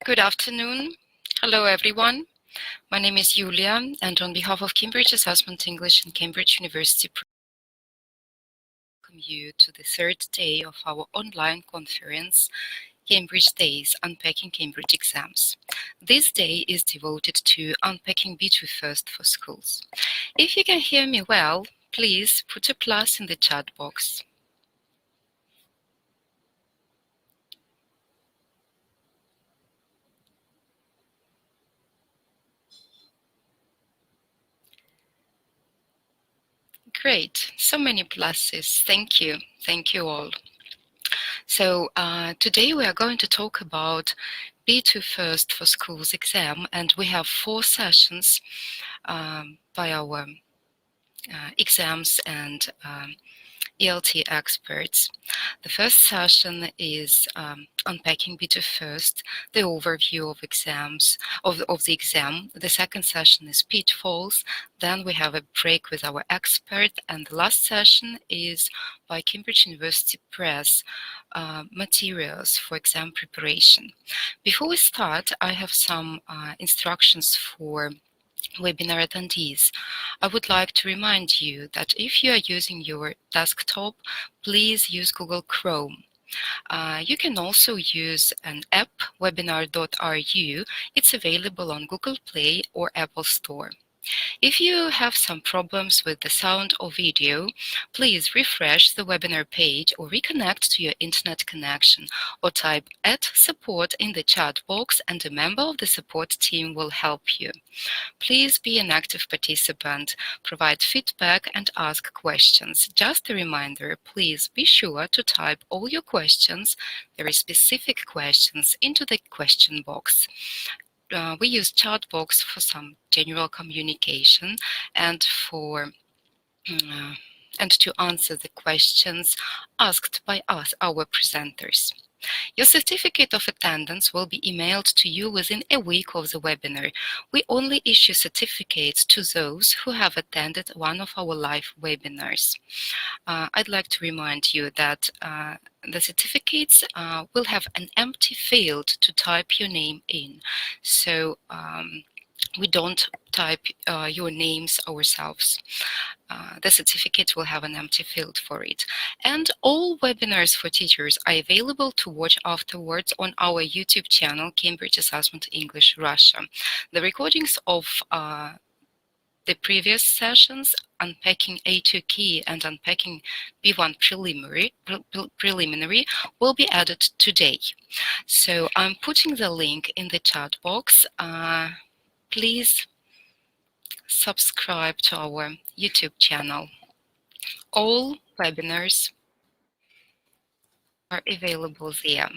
Good afternoon. Hello, everyone. My name is Julia, and on behalf of Cambridge Assessment English and Cambridge University, I welcome you to the third day of our online conference, Cambridge Days, Unpacking Cambridge Exams. This day is devoted to unpacking B2 First for schools. If you can hear me well, please put a plus in the chat box. Great, so many pluses. Thank you. Thank you all. So today we are going to talk about B2 First for Schools exam, and we have 4 sessions by our exams and ELT experts. The first session is Unpacking B2 First, the overview of exams of the exam. The second session is Pitfalls. Then we have a break with our expert, and the last session is by Cambridge University Press, materials for exam preparation. Before we start, I have some instructions for webinar attendees. I would like to remind you that if you are using your desktop, please use Google Chrome. You can also use an app, webinar.ru. It's available on Google Play or Apple Store. If you have some problems with the sound or video, please refresh the webinar page or reconnect to your internet connection, or type @support in the chat box and a member of the support team will help you. Please be an active participant, provide feedback and ask questions. Just a reminder, please be sure to type all your questions, very specific questions, into the question box. We use chat box for some general communication and to answer the questions asked by us, our presenters. Your certificate of attendance will be emailed to you within a week of the webinar. We only issue certificates to those who have attended one of our live webinars. I'd like to remind you that the certificates will have an empty field to type your name in. So we don't type your names ourselves. The certificate will have an empty field for it. And all webinars for teachers are available to watch afterwards on our YouTube channel, Cambridge Assessment English Russia. The recordings of the previous sessions, Unpacking A2 Key and Unpacking B1 Preliminary, will be added today. So I'm putting the link in the chat box. Please subscribe to our YouTube channel. All webinars are available there.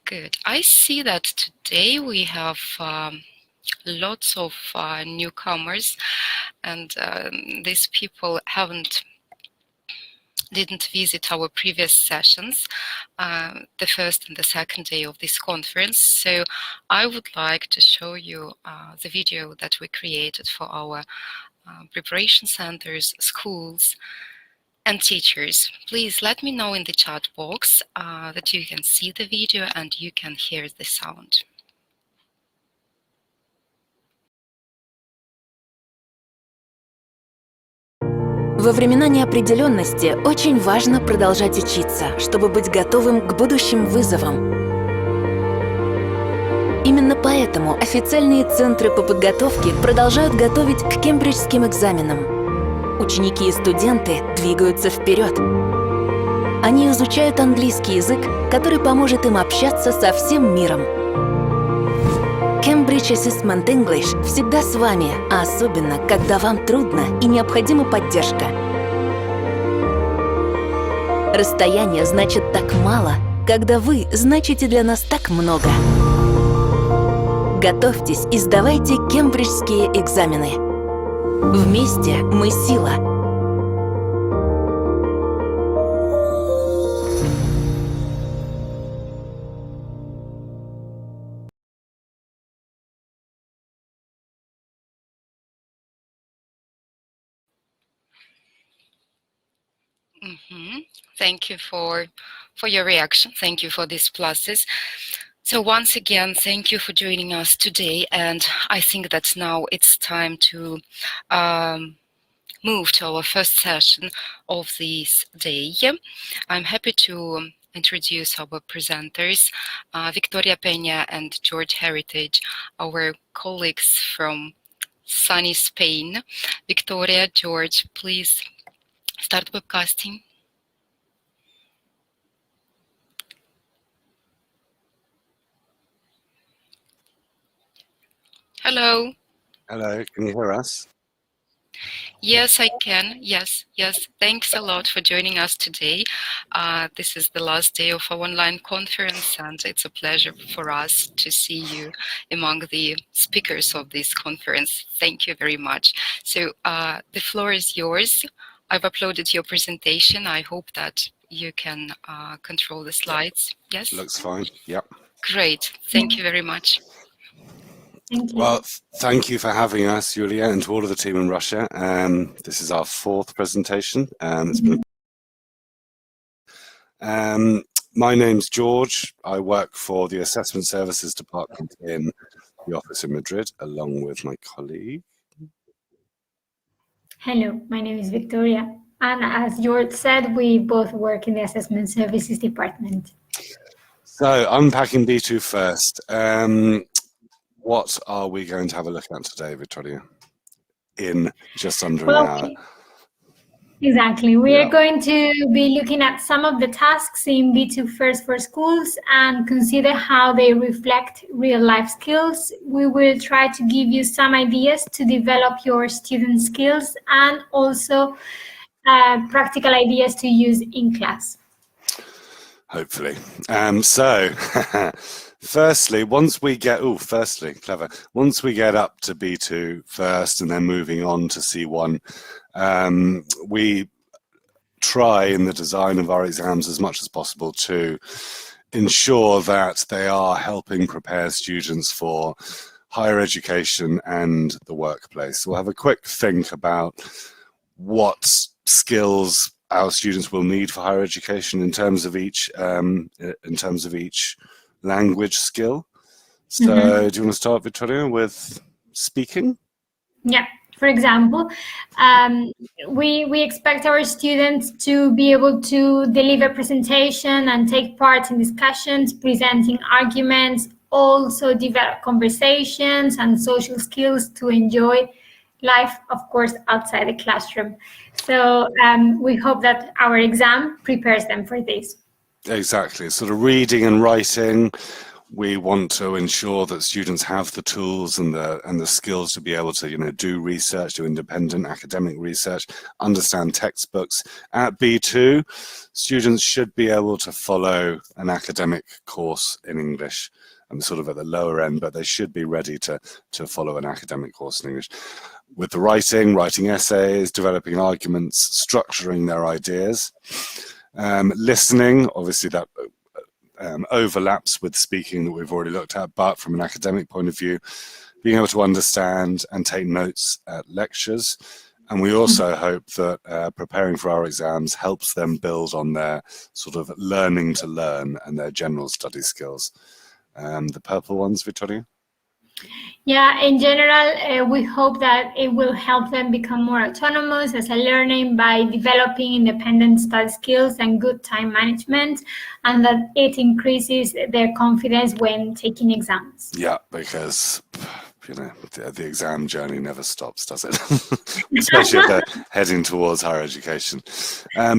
Good. I see that today we have lots of newcomers, and these people didn't visit our previous sessions, the first and the second day of this conference. So I would like to show you the video that we created for our preparation centers, schools, and teachers. Please let me know in the chat box that you can see the video and you can hear the sound. Во времена неопределенности очень важно продолжать учиться, чтобы быть готовым к будущим вызовам. Именно поэтому официальные центры по подготовке продолжают готовить к кембриджским экзаменам. Ученики и студенты двигаются вперед. Они изучают английский язык, который поможет им общаться со всем миром. Cambridge Assessment English всегда с вами, а особенно, когда вам трудно и необходима поддержка. Расстояние значит так мало, когда вы значите для нас так много. Готовьтесь и сдавайте кембриджские экзамены. Вместе мы сила. Thank you for for your reaction. Thank you for these pluses. So once again, thank you for joining us today. And I think that now it's time to move to our first session of this day. I'm happy to introduce our presenters, Victoria Peña and George Heritage, our colleagues from sunny Spain. Victoria, George, please start webcasting. Hello. Hello, can you hear us? Yes, I can. Yes. Thanks a lot for joining us today. This is the last day of our online conference, and it's a pleasure for us to see you among the speakers of this conference. Thank you very much. So the floor is yours. I've uploaded your presentation. I hope that you can control the slides. Yes? Looks fine, yep. Great. Thank you very much. Thank you. Well, thank you for having us, Yulia, and to all of the team in Russia. This is our fourth presentation. It's been my name's George. I work for the Assessment Services Department in the office in Madrid, along with my colleague. Hello, my name is Victoria. And as George said, we both work in the Assessment Services Department. So, unpacking B2 first. What are we going to have a look at today, Victoria? In just under an hour. Exactly. We are going to be looking at some of the tasks in B2 First for schools and consider how they reflect real-life skills. We will try to give you some ideas to develop your student skills and also practical ideas to use in class. Hopefully. Firstly, once we get up to B2 first and then moving on to C1, we try in the design of our exams as much as possible to ensure that they are helping prepare students for higher education and the workplace. We'll have a quick think about what skills our students will need for higher education in terms of each language skill. So do you want to start, Victoria, with speaking? Yeah. For example, we expect our students to be able to deliver presentation and take part in discussions, presenting arguments, also develop conversations and social skills to enjoy life, of course, outside the classroom. So we hope that our exam prepares them for this. Exactly. Sort of reading and writing. We want to ensure that students have the tools and the skills to be able to, do research, do independent academic research, understand textbooks. At B2, students should be able to follow an academic course in English. I'm sort of at the lower end, but they should be ready to follow an academic course in English. With the writing essays, developing arguments, structuring their ideas. Listening, obviously that overlaps with speaking that we've already looked at, but from an academic point of view, being able to understand and take notes at lectures. And we also hope that preparing for our exams helps them build on their sort of learning to learn and their general study skills. The purple ones, Victoria? Yeah, in general, we hope that it will help them become more autonomous as a learning by developing independent study skills and good time management, and that it increases their confidence when taking exams. Yeah, because the exam journey never stops, does it? Especially if they're heading towards higher education.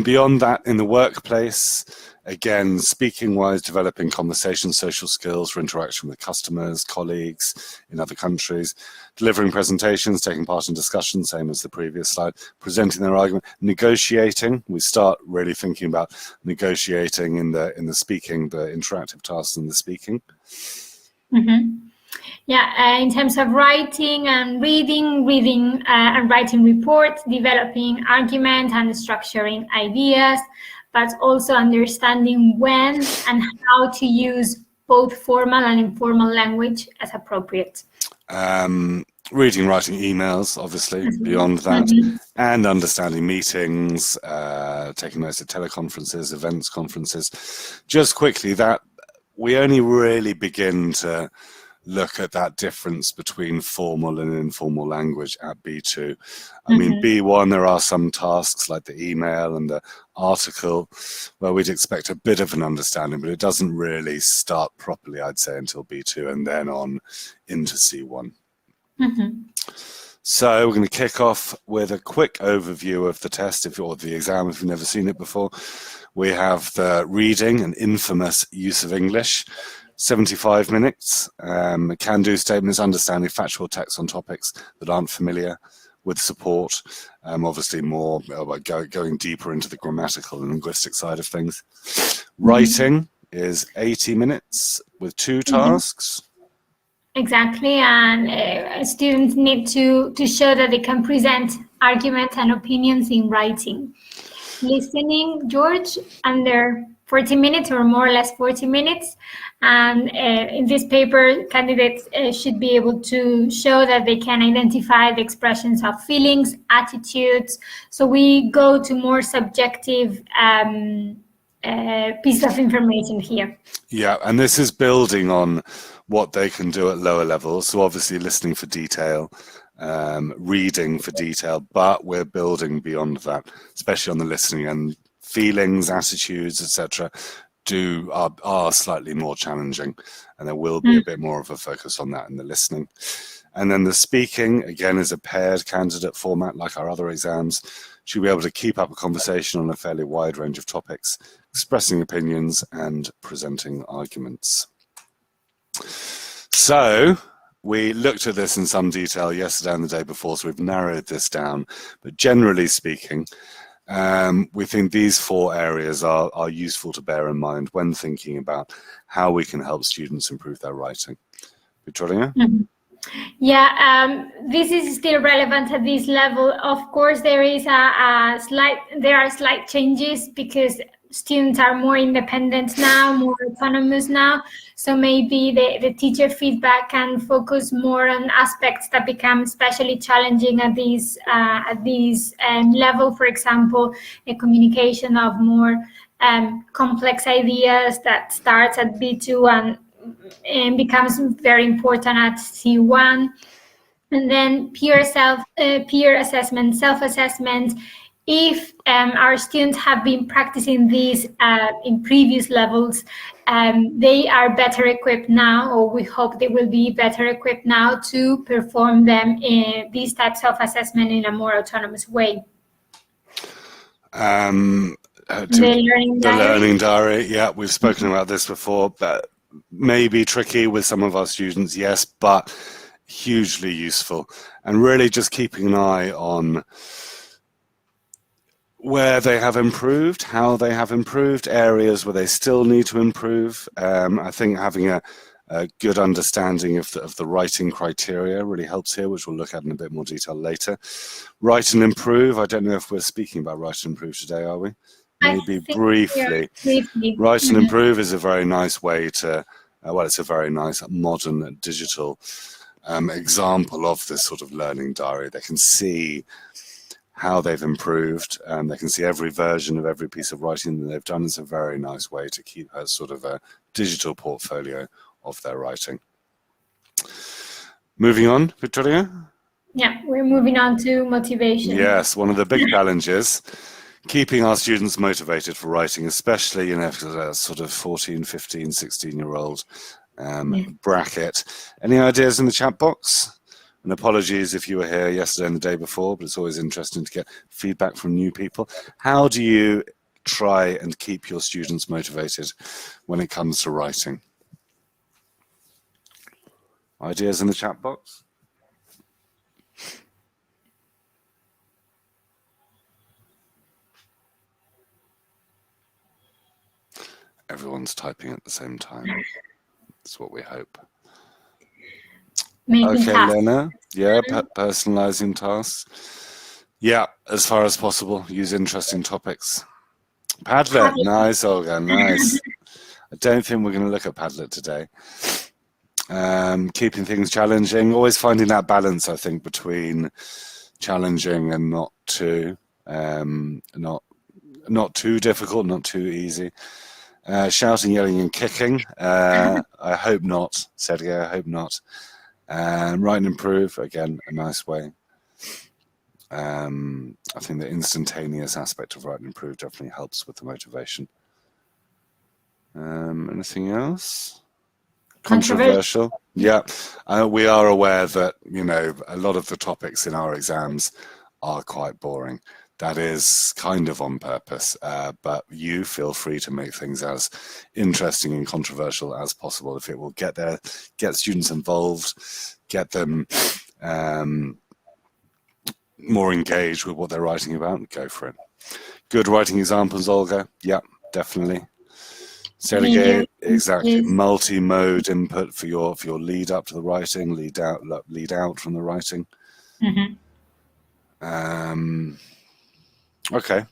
Beyond that, in the workplace, again, speaking-wise, developing conversation, social skills for interaction with customers, colleagues in other countries, delivering presentations, taking part in discussions, same as the previous slide, presenting their argument, negotiating. We start really thinking about negotiating in the speaking, the interactive tasks in the speaking. Yeah, in terms of writing and reading and writing reports, developing argument and structuring ideas, but also understanding when and how to use both formal and informal language as appropriate. reading, writing emails, obviously, beyond that, and understanding meetings, taking notes of teleconferences, events, conferences. Just quickly, that we only really begin to look at that difference between formal and informal language at B2. I mean, B1, there are some tasks like the email and the article where we'd expect a bit of an understanding, but it doesn't really start properly, I'd say, until B2 and then on into C1. So we're going to kick off with a quick overview of the test, or the exam, if you've never seen it before. We have the reading, an infamous use of English, 75 minutes, can-do statements, understanding factual text on topics that aren't familiar, with support, obviously more going deeper into the grammatical and linguistic side of things. Writing is 80 minutes with 2 tasks. Exactly, and students need to show that they can present arguments and opinions in writing. Listening, George, under 40 minutes or more or less 40 minutes. And in this paper, candidates should be able to show that they can identify the expressions of feelings, attitudes. So we go to more subjective piece of information here. Yeah, and this is building on what they can do at lower levels. So obviously listening for detail, reading for detail, but we're building beyond that, especially on the listening, and feelings, attitudes, etc. are slightly more challenging, and there will be a bit more of a focus on that in the listening. And then the speaking, again, is a paired candidate format like our other exams. Should be able to keep up a conversation on a fairly wide range of topics, expressing opinions and presenting arguments. So we looked at this in some detail yesterday and the day before, so we've narrowed this down. But generally speaking, we think these 4 areas are useful to bear in mind when thinking about how we can help students improve their writing. Victoria? Yeah, this is still relevant at this level. Of course, there are slight changes because students are more independent now, more autonomous now. So maybe the teacher feedback can focus more on aspects that become especially challenging at this level. For example, a communication of more complex ideas that starts at B2 and becomes very important at C1. And then peer assessment, self-assessment. If our students have been practicing these in previous levels, they are better equipped now, or we hope they will be better equipped now to perform them in these types of assessment in a more autonomous way. The learning diary, yeah, we've spoken about this before, but maybe tricky with some of our students, yes, but hugely useful. And really just keeping an eye on where they have improved, how they have improved, areas where they still need to improve. I think having a good understanding of the writing criteria really helps here, which we'll look at in a bit more detail later. Write and improve. I don't know if we're speaking about write and improve today, are we? Maybe briefly. Write and improve is a very nice way to, well, it's a very nice modern digital example of this sort of learning diary. They can see how they've improved, and they can see every version of every piece of writing that they've done. It's a very nice way to keep a sort of a digital portfolio of their writing. Moving on, Victoria? Yeah, we're moving on to motivation. Yes, one of the big challenges, keeping our students motivated for writing, especially, you know, sort of 14, 15, 16-year-old bracket. Any ideas in the chat box? And apologies if you were here yesterday and the day before, but it's always interesting to get feedback from new people. How do you try and keep your students motivated when it comes to writing? Ideas in the chat box? Everyone's typing at the same time. That's what we hope. Making tasks. Lena. Yeah, personalizing tasks. Yeah, as far as possible, use interesting topics. Padlet, nice, Olga, nice. I don't think we're going to look at Padlet today. keeping things challenging, always finding that balance, I think, between challenging and not too difficult, not too easy. Shouting, yelling, and kicking. I hope not, Sergio. I hope not. Write and improve, again, a nice way. I think the instantaneous aspect of write and improve definitely helps with the motivation. Anything else? Controversial? Yeah. We are aware that, a lot of the topics in our exams are quite boring. That is kind of on purpose, but you feel free to make things as interesting and controversial as possible. If it will get students involved, get them more engaged with what they're writing about, go for it. Good writing examples, Olga? Yeah, definitely. Sergey, exactly. Multi-mode input for your lead up to the writing, lead out from the writing. Okay.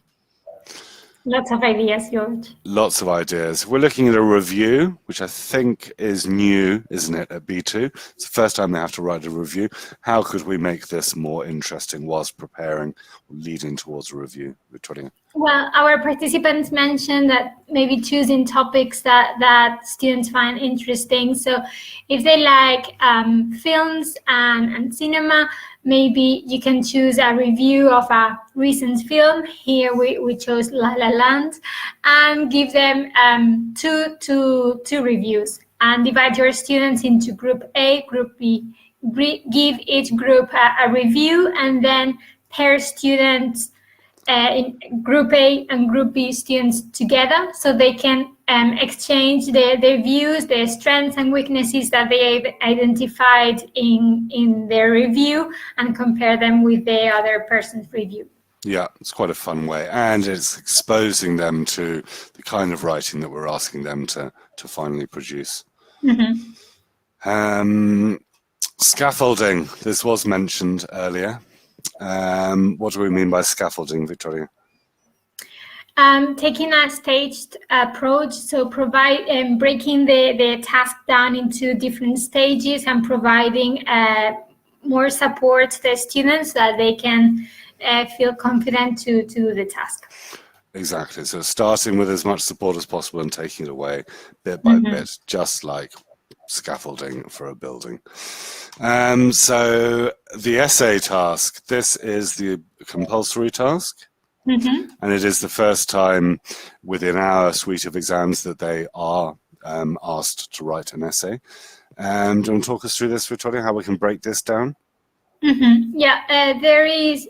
Lots of ideas, George. Lots of ideas. We're looking at a review, which I think is new, isn't it, at B2? It's the first time they have to write a review. How could we make this more interesting whilst preparing, leading towards a review, Victoria? Well, our participants mentioned that maybe choosing topics that students find interesting. So if they like films and cinema, maybe you can choose a review of a recent film. Here we chose La La Land, and give them two reviews, and divide your students into group A, group B. Give each group a review, and then pair students in group A and group B students together, so they can exchange their views, their strengths and weaknesses that they identified in their review, and compare them with the other person's review. Yeah, it's quite a fun way, and it's exposing them to the kind of writing that we're asking them to finally produce. Scaffolding, this was mentioned earlier. What do we mean by scaffolding, Victoria? Taking a staged approach, so breaking the task down into different stages and providing more support to the students so that they can feel confident to do the task. Exactly. So starting with as much support as possible and taking it away bit by bit, just like scaffolding for a building. So the essay task, this is the compulsory task, and it is the first time within our suite of exams that they are asked to write an essay. Do you want to talk us through this, Victoria, how we can break this down? Yeah, there is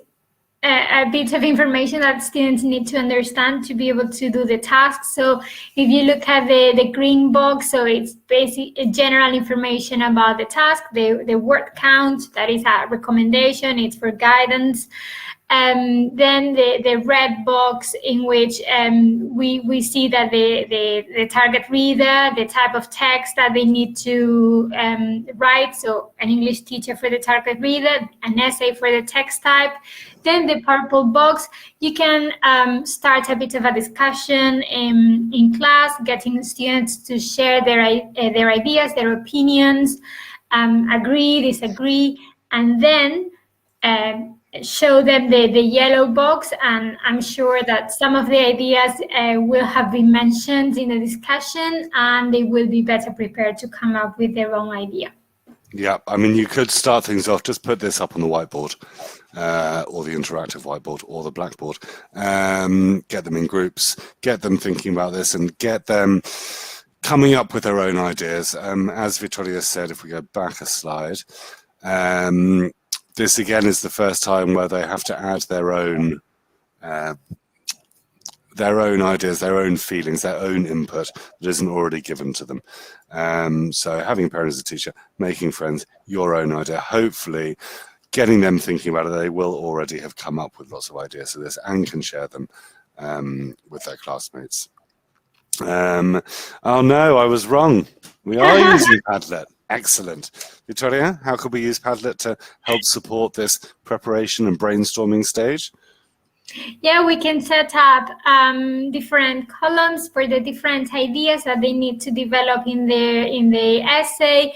a bit of information that students need to understand to be able to do the task. So if you look at the green box, so it's basic general information about the task, the word count, that is a recommendation, it's for guidance. Then the red box, in which we see that the target reader, the type of text that they need to write, so an English teacher for the target reader, an essay for the text type. Then the purple box, you can start a bit of a discussion in class, getting students to share their ideas, their opinions, agree, disagree, and then show them the yellow box, and I'm sure that some of the ideas will have been mentioned in the discussion, and they will be better prepared to come up with their own idea. Yeah, I mean, you could start things off, just put this up on the whiteboard, or the interactive whiteboard, or the blackboard. Get them in groups, get them thinking about this, and get them coming up with their own ideas. As Victoria said, if we go back a slide, this again is the first time where they have to add their own ideas, their own feelings, their own input that isn't already given to them. So having a parent as a teacher, making friends, your own idea, hopefully getting them thinking about it. They will already have come up with lots of ideas for this and can share them with their classmates. Oh no, I was wrong. We are using Padlet. Excellent. Victoria, how could we use Padlet to help support this preparation and brainstorming stage? Yeah, we can set up different columns for the different ideas that they need to develop in the essay,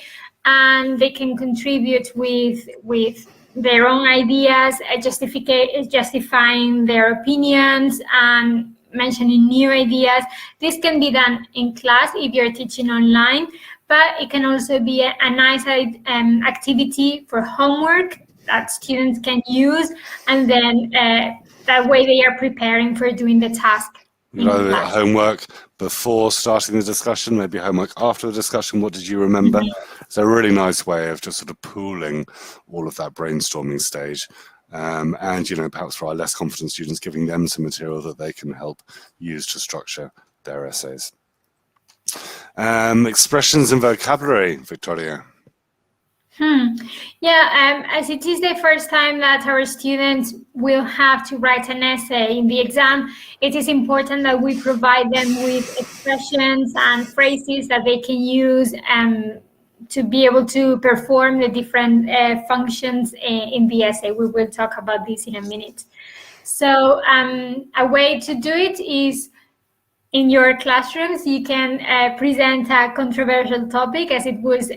and they can contribute with their own ideas, justifying their opinions and mentioning new ideas. This can be done in class if you're teaching online, but it can also be a nice activity for homework that students can use, and then that way they are preparing for doing the task. Homework before starting the discussion, maybe homework after the discussion. What did you remember? It's a really nice way of just sort of pooling all of that brainstorming stage. And, perhaps for our less confident students, giving them some material that they can help use to structure their essays. Expressions and vocabulary, Victoria. Yeah, as it is the first time that our students will have to write an essay in the exam, it is important that we provide them with expressions and phrases that they can use to be able to perform the different functions in the essay. We will talk about this in a minute. So a way to do it is, in your classrooms, you can present a controversial topic, as it was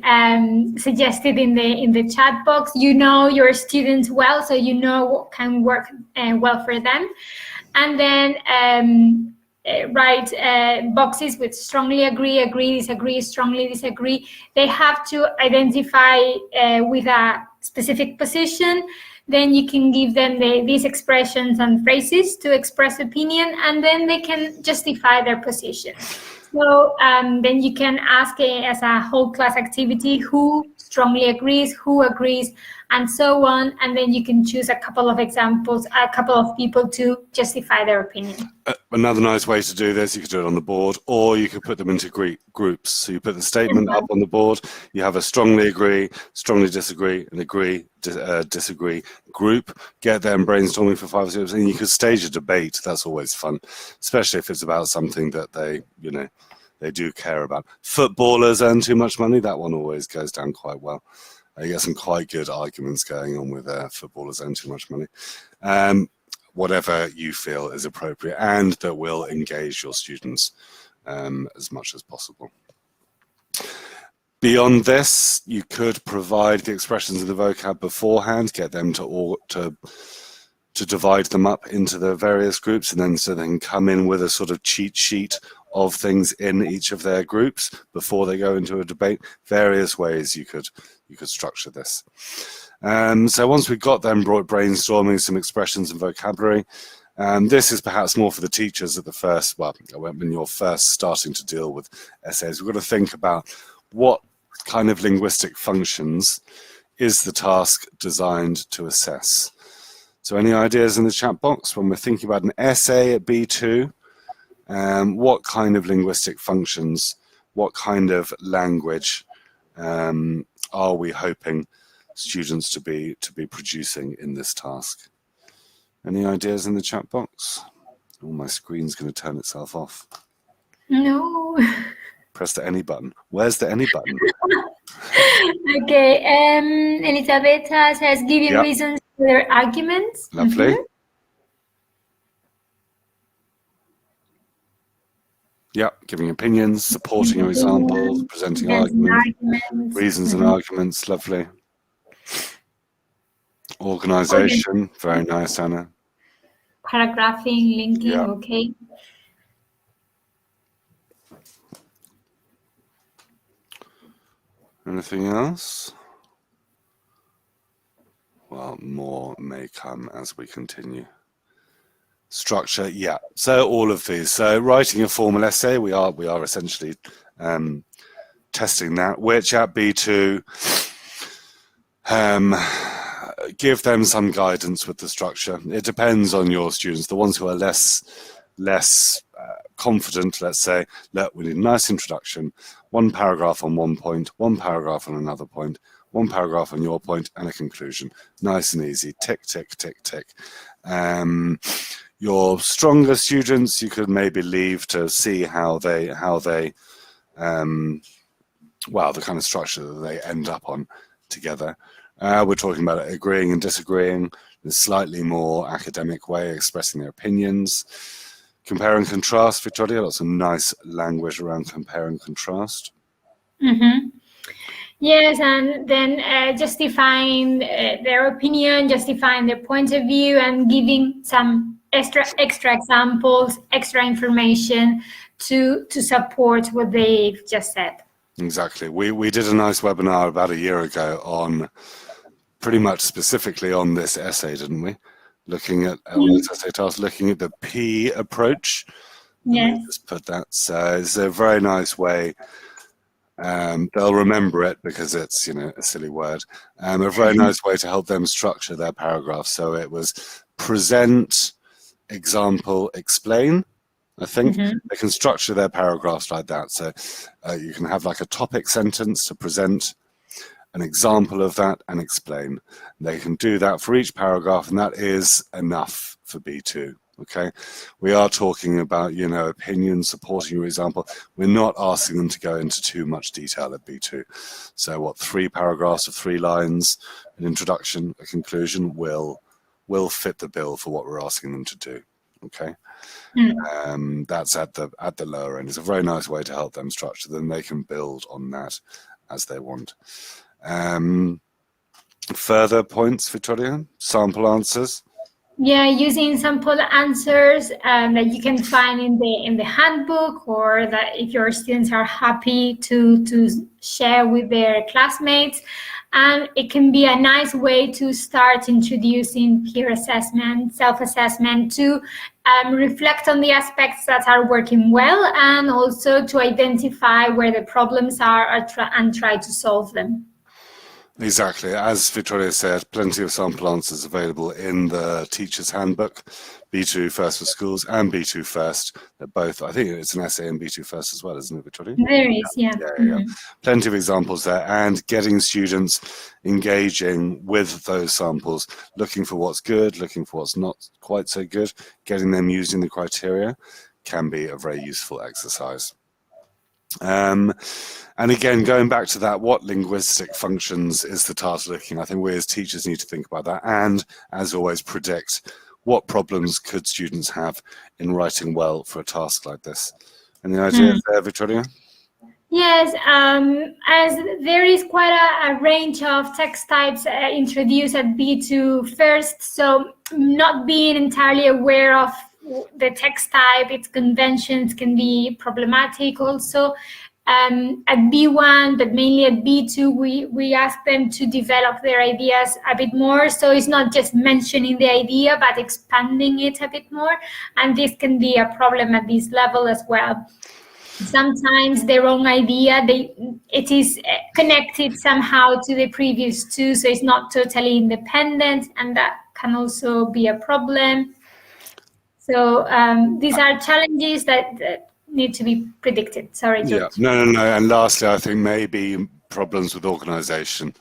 suggested in the chat box. You know your students well, so you know what can work well for them. And then write boxes with strongly agree, disagree, strongly disagree. They have to identify with a specific position. Then you can give them these expressions and phrases to express opinion, and then they can justify their position. So then you can ask as a whole class activity who strongly agrees, who agrees, and so on. And then you can choose a couple of examples, a couple of people to justify their opinion. Another nice way to do this, you could do it on the board, or you could put them into groups. So you put the statement up on the board, you have a strongly agree, strongly disagree, and agree, disagree group, get them brainstorming for 5 or 6 minutes, and you could stage a debate. That's always fun, especially if it's about something that they do care about. Footballers earn too much money, that one always goes down quite well. You get some quite good arguments going on with footballers earn too much money. Whatever you feel is appropriate and that will engage your students as much as possible. Beyond this, you could provide the expressions of the vocab beforehand, get them to divide them up into the various groups, and then so they can come in with a sort of cheat sheet of things in each of their groups before they go into a debate. Various ways you could structure this. So once we've got them brainstorming some expressions and vocabulary, this is perhaps more for the teachers at the first, when you're first starting to deal with essays. We've got to think about what kind of linguistic functions is the task designed to assess. So any ideas in the chat box when we're thinking about an essay at B2? What kind of linguistic functions, what kind of language are we hoping students to be producing in this task? Any ideas in the chat box? Oh, my screen's going to turn itself off. No. Press the any button. Where's the any button? Okay. Elisabetta says giving reasons for their arguments. Lovely. Yeah, giving opinions, supporting your examples, presenting arguments, reasons and arguments. Lovely. Organisation, very nice, Anna. Paragraphing, linking, okay. Anything else? Well, more may come as we continue. Structure, yeah. So all of these. So writing a formal essay, we are essentially testing that, which at B2 give them some guidance with the structure. It depends on your students. The ones who are less confident, let's say, look, we need a nice introduction, 1 paragraph on one point, 1 paragraph on another point, 1 paragraph on your point, and a conclusion. Nice and easy. Tick, tick, tick, tick. Your stronger students, you could maybe leave to see how they the kind of structure that they end up on together. We're talking about agreeing and disagreeing, a slightly more academic way of expressing their opinions. Compare and contrast, Victoria, lots of nice language around compare and contrast. Mm-hmm. Yes, and then justifying their opinion, justifying their point of view, and giving some extra examples, extra information to support what they've just said. Exactly. We did a nice webinar about a year ago on pretty much specifically on this essay, didn't we? Looking at on this essay task, looking at the P approach. Let me Yes. just put that. So it's a very nice way. They'll remember it because it's, you know, a silly word. A very nice way to help them structure their paragraph. So it was present, example, explain. I think they can structure their paragraphs like that. So you can have like a topic sentence to present, an example of that, and explain. They can do that for each paragraph, and that is enough for B2. Okay, we are talking about, you know, opinion supporting your example. We're not asking them to go into too much detail at B2. So what, 3 paragraphs of 3 lines, an introduction, a conclusion will fit the bill for what we're asking them to do. Okay, that's at the lower end. It's a very nice way to help them structure. Then they can build on that as they want. Further points, Victoria? Sample answers? Yeah, using sample answers that you can find in the handbook, or that if your students are happy to share with their classmates. And it can be a nice way to start introducing peer assessment, self-assessment, to reflect on the aspects that are working well, and also to identify where the problems are and try to solve them. Exactly. As Victoria said, plenty of sample answers available in the teacher's handbook, B2 First for Schools and B2 First. They're both, I think it's an essay in B2 First as well, isn't it, Victoria? There is, yeah. Yeah. Plenty of examples there, and getting students engaging with those samples, looking for what's good, looking for what's not quite so good, getting them using the criteria can be a very useful exercise. And again, going back to that, what linguistic functions is the task looking? I think we as teachers need to think about that, and as always, predict what problems could students have in writing well for a task like this. Any ideas there, Victoria? Yes, as there is quite a range of text types introduced at B2 First, so not being entirely aware of the text type, its conventions can be problematic also. At B1, but mainly at B2, we ask them to develop their ideas a bit more. So it's not just mentioning the idea, but expanding it a bit more. And this can be a problem at this level as well. Sometimes their own idea, it is connected somehow to the previous 2, so it's not totally independent, and that can also be a problem. So these are challenges that need to be predicted. Sorry, George. Yeah, no. And lastly, I think maybe problems with organization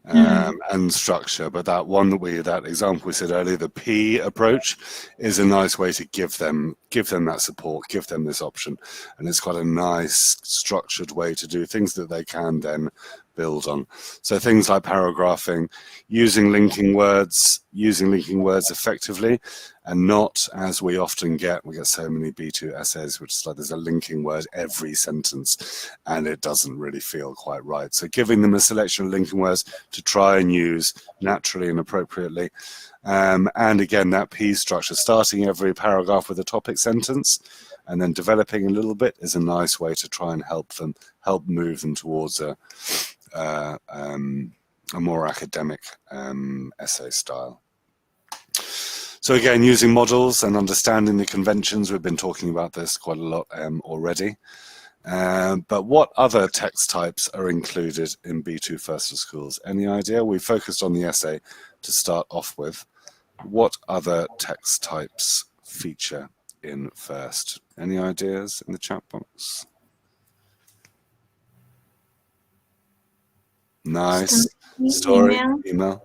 and structure, but that example we said earlier, the P approach, is a nice way to give them that support, give them this option, and it's quite a nice structured way to do things that they can then build on. So things like paragraphing, using linking words effectively, and not, as we often get, we get so many B2 essays, which is like there's a linking word every sentence, and it doesn't really feel quite right. So giving them a selection of linking words to try and use naturally and appropriately. And again, that P structure, starting every paragraph with a topic sentence, and then developing a little bit, is a nice way to try and help move them towards a more academic essay style. So again, using models and understanding the conventions, we've been talking about this quite a lot already. But what other text types are included in B2 First for Schools? Any idea? We focused on the essay to start off with. What other text types feature in First? Any ideas in the chat box? Nice. Story, email.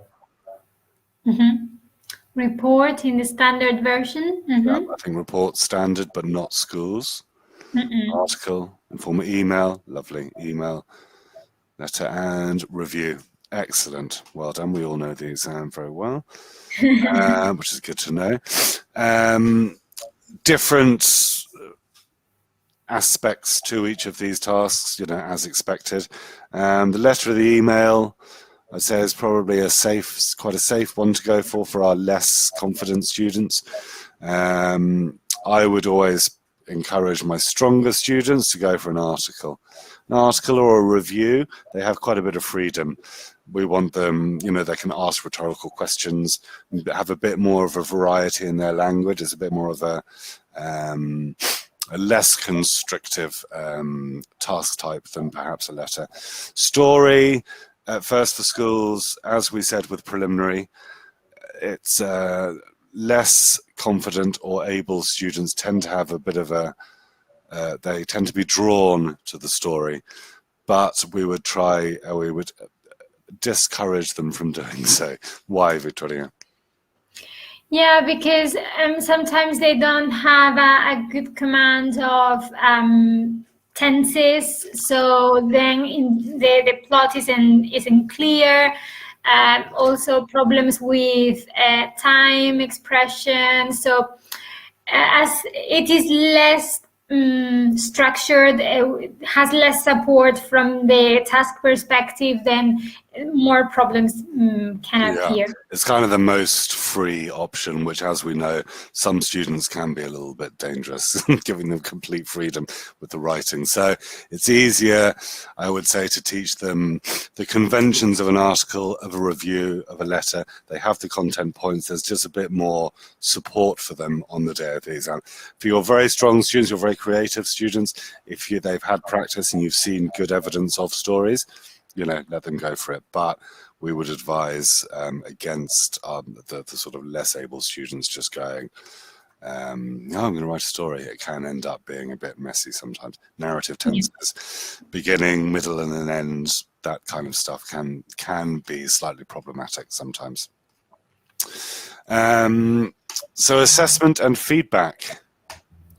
Report in the standard version. Yeah, I think report standard, but not schools. Article, informal email, lovely. Email, letter, and review. Excellent. Well done. We all know the exam very well, which is good to know. Different aspects to each of these tasks, as expected. The letter of the email, I'd say, is probably quite a safe one to go for our less confident students. I would always encourage my stronger students to go for an article or a review. They have quite a bit of freedom. We want them, they can ask rhetorical questions, have a bit more of a variety in their language. It's a bit more of a less constrictive task type than perhaps a letter. Story, at first for schools, as we said with preliminary, it's less confident or able students tend to have a bit of they tend to be drawn to the story, but we would discourage them from doing so. Why, Victoria? Yeah, because sometimes they don't have a good command of tenses, so then the plot isn't clear. Also problems with time expression. So as it is less structured, has less support from the task perspective, then more problems can appear. It's kind of the most free option, which, as we know, some students can be a little bit dangerous, giving them complete freedom with the writing. So it's easier, I would say, to teach them the conventions of an article, of a review, of a letter. They have the content points. There's just a bit more support for them on the day of the exam. For your very strong students, your very creative students, if they've had practice and you've seen good evidence of stories, let them go for it. But we would advise against the sort of less able students just going, I'm going to write a story. It can end up being a bit messy sometimes. Narrative tenses, beginning, middle, and an end, that kind of stuff can be slightly problematic sometimes. So assessment and feedback.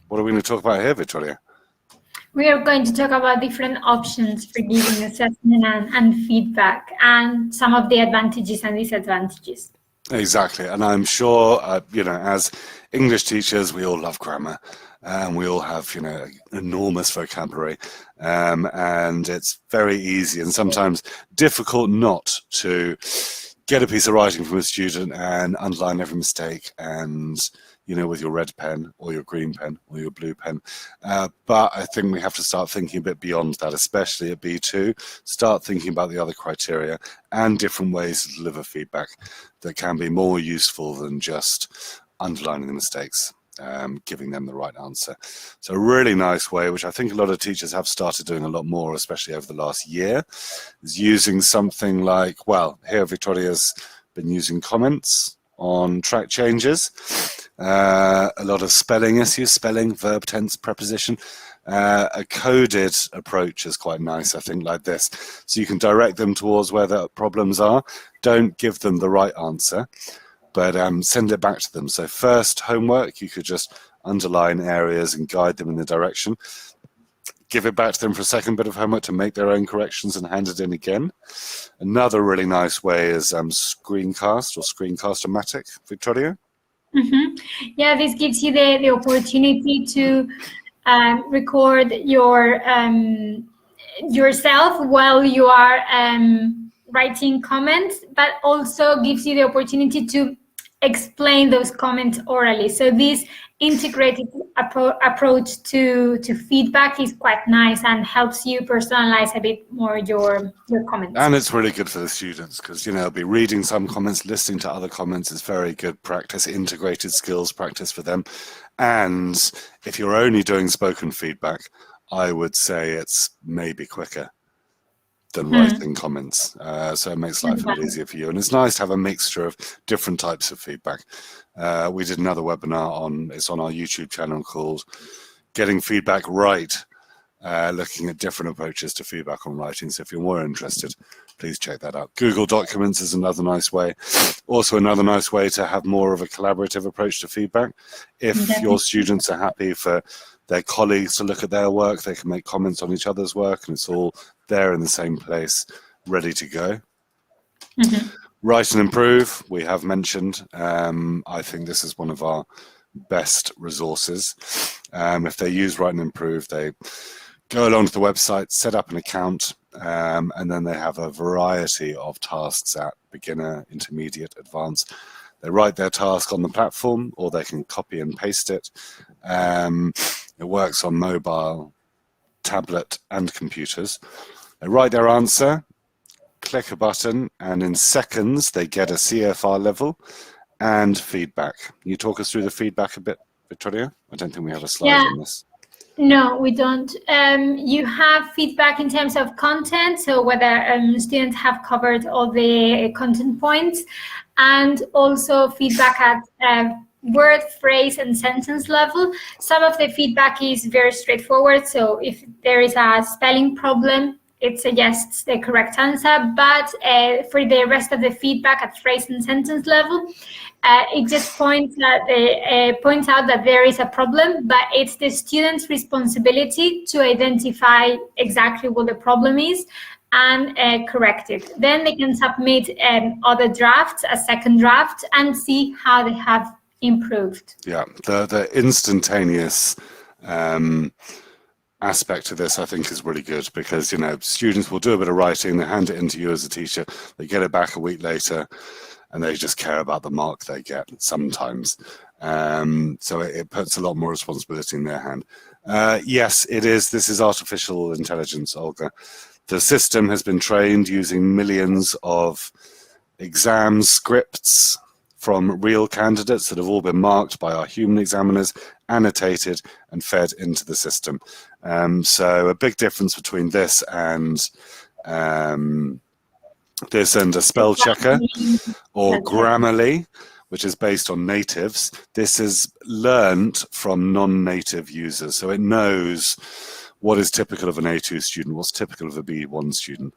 What are we going to talk about here, Victoria? We are going to talk about different options for giving assessment and feedback, and some of the advantages and disadvantages. Exactly, and I'm sure, as English teachers, we all love grammar, and we all have, enormous vocabulary, and it's very easy and sometimes difficult not to get a piece of writing from a student and underline every mistake and with your red pen or your green pen or your blue pen. But I think we have to start thinking a bit beyond that, especially at B2. Start thinking about the other criteria and different ways to deliver feedback that can be more useful than just underlining the mistakes, giving them the right answer. So a really nice way, which I think a lot of teachers have started doing a lot more, especially over the last year, is using something like, here Victoria's been using comments on track changes. A lot of spelling issues, spelling, verb, tense, preposition. A coded approach is quite nice, I think, like this. So you can direct them towards where the problems are. Don't give them the right answer, but send it back to them. So first homework, you could just underline areas and guide them in the direction. Give it back to them for a second bit of homework to make their own corrections and hand it in again. Another really nice way is screencast or screencast-o-matic, Victoria. Mm-hmm. Yeah, this gives you the opportunity to record yourself while you are writing comments, but also gives you the opportunity to explain those comments orally. So this integrated approach to feedback is quite nice and helps you personalize a bit more your comments. And it's really good for the students because, they'll be reading some comments, listening to other comments. It's very good practice, integrated skills practice for them. And if you're only doing spoken feedback, I would say it's maybe quicker than writing comments. So it makes life a bit easier for you. And it's nice to have a mixture of different types of feedback. We did another webinar it's on our YouTube channel called Getting Feedback Right, looking at different approaches to feedback on writing. So if you're more interested, please check that out. Google Documents is another nice way. Also another nice way to have more of a collaborative approach to feedback. If your students are happy for their colleagues to look at their work, they can make comments on each other's work, and it's all there in the same place, ready to go. Write and improve, we have mentioned. I think this is one of our best resources. If they use Write and Improve, they go along to the website, set up an account, and then they have a variety of tasks at beginner, intermediate, advanced. They write their task on the platform, or they can copy and paste it. It works on mobile, tablet, and computers. They write their answer, click a button, and in seconds they get a CFR level and feedback. Can you talk us through the feedback a bit, Victoria? I don't think we have a slide on this. No, we don't. You have feedback in terms of content, so whether students have covered all the content points, and also feedback at word, phrase, and sentence level. Some of the feedback is very straightforward, so if there is a spelling problem, it suggests the correct answer, but for the rest of the feedback at phrase and sentence level, it just points out that there is a problem, but it's the student's responsibility to identify exactly what the problem is and correct it. Then they can submit other drafts, a second draft, and see how they have improved. Yeah, the instantaneous aspect of this, I think, is really good, because students will do a bit of writing, they hand it in to you as a teacher, they get it back a week later, and they just care about the mark they get sometimes. So it puts a lot more responsibility in their hand. Yes, it is. This is artificial intelligence, Olga. The system has been trained using millions of exam scripts from real candidates that have all been marked by our human examiners, annotated and fed into the system. So a big difference between this and a spell checker or Grammarly, which is based on natives. This is learned from non-native users, so it knows what is typical of an A2 student, what's typical of a B1 student.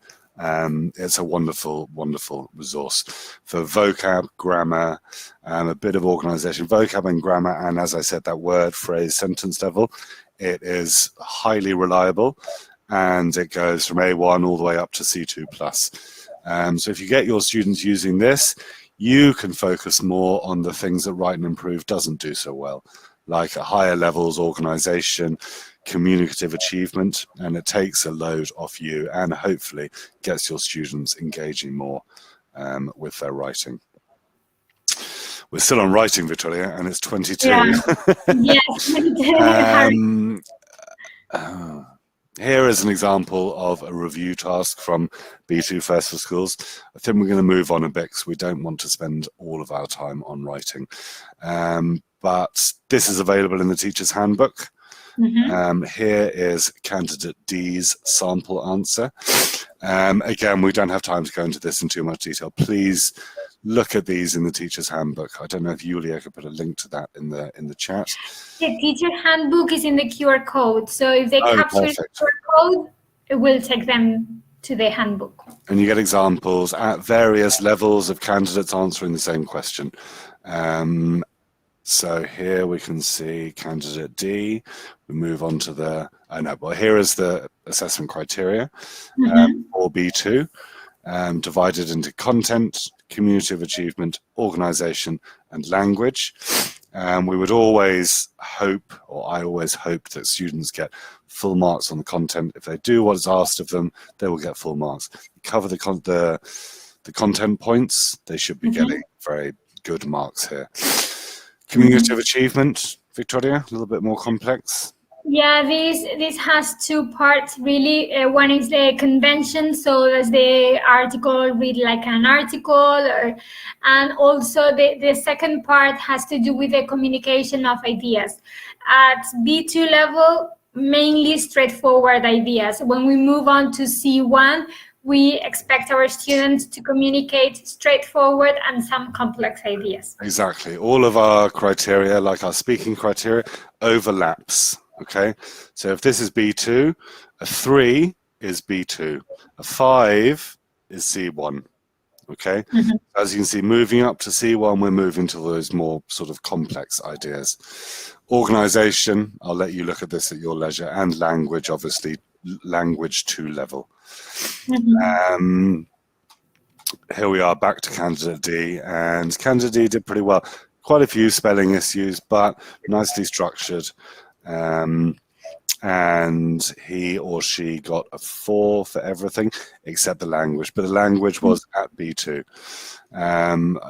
It's a wonderful, wonderful resource for vocab, grammar, a bit of organisation, vocab and grammar, and as I said, that word, phrase, sentence level. It is highly reliable, and it goes from A1 all the way up to C2+. So if you get your students using this, you can focus more on the things that Write and Improve doesn't do so well, like at higher levels, organisation, communicative achievement, and it takes a load off you and hopefully gets your students engaging more with their writing. We're still on writing, Victoria, and it's 22. Yeah. Yes. Here is an example of a review task from B2 First for Schools. I think we're going to move on a bit because we don't want to spend all of our time on writing. But this is available in the Teacher's Handbook. Here is Candidate D's sample answer. Again, we don't have time to go into this in too much detail. Please look at these in the Teacher's Handbook. I don't know if Julia could put a link to that in the chat. The Teacher Handbook is in the QR code, so if they capture the QR code, it will take them to the handbook. And you get examples at various levels of candidates answering the same question. So here we can see candidate D. We move on to the, here is the assessment criteria for B2, divided into content, community of achievement, organisation, and language. We would always hope, or I always hope, that students get full marks on the content. If they do what is asked of them, they will get full marks. Cover the content points, they should be getting very good marks here. Community of achievement, Victoria, a little bit more complex. Yeah, this has two parts really. One is the convention, so does the article read like an article, and also the second part has to do with the communication of ideas. At B2 level, mainly straightforward ideas. When we move on to C1, we expect our students to communicate straightforward and some complex ideas. Exactly. All of our criteria, like our speaking criteria, overlaps. Okay, so if this is B2, a 3 is B2, a 5 is C1. Okay, as you can see, moving up to C1, we're moving to those more sort of complex ideas. Organisation, I'll let you look at this at your leisure, and language, obviously, language 2 level. Here we are back to candidate D, and candidate D did pretty well. quite a few spelling issues, but nicely structured. And he or she got a 4 for everything except the language, but the language was at B2.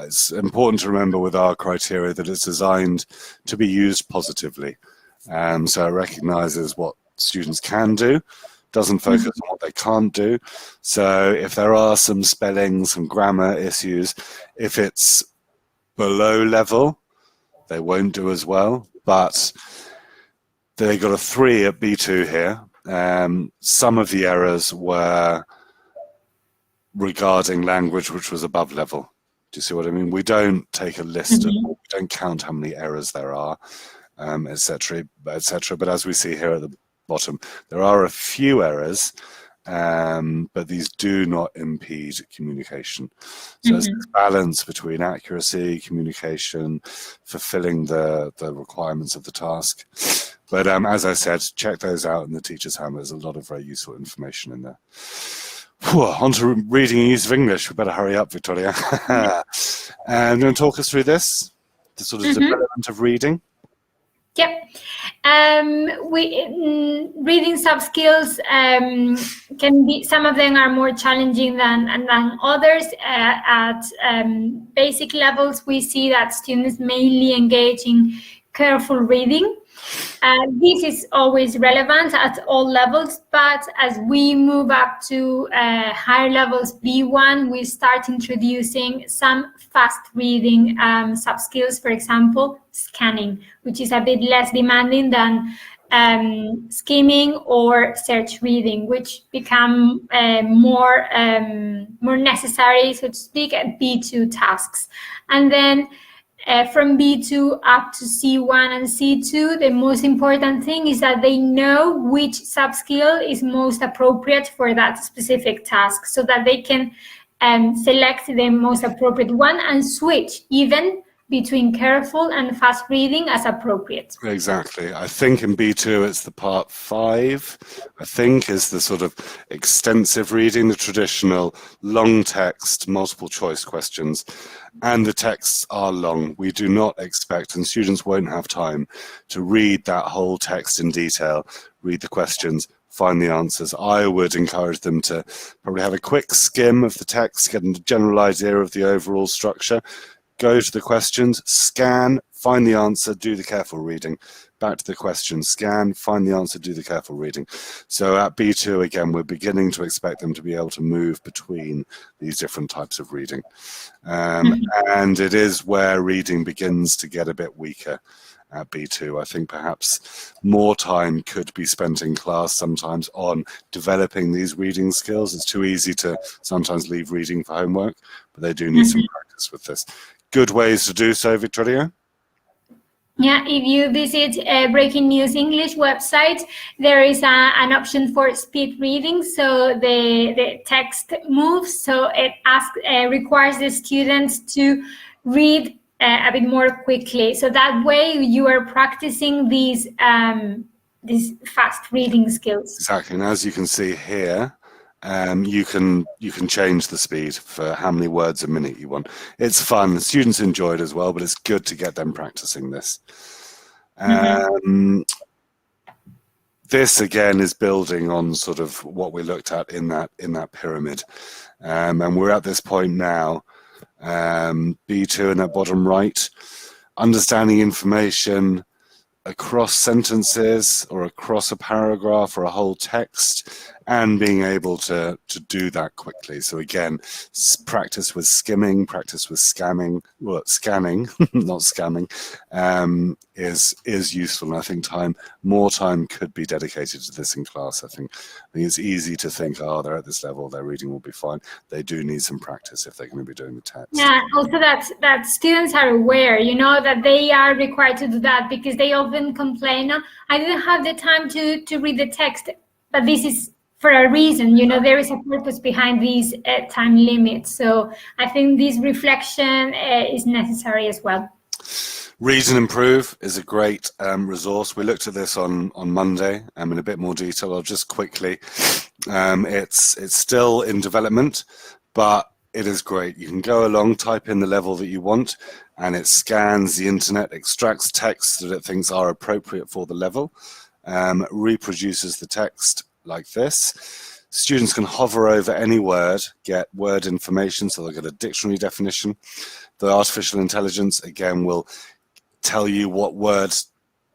It's important to remember with our criteria that it's designed to be used positively. So it recognizes what students can do, doesn't focus on what they can't do. So if there are some spelling, some grammar issues, if it's below level, they won't do as well, but they got a 3 at B2 here. Some of the errors were regarding language which was above level. Do you see what I mean? We don't take a list of, we don't count how many errors there are, etc., etc. But as we see here at the bottom, there are a few errors, but these do not impede communication. So it's this balance between accuracy, communication, fulfilling the requirements of the task. But as I said, check those out in the teacher's handbook. There's a lot of very useful information in there. Whew, on to reading and use of English. We better hurry up, Victoria. And you want to talk us through this? The sort of development of reading? Yep. Reading soft skills can be, some of them are more challenging than others. At basic levels, we see that students mainly engage in careful reading. This is always relevant at all levels, but as we move up to higher levels, B1, we start introducing some fast reading soft skills, for example, scanning, which is a bit less demanding than skimming or search reading, which become more necessary, so to speak, at B2 tasks. And then from B2 up to C1 and C2, the most important thing is that they know which sub-skill is most appropriate for that specific task, so that they can select the most appropriate one and switch even between careful and fast reading as appropriate. Exactly. I think in B2 it's the part 5, I think, is the sort of extensive reading, the traditional long text, multiple choice questions. And the texts are long. We do not expect, and students won't have time to read that whole text in detail, read the questions, find the answers. I would encourage them to probably have a quick skim of the text, get a general idea of the overall structure, go to the questions, scan, find the answer, do the careful reading. Back to the question, scan, find the answer, do the careful reading. So at B2, again, we're beginning to expect them to be able to move between these different types of reading. And it is where reading begins to get a bit weaker at B2. I think perhaps more time could be spent in class sometimes on developing these reading skills. It's too easy to sometimes leave reading for homework, but they do need some practice with this. Good ways to do so, Victoria? Yeah, if you visit Breaking News English website, there is an option for speed reading. So the text moves, so it requires the students to read a bit more quickly. So that way you are practicing these fast reading skills. Exactly, and as you can see here, you can change the speed for how many words a minute you want. It's fun. The students enjoy it as well, but it's good to get them practicing this. This again is building on sort of what we looked at in that pyramid, and we're at this point now. B2 in that bottom right, understanding information across sentences or across a paragraph or a whole text, and being able to do that quickly. So again, practice with skimming, practice with scanning, not scamming, is useful. And I think more time could be dedicated to this in class. I think it's easy to think, oh, they're at this level, their reading will be fine. They do need some practice if they're going to be doing the text. Yeah, also that students are aware, that they are required to do that, because they often complain, I didn't have the time to read the text, but this is for a reason, there is a purpose behind these time limits. So I think this reflection is necessary as well. Read and Improve is a great resource. We looked at this on Monday in a bit more detail. I'll just quickly, it's still in development, but it is great. You can go along, type in the level that you want, and it scans the internet, extracts texts that it thinks are appropriate for the level, reproduces the text like this. Students can hover over any word, get word information, so they'll get a dictionary definition. The artificial intelligence, again, will tell you what words,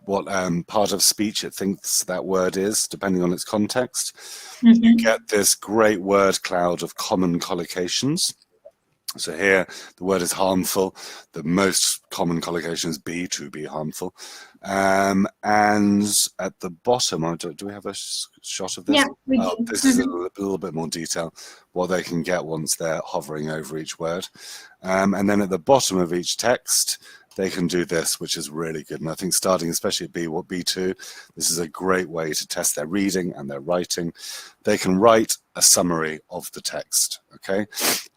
what part of speech it thinks that word is, depending on its context. You get this great word cloud of common collocations. So here, the word is harmful. The most common collocation is be, to be harmful. And at the bottom, do we have a shot of this? Yeah, we do. This is a little bit more detail, what they can get once they're hovering over each word. And then at the bottom of each text, they can do this, which is really good. And I think starting especially at B2, this is a great way to test their reading and their writing. They can write a summary of the text, okay?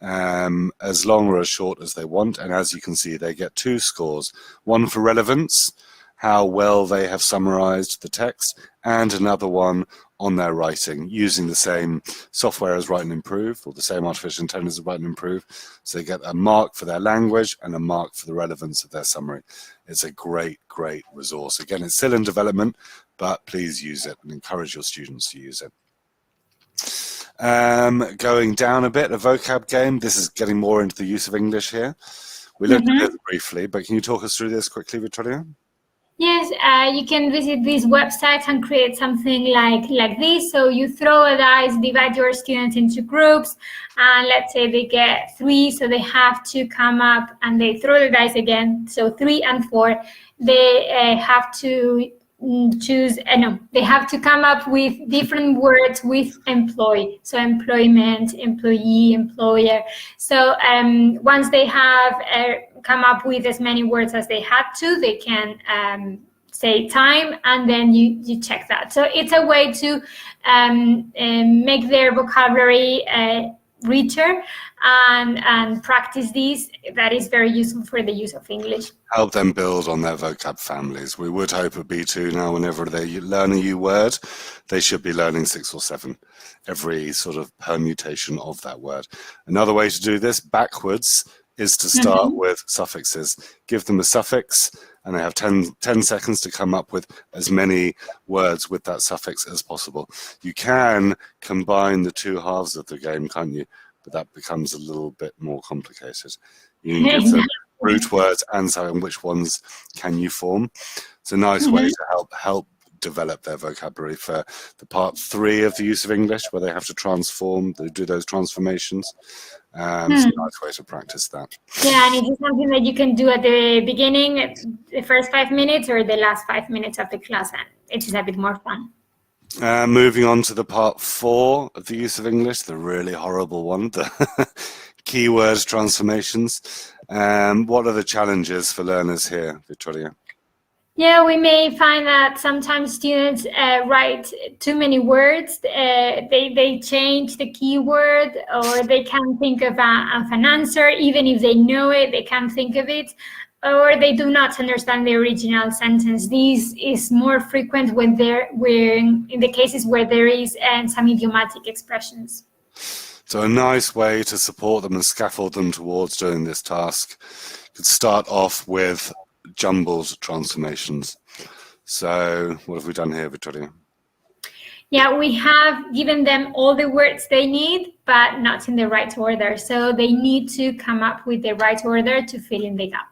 As long or as short as they want. And as you can see, they get 2 scores, one for relevance, how well they have summarized the text, and another one on their writing, using the same software as Write and Improve, or the same artificial intelligence as Write and Improve. So they get a mark for their language and a mark for the relevance of their summary. It's a great, great resource. Again, it's still in development, but please use it and encourage your students to use it. Going down a bit, a vocab game. This is getting more into the use of English here. We looked at it briefly, but can you talk us through this quickly, Victoria? Yes, you can visit these websites and create something like this. So you throw a dice, divide your students into groups, and let's say they get 3, so they have to come up and they throw the dice again. So 3 and 4, they have to choose, they have to come up with different words with employ. So employment, employee, employer. So once they have come up with as many words as they had to, they can say time, and then you check that. So it's a way to make their vocabulary richer and practice these. That is very useful for the use of English. Help them build on their vocab families. We would hope at B2 now, whenever they learn a new word, they should be learning 6 or 7, every sort of permutation of that word. Another way to do this backwards is to start with suffixes. Give them a suffix, and they have 10 seconds to come up with as many words with that suffix as possible. You can combine the 2 halves of the game, can't you? But that becomes a little bit more complicated. You can give them root words and so on, which ones can you form. It's a nice way to help develop their vocabulary for the part 3 of the use of English, where they have to transform, they do those transformations. It's a nice way to practice that. Yeah, and it is something that you can do at the beginning, the first 5 minutes, or the last 5 minutes of the class, and it is a bit more fun. Moving on to the part 4 of the use of English, the really horrible one, the keywords transformations. What are the challenges for learners here, Victoria? Yeah, we may find that sometimes students write too many words. They change the keyword, or they can't think of an answer. Even if they know it, they can't think of it, or they do not understand the original sentence. This is more frequent when we're in the cases where there is some idiomatic expressions. So a nice way to support them and scaffold them towards doing this task could start off with jumbled transformations. So what have we done here, Victoria? Yeah, we have given them all the words they need, but not in the right order. So they need to come up with the right order to fill in the gap.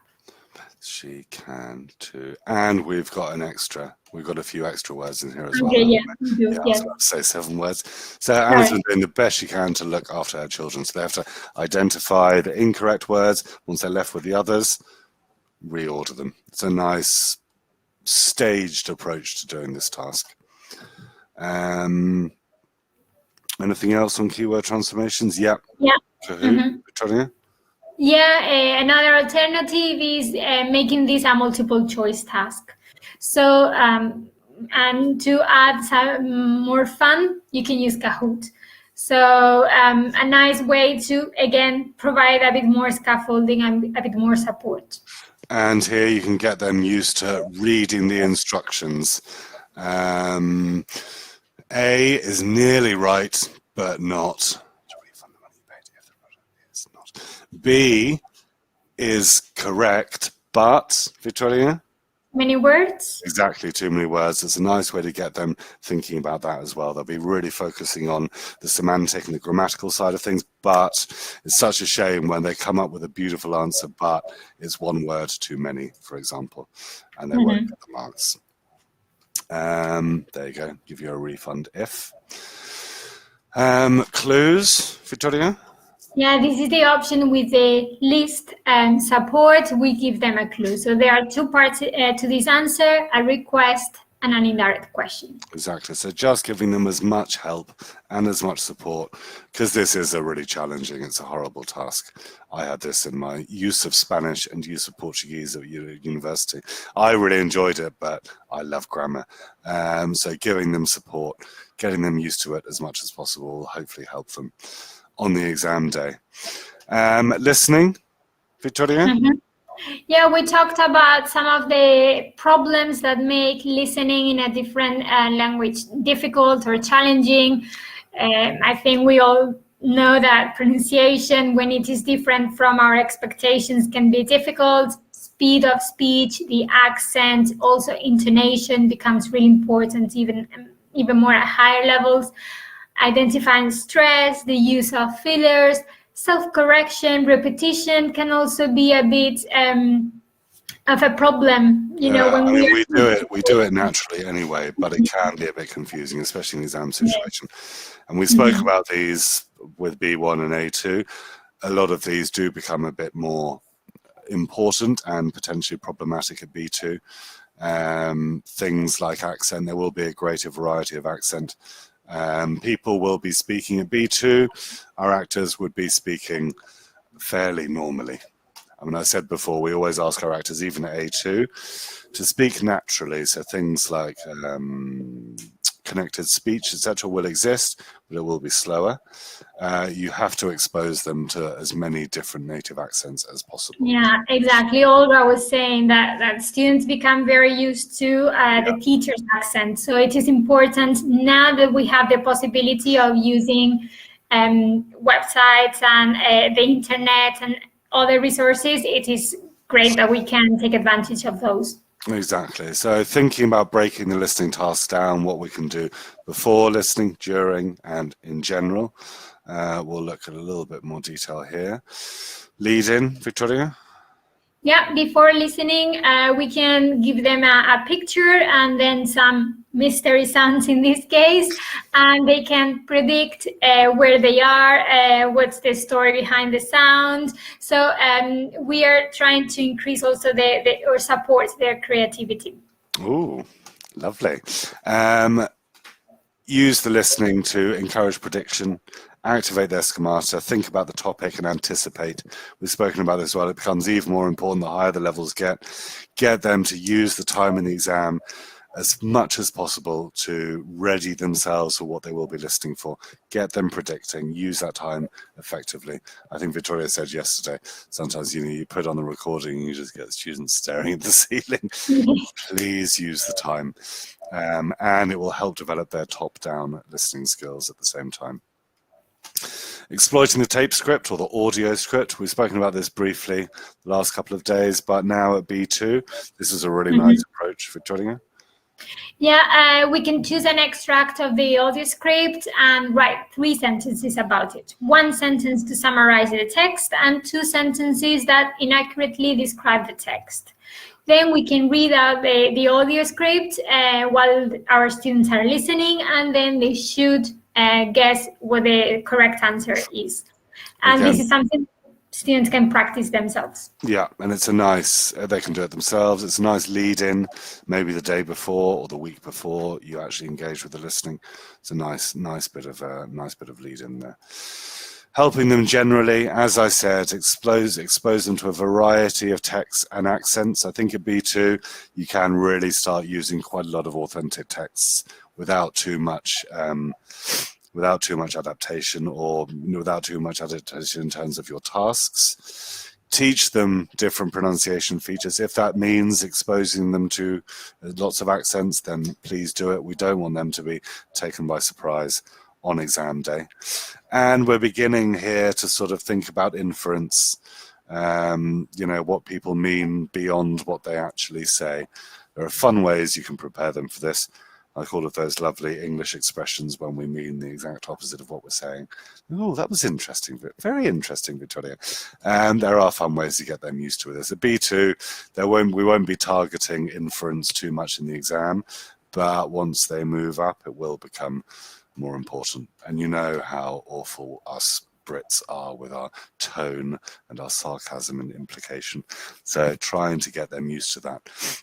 She can too. And we've got a few extra words in here as well. Okay, yeah, we do, I was about to say 7 words. So Anna's been doing the best she can to look after her children. So they have to identify the incorrect words. Once they're left with the others, reorder them. It's a nice staged approach to doing this task. Anything else on keyword transformations? Yeah. Victoria? Yeah, another alternative is making this a multiple choice task. So, and to add some more fun, you can use Kahoot. So a nice way to, again, provide a bit more scaffolding and a bit more support. And here you can get them used to reading the instructions. A is nearly right, but not. B is correct, but, Victoria? Many words? Exactly, too many words. It's a nice way to get them thinking about that as well. They'll be really focusing on the semantic and the grammatical side of things, but it's such a shame when they come up with a beautiful answer, but it's one word too many, for example, and they won't get the marks. There you go, give you a refund if. Clues, Victoria? Yeah, this is the option with the list support. We give them a clue. So there are two parts to this answer, a request and an indirect question. Exactly. So just giving them as much help and as much support, because this is a really challenging, it's a horrible task. I had this in my use of Spanish and use of Portuguese at university. I really enjoyed it, but I love grammar. So giving them support, getting them used to it as much as possible will hopefully help them on the exam day. Listening, Victoria? Yeah, we talked about some of the problems that make listening in a different language difficult or challenging. I think we all know that pronunciation, when it is different from our expectations, can be difficult. Speed of speech, the accent, also intonation becomes really important, even more at higher levels. Identifying stress, the use of fillers, self-correction, repetition can also be a bit of a problem. When we do it naturally anyway, but it can be a bit confusing, especially in the exam situation. And we spoke about these with B1 and A2. A lot of these do become a bit more important and potentially problematic at B2. Things like accent, there will be a greater variety of accent. People will be speaking at B2. Our actors would be speaking fairly normally. I mean, I said before, we always ask our actors, even at A2, to speak naturally. So things like connected speech, etc., will exist, but it will be slower. You have to expose them to as many different native accents as possible. Yeah, exactly. Olga was saying that students become very used to the teacher's accent. So it is important now that we have the possibility of using websites and the internet and other resources. It is great that we can take advantage of those. Exactly. So thinking about breaking the listening tasks down, what we can do before listening, during, and in general. We'll look at a little bit more detail here. Lead in, Victoria? Yeah, before listening, we can give them a picture and then some mystery sounds in this case, and they can predict where they are, what's the story behind the sound. So we are trying to increase also or support their creativity. Ooh, lovely. Use the listening to encourage prediction, activate their schemata, think about the topic and anticipate. We've spoken about this as well. It becomes even more important the higher the levels get. Get them to use the time in the exam as much as possible to ready themselves for what they will be listening for. Get them predicting, use that time effectively. I think Victoria said yesterday, sometimes you put on the recording and you just get students staring at the ceiling. Please use the time. And it will help develop their top-down listening skills at the same time. Exploiting the tape script or the audio script. We've spoken about this briefly the last couple of days, but now at B2, this is a really nice approach. Victoria? Yeah, we can choose an extract of the audio script and write 3 sentences about it. 1 sentence to summarize the text and 2 sentences that inaccurately describe the text. Then we can read out the audio script while our students are listening, and then they should guess what the correct answer is. And this is something students can practice themselves. Yeah, and it's a nice, they can do it themselves. It's a nice lead-in, maybe the day before or the week before you actually engage with the listening. It's a nice bit of lead-in there. Helping them generally, as I said, expose them to a variety of texts and accents. I think at B2, you can really start using quite a lot of authentic texts without too much adaptation or without too much adaptation in terms of your tasks. Teach them different pronunciation features. If that means exposing them to lots of accents, then please do it. We don't want them to be taken by surprise on exam day. And we're beginning here to sort of think about inference. you know, what people mean beyond what they actually say. There are fun ways you can prepare them for this, like all of those lovely English expressions when we mean the exact opposite of what we're saying. Oh, that was interesting. Very interesting, Victoria. There are fun ways to get them used to this. At B2, we won't be targeting inference too much in the exam, but once they move up, it will become more important. And you know how awful us Brits are with our tone and our sarcasm and implication. So trying to get them used to that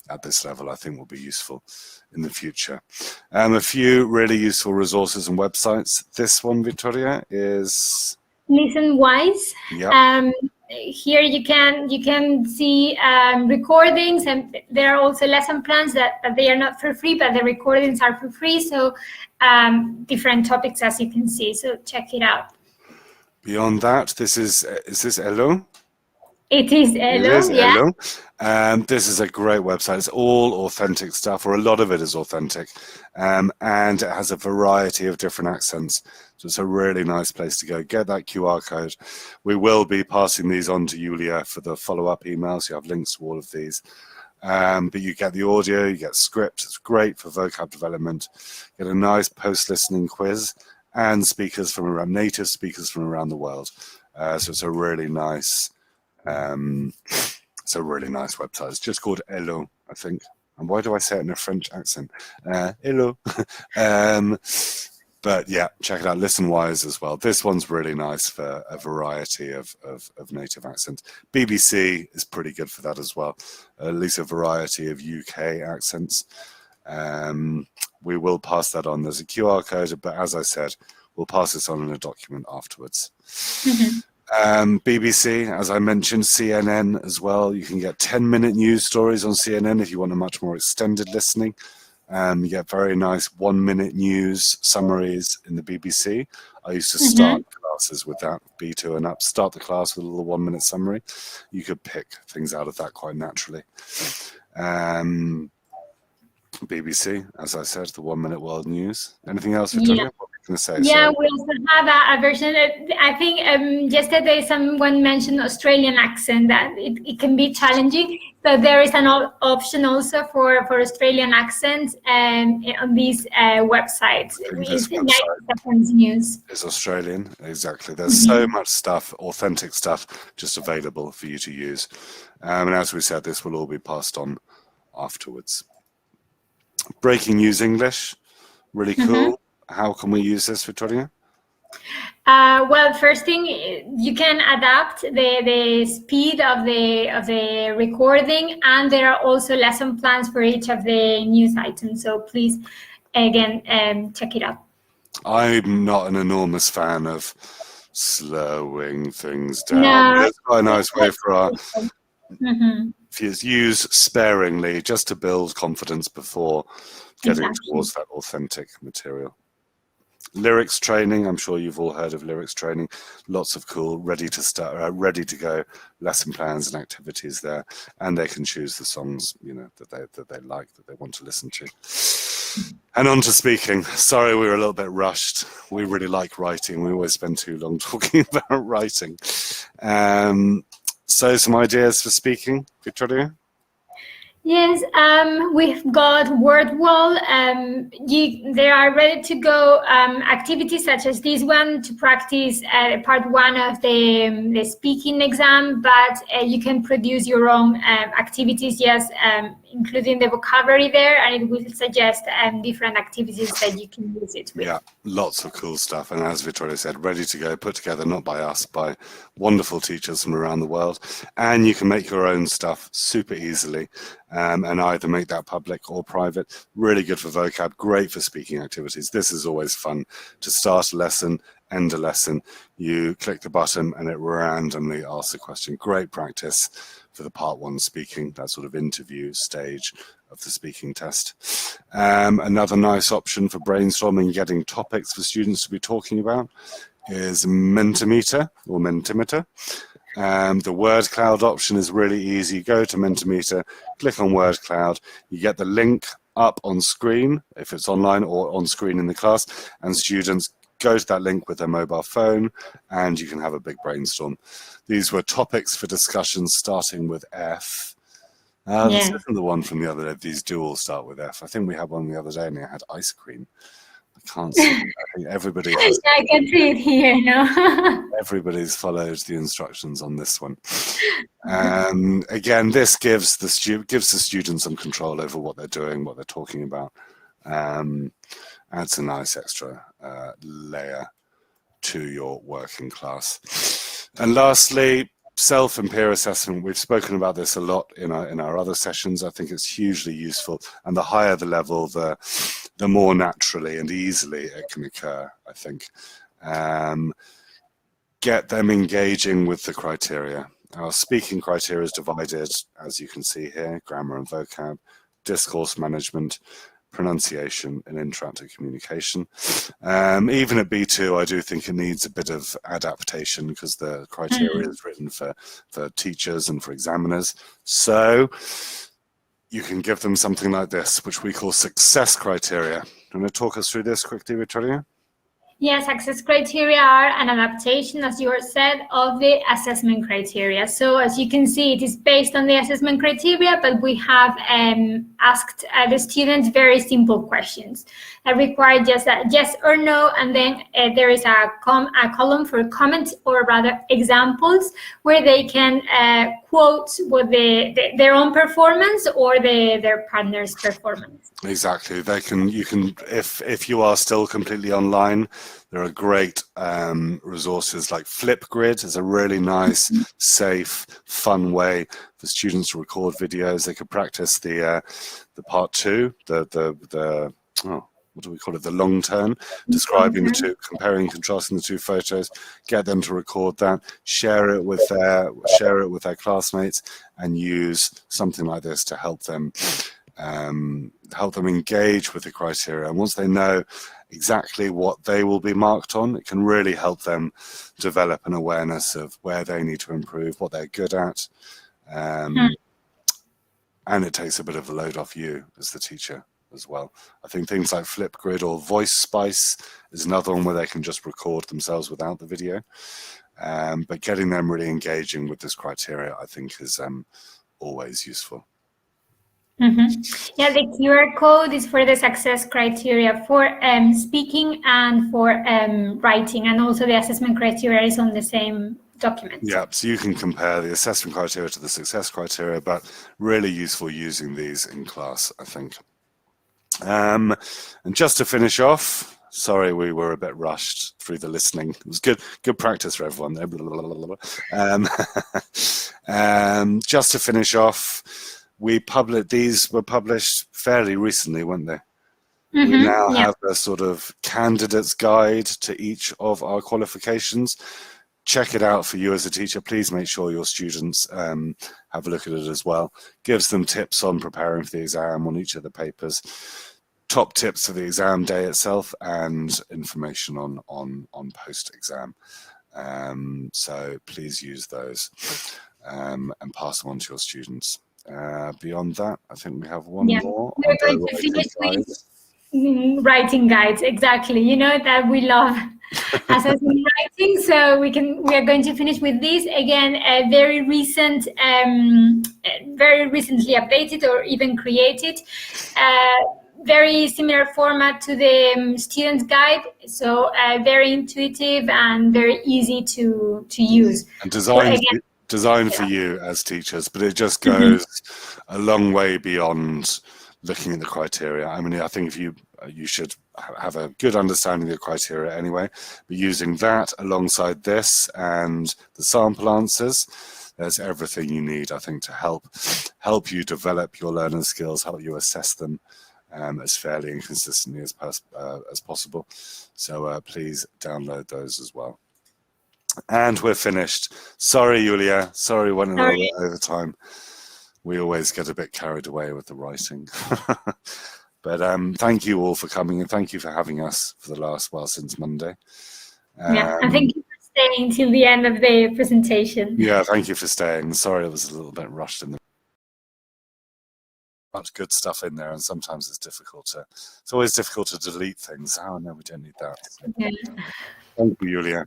at this level, I think, will be useful in the future. A few really useful resources and websites. This one, Victoria, is ListenWise. Yep. Here you can see recordings, and there are also lesson plans that they are not for free, but the recordings are for free. So different topics, as you can see. So check it out. Beyond that, is this Elo? It is Elo, It is yeah. Elo. This is a great website. It's all authentic stuff, or a lot of it is authentic, and it has a variety of different accents. So it's a really nice place to go. Get that QR code. We will be passing these on to Julia for the follow-up emails. You have links to all of these. But you get the audio, you get script. It's great for vocab development. Get a nice post-listening quiz and speakers from around, native speakers from around the world. So it's a really nice. It's a really nice website. It's just called Hello, I think. And why do I say it in a French accent? Hello. But yeah, check it out. ListenWise as well. This one's really nice for a variety of native accents. BBC is pretty good for that as well. At least a variety of UK accents. We will pass that on. There's a QR code, but as I said, we'll pass this on in a document afterwards. BBC, as I mentioned, CNN as well. You can get 10-minute news stories on CNN if you want a much more extended listening. You get very nice 1-minute news summaries in the BBC. I used to start classes with that, B2 and up. Start the class with a little 1-minute summary. You could pick things out of that quite naturally. BBC, as I said, the 1-minute world news. Anything else, Victoria? Yeah. What were you going to say? Yeah, Sorry. we also have a version. I think yesterday someone mentioned Australian accent, that it can be challenging. So there is an option also for Australian accents on these websites. This It's 90 seconds news. is Australian, exactly. There's so much stuff, authentic stuff, just available for you to use. And as we said, this will all be passed on afterwards. Breaking news English, really cool. How can we use this, Victoria? Well, first thing, you can adapt the speed of the recording, and there are also lesson plans for each of the news items. So please, again, check it out. I'm not an enormous fan of slowing things down. No. It's quite a nice way for our use sparingly, just to build confidence before getting towards that authentic material. Lyrics training, I'm sure you've all heard of lyrics training. Lots of cool, ready to go lesson plans and activities there, and they can choose the songs, you know, that they like, that they want to listen to. And on to speaking. Sorry, we were a little bit rushed. We really like writing. We always spend too long talking about writing. So some ideas for speaking, Victoria? Yes, we've got word wall. There are ready to go activities such as this one to practice part 1 of the speaking exam, but you can produce your own activities, yes, including the vocabulary there, and it will suggest different activities that you can use it with. Yeah, lots of cool stuff. And as Victoria said, ready to go, put together, not by us, by wonderful teachers from around the world. And you can make your own stuff super easily. And either make that public or private. Really good for vocab, great for speaking activities. This is always fun. To start a lesson, end a lesson, you click the button and it randomly asks a question. Great practice for the part 1 speaking, that sort of interview stage of the speaking test. Another nice option for brainstorming, getting topics for students to be talking about is Mentimeter or Mentimeter. The word cloud option is really easy. Go to Mentimeter, click on word cloud. You get the link up on screen if it's online or on screen in the class, and students go to that link with their mobile phone and you can have a big brainstorm. These were topics for discussion starting with F. This isn't the one from the other day. These do all start with F. I think we had one the other day and it had ice cream. I can't see. I think everybody has. I can see it here now. Everybody's followed the instructions on this one. Again, this gives the students some control over what they're doing, what they're talking about. Adds a nice extra layer to your working class. And lastly, self and peer assessment. We've spoken about this a lot in our other sessions. I think it's hugely useful, and the higher the level, the more naturally and easily it can occur, I think. Get them engaging with the criteria. Our speaking criteria is divided, as you can see here: grammar and vocab, discourse management, pronunciation, and interactive communication. Even at B2, I do think it needs a bit of adaptation because the criteria is written for teachers and for examiners. So you can give them something like this, which we call success criteria. Do you want to talk us through this quickly, Victoria? Yes, success criteria are an adaptation, as you said, of the assessment criteria. So as you can see, it is based on the assessment criteria, but we have asked the students very simple questions that require just a yes or no, and then there is a column for comments, or rather examples, where they can quote what their own performance or their partner's performance. Exactly. You can if you are still completely online, there are great resources like Flipgrid. Is a really nice, safe, fun way for students to record videos. They could practice the part two, what do we call it? The long turn, describing the two, comparing and contrasting the two photos. Get them to record that, share it with their classmates, and use something like this to help them engage with the criteria. And once they know exactly what they will be marked on, it can really help them develop an awareness of where they need to improve, what they're good at. And it takes a bit of the load off you as the teacher as well. I think things like Flipgrid or Voice Spice is another one where they can just record themselves without the video. But getting them really engaging with this criteria, I think, is always useful. Yeah, the QR code is for the success criteria for speaking and for writing, and also the assessment criteria is on the same document. Yeah, so you can compare the assessment criteria to the success criteria, but really useful using these in class, I think. And just to finish off, sorry we were a bit rushed through the listening. It was good practice for everyone there. Just to finish off, these were published fairly recently, weren't they? We now have a sort of candidate's guide to each of our qualifications. Check it out for you as a teacher. Please make sure your students have a look at it as well. Gives them tips on preparing for the exam on each of the papers, top tips for the exam day itself, and information on post-exam. So please use those and pass them on to your students. Beyond that, I think we have one more. We're going to finish with writing guides. Exactly. You know that we love assessment writing, so we are going to finish with this again. Very recently updated or even created. Very similar format to the student's guide, so very intuitive and very easy to use. And designed for you as teachers, but it just goes a long way beyond looking at the criteria. I mean, I think you should have a good understanding of the criteria anyway, but using that alongside this and the sample answers, there's everything you need, I think, to help you develop your learning skills, help you assess them as fairly and consistently as possible. So please download those as well. And we're finished. Sorry, Julia. Sorry, went a little bit over time. We always get a bit carried away with the writing. But thank you all for coming, and thank you for having us for the last, since Monday. And thank you for staying till the end of the presentation. Yeah, thank you for staying. Sorry, it was a little bit rushed in the much good stuff in there, and sometimes it's always difficult to delete things. Oh no, we don't need that. So, Yeah. thank you, Julia.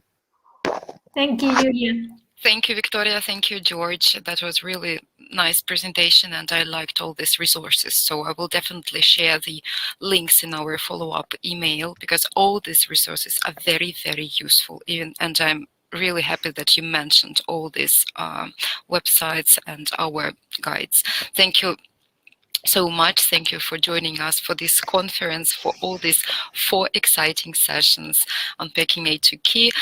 Thank you, Julia. Thank you, Victoria. Thank you, George. That was really nice presentation, and I liked all these resources. So I will definitely share the links in our follow-up email, because all these resources are very, very useful. And I'm really happy that you mentioned all these websites and our guides. Thank you so much. Thank you for joining us for this conference, for all these 4 exciting sessions, Unpacking A to Key,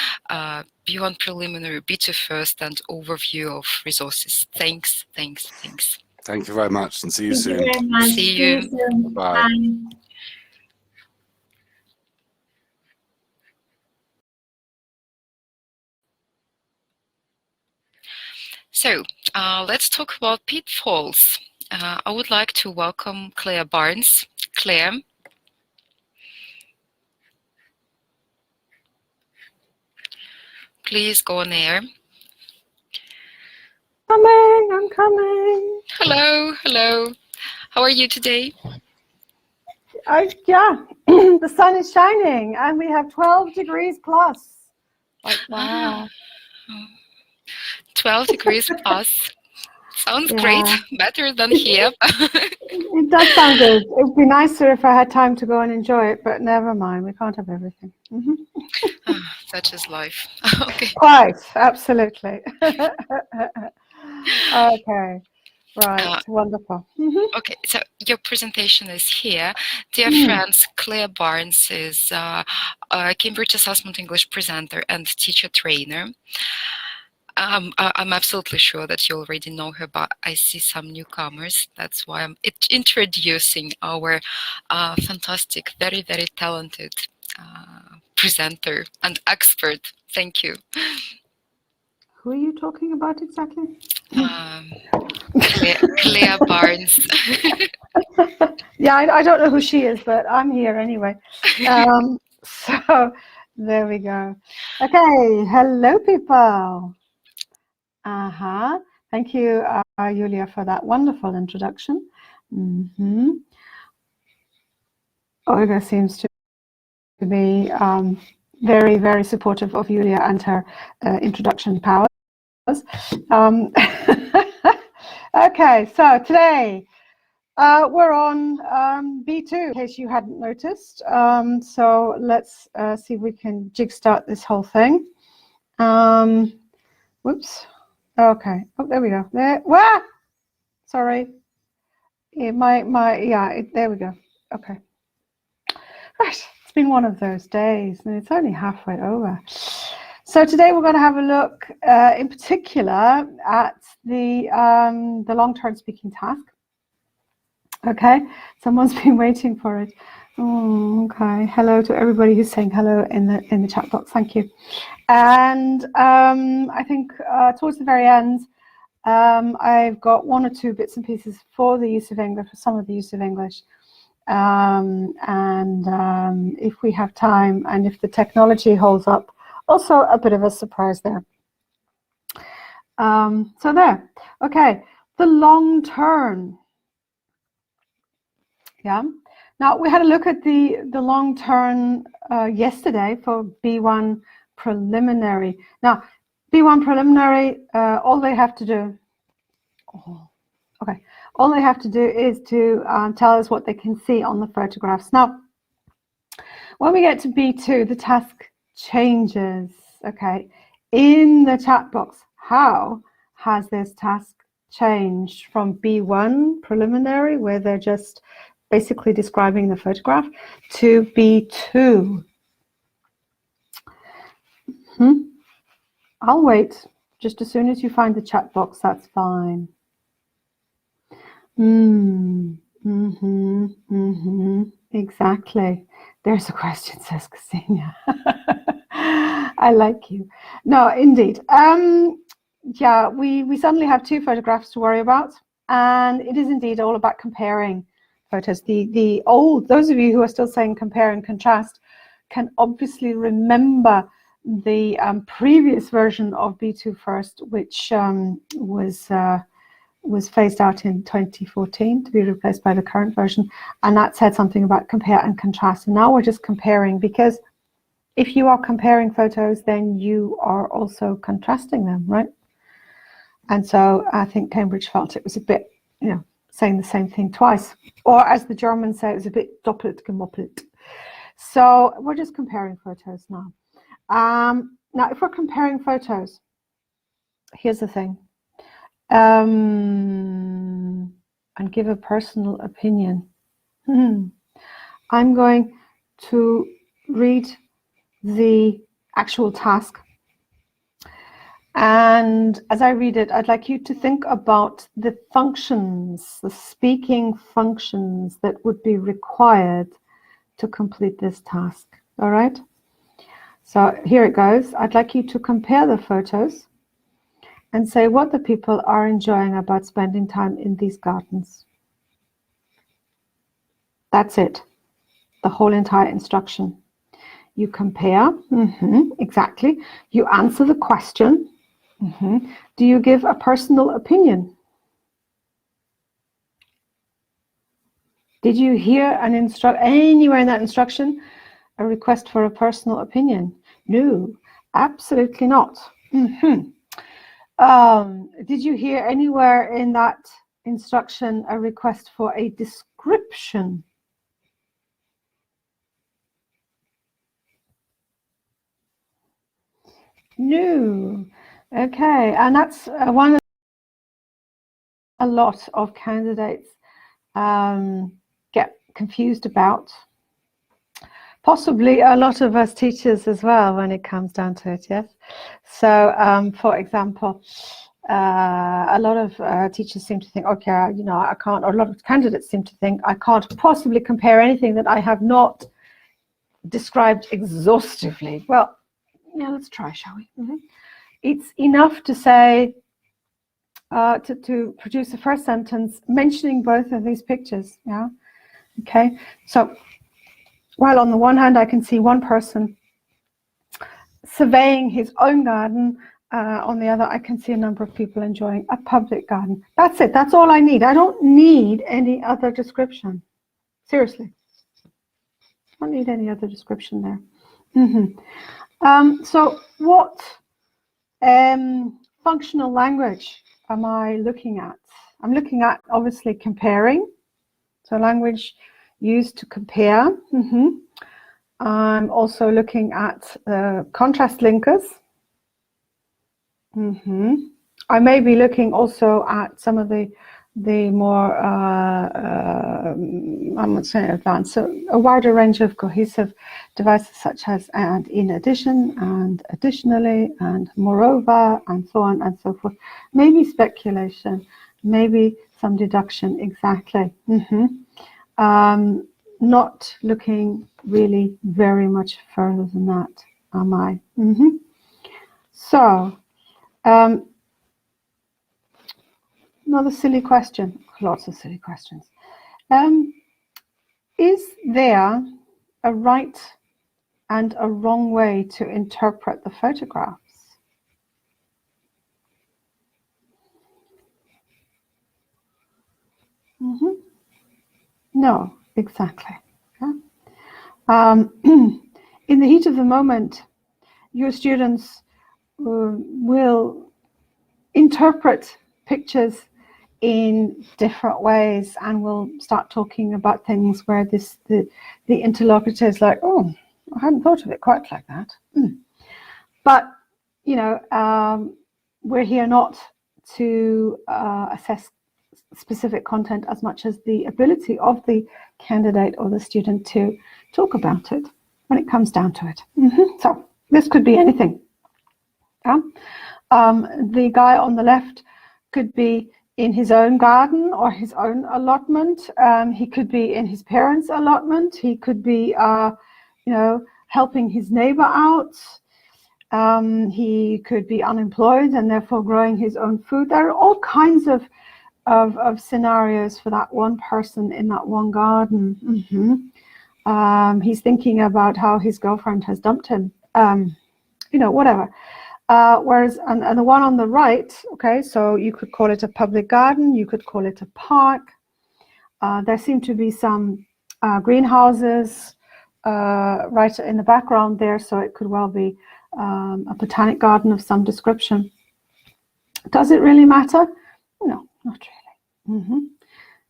Beyond Preliminary, B2 First, and overview of resources. Thanks. Thank you very much, and see you Thank soon. you very much. See you. soon. Bye. Bye. So let's talk about pitfalls. I would like to welcome Claire Barnes. Claire. Please go on air. I'm coming. Hello. How are you today? Yeah, the sun is shining and we have 12 degrees plus. Like, wow. 12 degrees plus. Sounds Yeah. great. Better than here. It does sound good. It would be nicer if I had time to go and enjoy it, but never mind. We can't have everything. Such is life. Okay. Quite, absolutely. Okay, right, wonderful. Okay, so your presentation is here. Dear friends, Claire Barnes is a Cambridge Assessment English presenter and teacher trainer. I'm absolutely sure that you already know her, but I see some newcomers. That's why I'm introducing our fantastic, very, very talented presenter and expert. Thank you. Who are you talking about exactly? Claire Barnes. Yeah, I don't know who she is, but I'm here anyway. So there we go. Okay, hello people. Thank you, Julia, for that wonderful introduction. Olga seems to be very, very supportive of Julia and her introduction powers. Okay, so today we're on B2, in case you hadn't noticed. So let's see if we can jigstart this whole thing. Whoops. Okay. Oh, there we go. There. Wah! Sorry. There we go. Okay. Right. It's been one of those days, and it's only halfway over. So today we're going to have a look, in particular, at the long-term speaking task. Okay. Someone's been waiting for it. Oh, okay. Hello to everybody who's saying hello in the chat box. Thank you. And I think towards the very end, I've got 1 or 2 bits and pieces for the use of English, for some of the use of English. If we have time and if the technology holds up, also a bit of a surprise there. So there. Okay. The long term. Yeah. Now, we had a look at the long term yesterday for B1 preliminary. Now, B1 preliminary, all they have to do, all they have to do is to tell us what they can see on the photographs. Now, when we get to B2, the task changes, okay? In the chat box, how has this task changed from B1 preliminary, where they're just basically describing the photograph, to B2? I'll wait. Just as soon as you find the chat box, that's fine. Exactly. There's a question, says Ksenia. I like you. No, indeed. Yeah, we suddenly have 2 photographs to worry about, and it is indeed all about comparing photos. Those of you who are still saying compare and contrast can obviously remember the previous version of B2 First, which was was phased out in 2014 to be replaced by the current version, and that said something about compare and contrast. And now we're just comparing, because if you are comparing photos, then you are also contrasting them, right? And so I think Cambridge felt it was a bit, saying the same thing twice, or as the Germans say, it was a bit doppelt gemoppelt. So we're just comparing photos now. Now, if we're comparing photos, here's the thing. And give a personal opinion. I'm going to read the actual task. And as I read it, I'd like you to think about the functions, the speaking functions that would be required to complete this task. All right? So here it goes. I'd like you to compare the photos and say what the people are enjoying about spending time in these gardens. That's it. The whole entire instruction. You compare, exactly. You answer the question. Do you give a personal opinion? Did you hear anywhere in that instruction a request for a personal opinion? No, absolutely not. Did you hear anywhere in that instruction a request for a description? No. Okay, and that's one of a lot of candidates get confused about. Possibly a lot of us teachers as well when it comes down to it, yes? So, for example, a lot of teachers seem to think, okay, I can't, or a lot of candidates seem to think, I can't possibly compare anything that I have not described exhaustively. Well, let's try, shall we? It's enough to say, to produce the first sentence mentioning both of these pictures, yeah? Okay, so while on the one hand I can see one person surveying his own garden, on the other I can see a number of people enjoying a public garden. That's it, that's all I need. I don't need any other description. Seriously. I don't need any other description there. So what functional language am I looking at? I'm looking at, obviously, comparing. So language used to compare. I'm also looking at contrast linkers. I may be looking also at some of the more, I'm not saying advanced, so a wider range of cohesive devices such as and in addition, and additionally, and moreover, and so on and so forth. Maybe speculation, maybe some deduction, exactly. Not looking really very much further than that, am I? So, another silly question, lots of silly questions. Is there a right and a wrong way to interpret the photographs? No, exactly. Yeah. In the heat of the moment, your students will interpret pictures in different ways, and we'll start talking about things where the interlocutor is like, oh, I hadn't thought of it quite like that. But we're here not to assess specific content as much as the ability of the candidate or the student to talk about it when it comes down to it. So this could be anything. The guy on the left could be in his own garden or his own allotment. He could be in his parents' allotment. He could be, helping his neighbor out. He could be unemployed and therefore growing his own food. There are all kinds of scenarios for that one person in that one garden. He's thinking about how his girlfriend has dumped him. Whatever. Whereas, and the one on the right, okay, so you could call it a public garden, you could call it a park. There seem to be some greenhouses right in the background there, so it could well be a botanic garden of some description. Does it really matter? No, not really.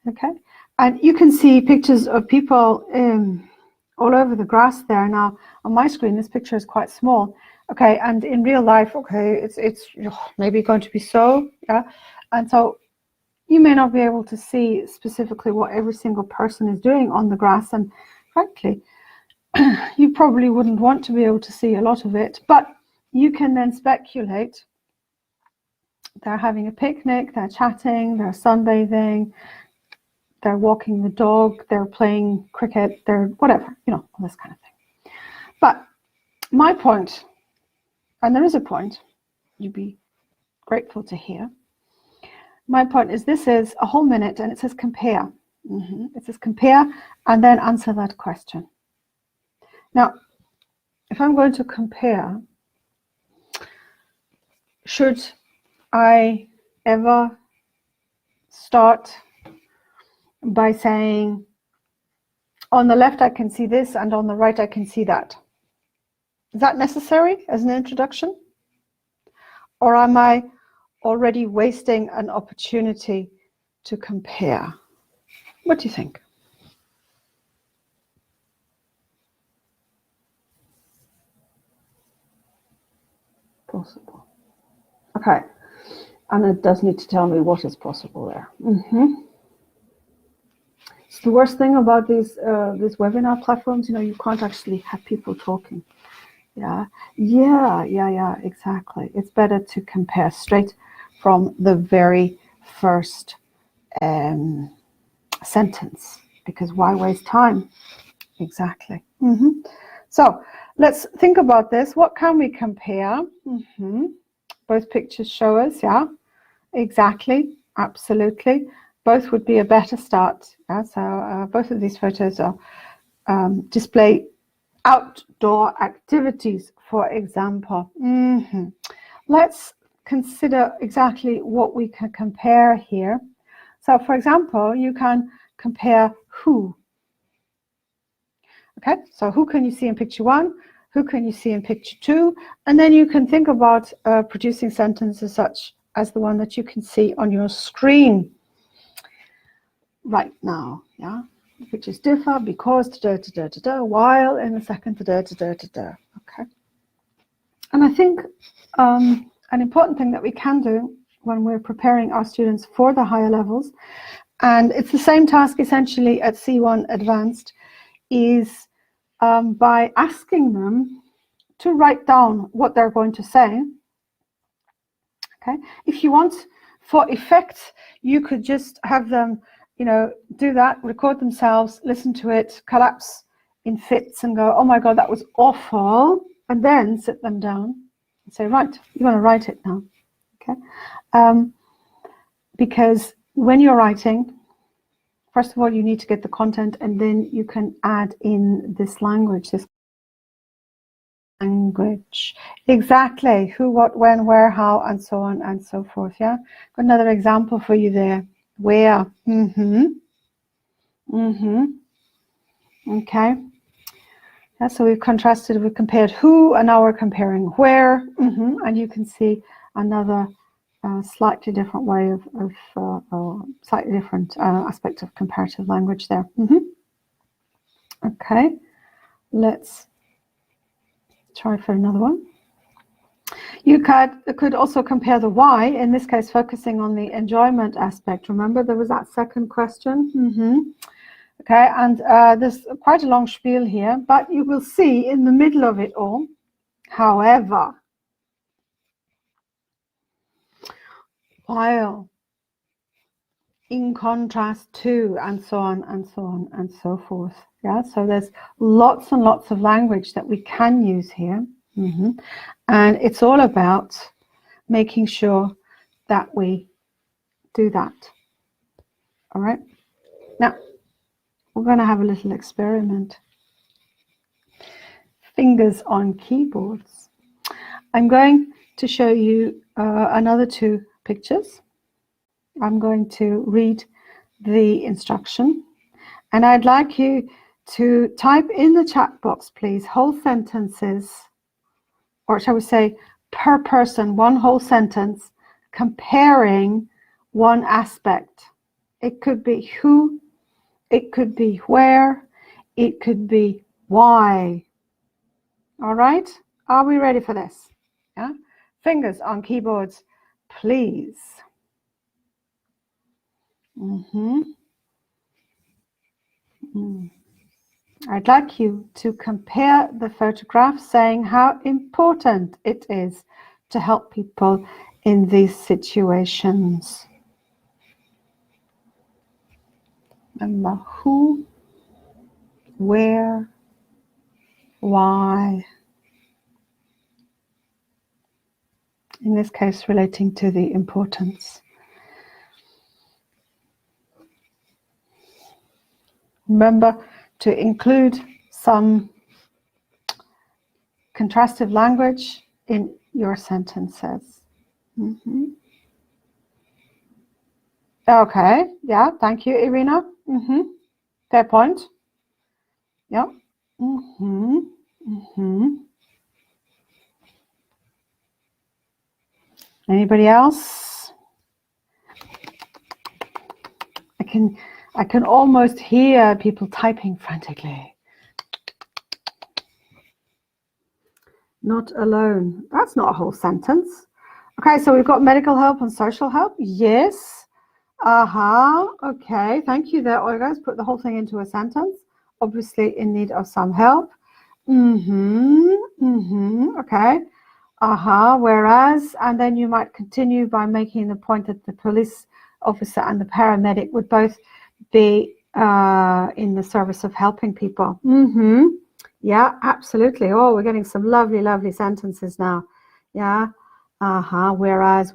Okay, and you can see pictures of people all over the grass there. Now, on my screen, this picture is quite small. Okay, and in real life, okay, it's maybe going to be so, yeah, and so you may not be able to see specifically what every single person is doing on the grass, and frankly, you probably wouldn't want to be able to see a lot of it, but you can then speculate. They're having a picnic, they're chatting, they're sunbathing, they're walking the dog, they're playing cricket, they're whatever, all this kind of thing. But my point, and there is a point you'd be grateful to hear, my point is this is a whole minute and it says compare. It says compare and then answer that question. Now, if I'm going to compare, should I ever start by saying, on the left I can see this and on the right I can see that? Is that necessary as an introduction? Or am I already wasting an opportunity to compare? What do you think? Possible. Okay. And it does need to tell me what is possible there. It's the worst thing about these webinar platforms, you can't actually have people talking. Yeah, exactly. It's better to compare straight from the very first sentence, because why waste time? Exactly. So let's think about this. What can we compare? Both pictures show us, yeah, exactly, absolutely. Both would be a better start. Yeah? So both of these photos are display outdoor activities, for example. Let's consider exactly what we can compare here. So, for example, you can compare who. Okay, so who can you see in picture 1? Who can you see in picture 2? And then you can think about producing sentences such as the one that you can see on your screen right now. Yeah, pictures differ because while in the second Okay, and I think an important thing that we can do when we're preparing our students for the higher levels, and it's the same task essentially at C1 Advanced, is by asking them to write down what they're going to say. Okay, if you want, for effect, you could just have them, do that, record themselves, listen to it, collapse in fits and go, oh my God, that was awful, and then sit them down and say, right, you want to write it now. Okay, because when you're writing, first of all, you need to get the content, and then you can add in this language, exactly, who, what, when, where, how, and so on and so forth. Yeah, got another example for you there. Where? Okay. Yeah, so we've compared who, and now we're comparing where. And you can see another slightly different way of slightly different aspect of comparative language there. Okay, let's try for another one. You could also compare the why, in this case focusing on the enjoyment aspect. Remember, there was that second question. Okay, and there's quite a long spiel here, but you will see in the middle of it all, however, while, in contrast to, and so on and so on and so forth. Yeah, so there's lots and lots of language that we can use here. And it's all about making sure that we do that. All right, now we're going to have a little experiment. Fingers on keyboards. I'm going to show you another two pictures. I'm going to read the instruction, and I'd like you to type in the chat box, please, whole sentences, or shall we say per person, one whole sentence comparing one aspect. It could be who, it could be where, it could be why. All right, are we ready for this? Yeah, fingers on keyboards, please. I'd like you to compare the photographs, saying how important it is to help people in these situations. Remember who, where, why. In this case, relating to the importance. Remember to include some contrastive language in your sentences. Okay, yeah, thank you, Irina. Fair point. Yeah. Anybody else? I can almost hear people typing frantically. Not alone. That's not a whole sentence. Okay, so we've got medical help and social help. Yes. Okay, thank you there, Olga. Let's put the whole thing into a sentence. Obviously in need of some help. Okay. Whereas, and then you might continue by making the point that the police officer and the paramedic would both be in the service of helping people. Yeah, absolutely. Oh, we're getting some lovely, lovely sentences now. Yeah. Whereas.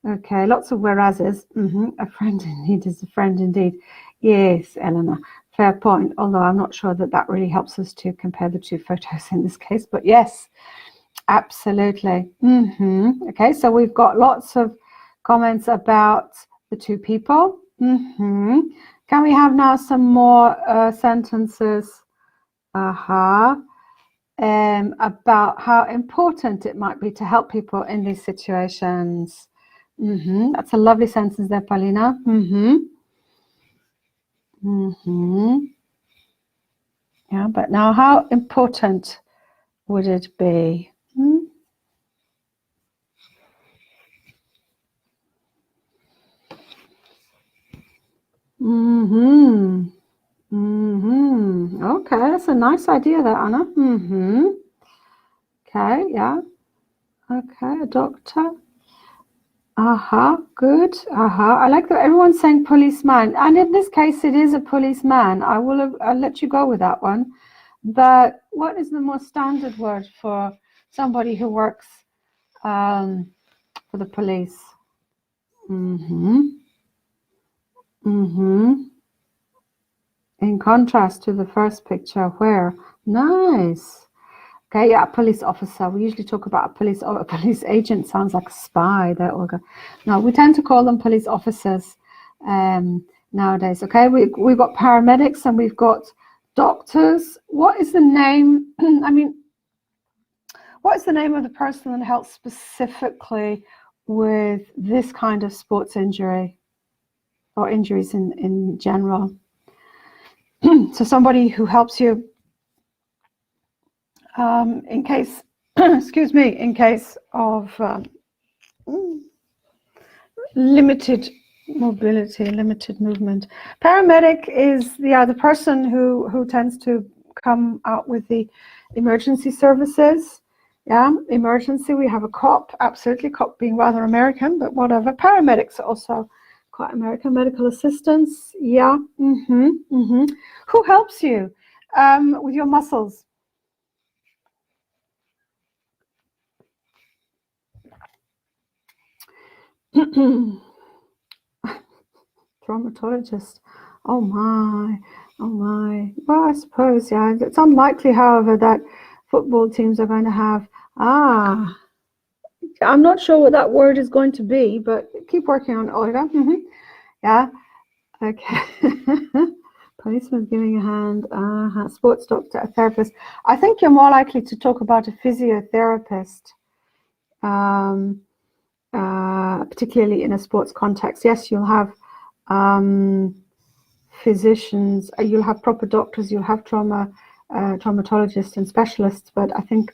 Okay, lots of whereases. A friend in need is a friend indeed. Yes, Eleanor. Fair point, although I'm not sure that that really helps us to compare the two photos in this case, but yes, absolutely. Okay, so we've got lots of comments about the two people. Can we have now some more sentences about how important it might be to help people in these situations? That's a lovely sentence there, Paulina. Yeah, but now how important would it be? Okay, that's a nice idea there, Anna. Okay, yeah. Okay, a doctor. Good. I like that everyone's saying policeman, and in this case it is a policeman. I'll let you go with that one. But what is the more standard word for somebody who works for the police? In contrast to the first picture, where? Nice. Okay, yeah, police officer. We usually talk about a police agent. Sounds like a spy there, Olga. No, we tend to call them police officers nowadays. Okay, we've got paramedics and we've got doctors. What is the name? What is the name of the person that helps specifically with this kind of sports injury or injuries in general? So somebody who helps you in case, excuse me, in case of limited mobility, limited movement. Paramedic is the person who tends to come out with the emergency services. Yeah, emergency. We have a cop, absolutely, cop being rather American, but whatever. Paramedics are also quite American. Medical assistants. Yeah. Who helps you with your muscles? Traumatologist. Oh my. Well, I suppose, yeah. It's unlikely, however, that football teams are going to have, I'm not sure what that word is going to be, but keep working on it, Olga. Yeah, okay. Policeman giving a hand, sports doctor, a therapist. I think you're more likely to talk about a physiotherapist, particularly in a sports context. Yes, you'll have physicians, you'll have proper doctors, you'll have traumatologists and specialists, but I think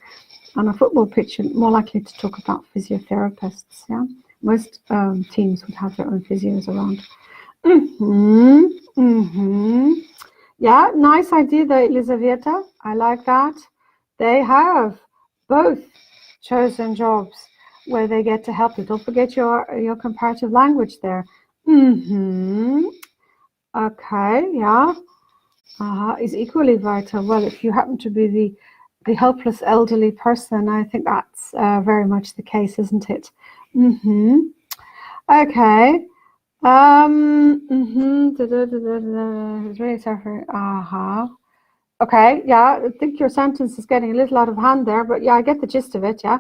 on a football pitch, you're more likely to talk about physiotherapists. Yeah, most teams would have their own physios around. Yeah, nice idea there, Elisaveta. I like that. They have both chosen jobs where they get to help you. Don't forget your comparative language there. Okay, yeah. Is equally vital. Well, if you happen to be the helpless elderly person, I think that's very much the case, isn't it? Okay. Really suffering. Okay, yeah, I think your sentence is getting a little out of hand there, but yeah, I get the gist of it, yeah.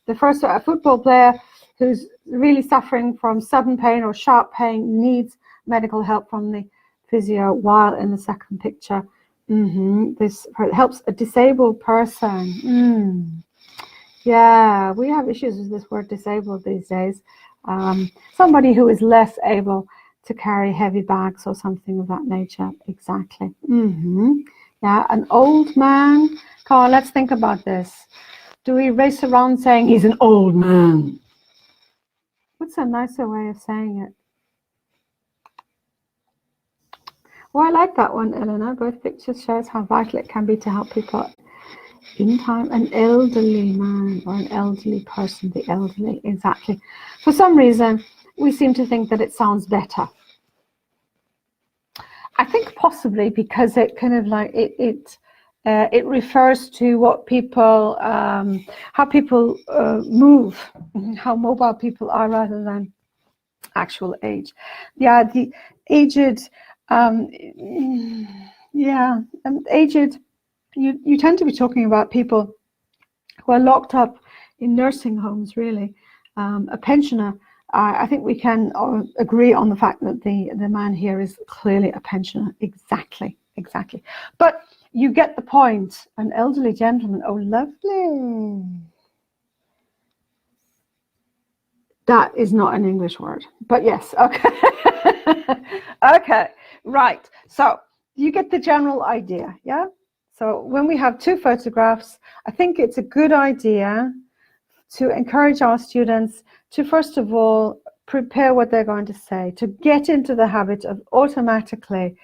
The first, a football player who's really suffering from sudden pain or sharp pain needs medical help from the physio, while in the second picture, this helps a disabled person. Yeah, we have issues with this word disabled these days. Somebody who is less able to carry heavy bags or something of that nature. Exactly. Yeah, an old man. Come on, let's think about this. Do we race around saying he's an old man? What's a nicer way of saying it? Well, I like that one, Eleanor. Both pictures shows how vital it can be to help people in time. An elderly man or an elderly person, the elderly, exactly. For some reason, we seem to think that it sounds better. I think possibly because it kind of like it refers to what people, how people move, how mobile people are rather than actual age. Yeah, the aged, aged. You tend to be talking about people who are locked up in nursing homes, really. A pensioner, I think we can agree on the fact that the man here is clearly a pensioner. Exactly. But you get the point. An elderly gentleman. Oh, lovely. That is not an English word, but yes, okay. Okay, right. So you get the general idea, yeah? So when we have two photographs, I think it's a good idea to encourage our students to, first of all, prepare what they're going to say, to get into the habit of automatically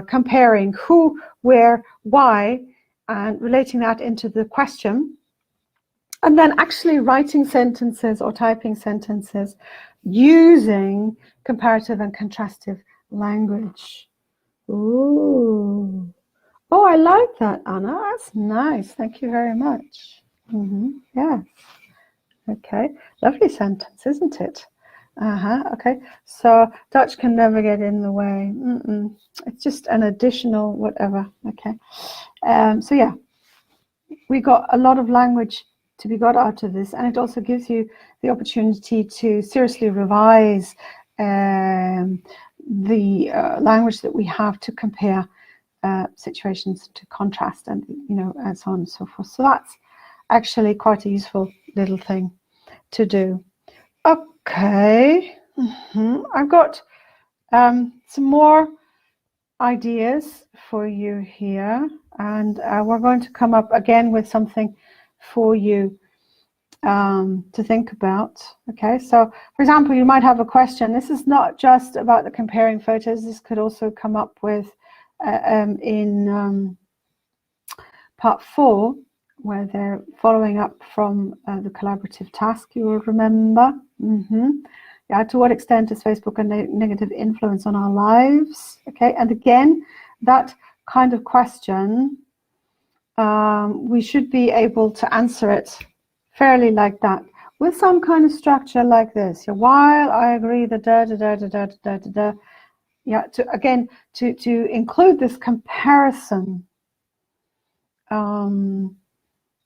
comparing who, where, why, and relating that into the question. And then actually writing sentences or typing sentences using comparative and contrastive language. Ooh. Oh, I like that, Anna. That's nice. Thank you very much. Yeah. Okay. Lovely sentence, isn't it? Okay. So Dutch can never get in the way. It's just an additional whatever. Okay. So yeah, we got a lot of language to be got out of this, and it also gives you the opportunity to seriously revise the language that we have to compare situations, to contrast, and and so on and so forth. So that's actually quite a useful little thing to do. Okay, I've got some more ideas for you here, and we're going to come up again with something for you to think about. Okay, so for example, you might have a question. This is not just about the comparing photos. This could also come up with in part 4, where they're following up from the collaborative task, you will remember. Yeah, to what extent is Facebook a negative influence on our lives? Okay, and again, that kind of question, we should be able to answer it fairly like that, with some kind of structure like this. Yeah, while I agree that yeah, to include this comparison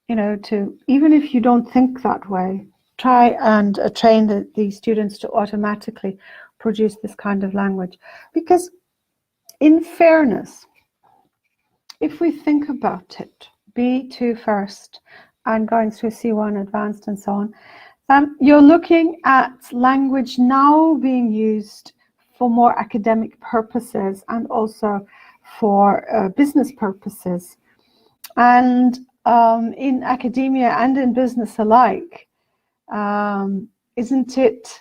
to, even if you don't think that way, try and train the students to automatically produce this kind of language. Because in fairness, if we think about it, B2 first and going through C1 advanced and so on, you're looking at language now being used for more academic purposes and also for business purposes. And in academia and in business alike, isn't it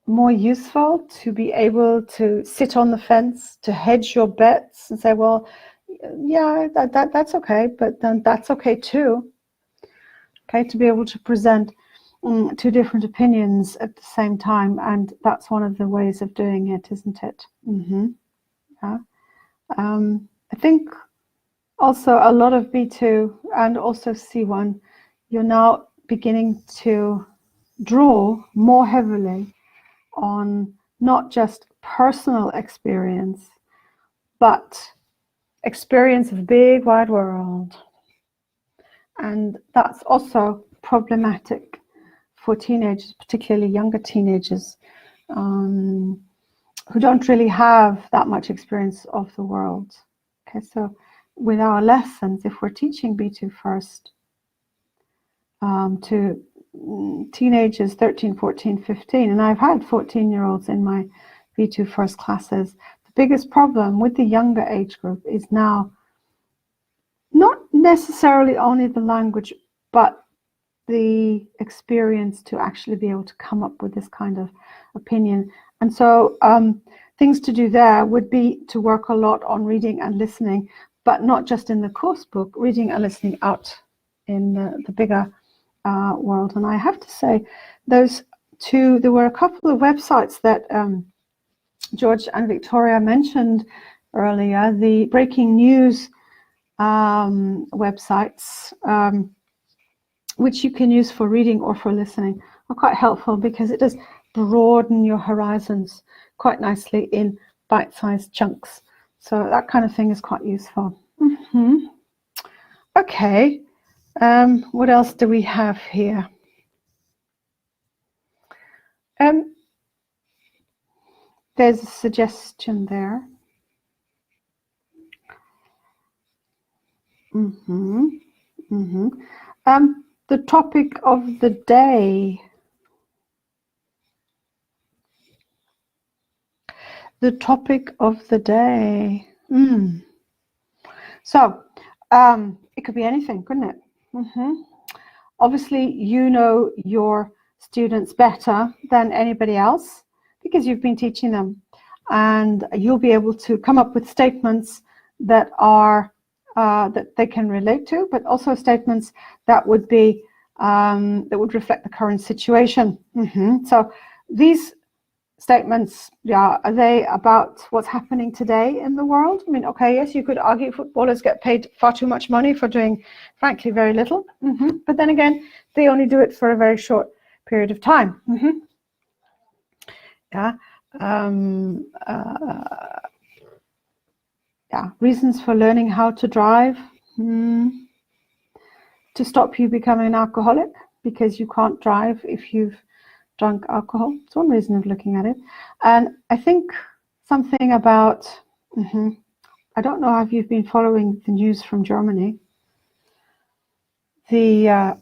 more useful to be able to sit on the fence, to hedge your bets and say, well, yeah, that's okay, but then that's okay too. Okay, to be able to present two different opinions at the same time, and that's one of the ways of doing it, isn't it? Yeah. I think also a lot of B2 and also C1, you're now beginning to draw more heavily on not just personal experience, but experience of big wide world. And that's also problematic for teenagers, particularly younger teenagers, who don't really have that much experience of the world. Okay, so with our lessons, if we're teaching B2 first to teenagers 13, 14, 15, and I've had 14-year-olds in my B2 first classes, the biggest problem with the younger age group is now not necessarily only the language, but the experience to actually be able to come up with this kind of opinion. And so things to do there would be to work a lot on reading and listening, but not just in the course book, reading and listening out in the bigger world. And I have to say, those two, there were a couple of websites that George and Victoria mentioned earlier, the breaking news websites, which you can use for reading or for listening, are quite helpful because it does broaden your horizons quite nicely in bite-sized chunks. So that kind of thing is quite useful. Okay, what else do we have here? There's a suggestion there. The topic of the day. The topic of the day. So it could be anything, couldn't it? Obviously, you know your students better than anybody else because you've been teaching them, and you'll be able to come up with statements that are that they can relate to, but also statements that would be that would reflect the current situation. So these statements, are they about what's happening today in the world? I mean, okay, yes, you could argue footballers get paid far too much money for doing, frankly, very little. But then again, they only do it for a very short period of time. Reasons for learning how to drive. To stop you becoming an alcoholic, because you can't drive if you've drunk alcohol. It's one reason of looking at it. And I think something about, I don't know if you've been following the news from Germany. The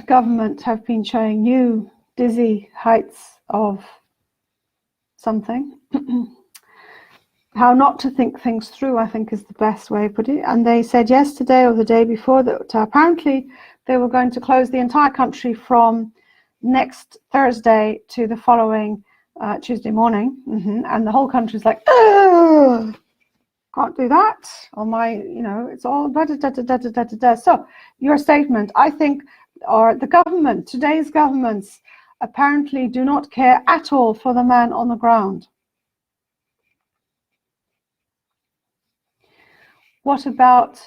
government have been showing new dizzy heights of something. How not to think things through, I think, is the best way to put it. And they said yesterday or the day before that apparently they were going to close the entire country from next Thursday to the following Tuesday morning. And the whole country's like, oh, can't do that. On my, it's all da-da-da-da-da-da-da-da. So your statement, I think, or the government, today's governments apparently do not care at all for the man on the ground. What about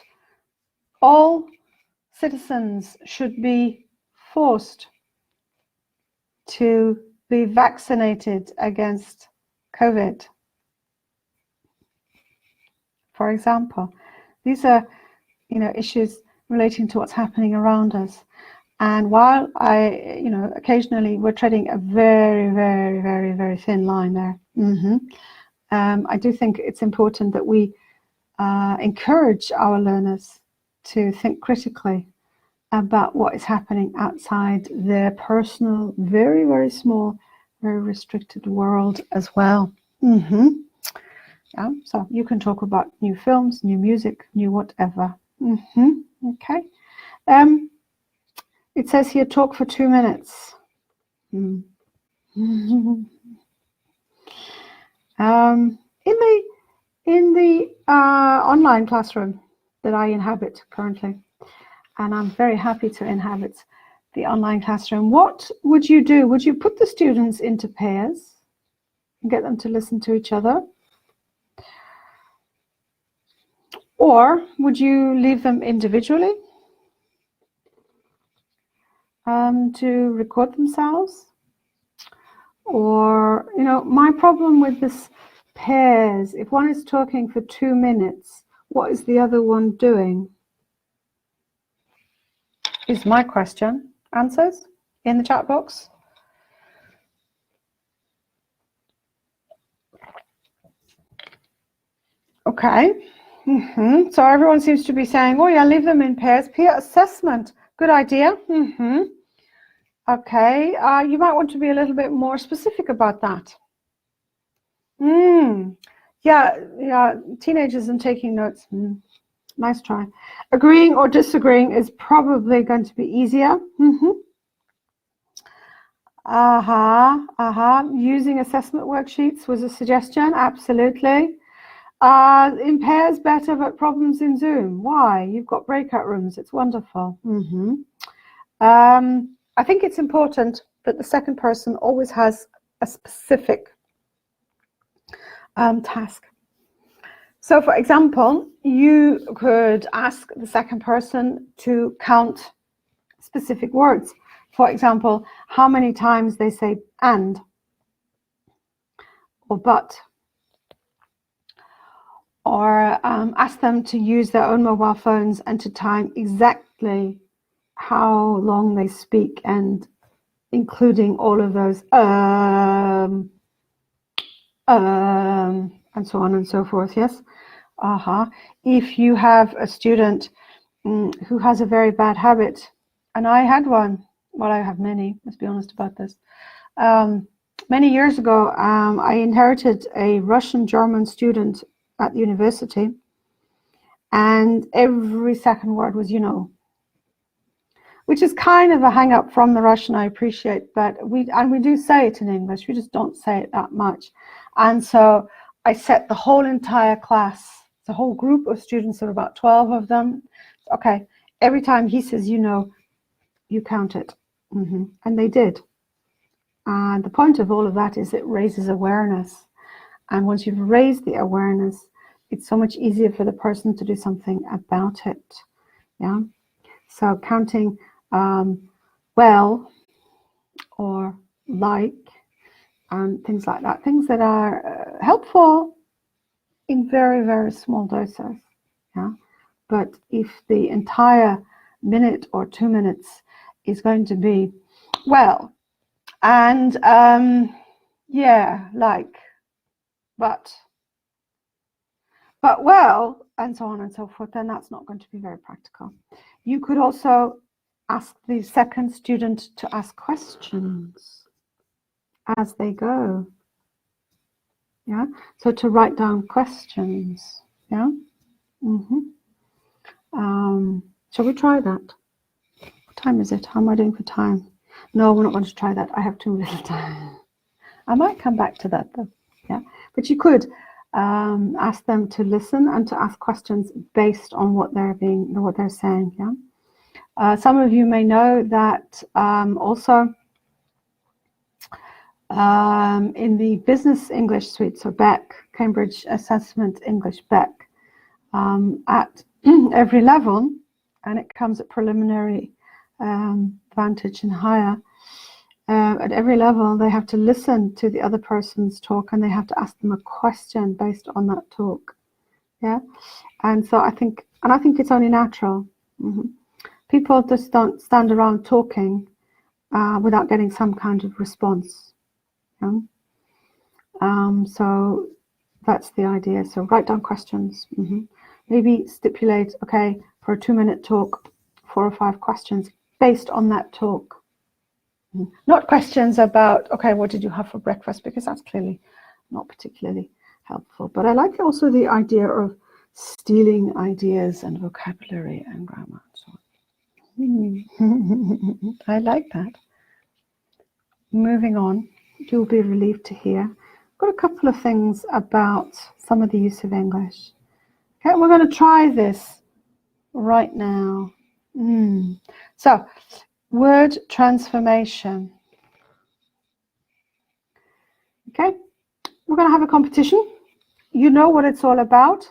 all citizens should be forced to be vaccinated against COVID? For example, these are, issues relating to what's happening around us. And while occasionally we're treading a very, very, very, very thin line there. I do think it's important that we encourage our learners to think critically about what is happening outside their personal, very, very small, very restricted world as well. Yeah, so you can talk about new films, new music, new whatever. Okay. It says here, talk for 2 minutes. In the online classroom that I inhabit currently, and I'm very happy to inhabit the online classroom, what would you do? Would you put the students into pairs and get them to listen to each other? Or would you leave them individually to record themselves? Or, my problem with this pairs, if one is talking for 2 minutes, what is the other one doing? Is my question. Answers in the chat box. Okay. So everyone seems to be saying, oh yeah, leave them in pairs. Peer assessment, good idea. Okay, you might want to be a little bit more specific about that. Yeah, teenagers and taking notes. Nice try. Agreeing or disagreeing is probably going to be easier. Using assessment worksheets was a suggestion. Absolutely. In pairs better, but problems in Zoom. Why? You've got breakout rooms. It's wonderful. I think it's important that the second person always has a specific task. So, for example, you could ask the second person to count specific words. For example, how many times they say and or but. Or ask them to use their own mobile phones and to time exactly how long they speak, and including all of those and so on and so forth. Yes. If you have a student who has a very bad habit, and I had one, well, I have many, let's be honest about this. Many years ago, I inherited a Russian-German student at university, and every second word was which is kind of a hang up from the Russian, I appreciate, but we do say it in English, we just don't say it that much. And so I set the whole entire class, the whole group of students, there were about 12 of them. Okay, every time he says you count it. And they did. And the point of all of that is it raises awareness. And once you've raised the awareness, it's so much easier for the person to do something about it. Yeah. So counting well or like and things like that, things that are helpful in very, very small doses. Yeah. But if the entire minute or 2 minutes is going to be well and like but well, and so on and so forth, then that's not going to be very practical. You could also ask the second student to ask questions as they go. Yeah, so to write down questions. Yeah. Shall we try that? What time is it? How am I doing for time? No, we're not going to try that. I have too little time. I might come back to that though. Yeah, but you could ask them to listen and to ask questions based on what they're saying. Yeah. Some of you may know that also in the Business English Suite, so BEC, Cambridge Assessment English BEC, at every level, and it comes at preliminary, advantage and higher. At every level, they have to listen to the other person's talk, and they have to ask them a question based on that talk. Yeah, and so I think it's only natural people just don't stand around talking without getting some kind of response. Yeah? So that's the idea. So write down questions. Maybe stipulate, okay, for a 2-minute talk, 4 or 5 questions based on that talk. Not questions about, okay, what did you have for breakfast? Because that's clearly not particularly helpful. But I like also the idea of stealing ideas and vocabulary and grammar and so on. I like that. Moving on, you'll be relieved to hear. I've got a couple of things about some of the use of English. Okay, we're going to try this right now. So, word transformation. Okay, we're going to have a competition. You know what it's all about.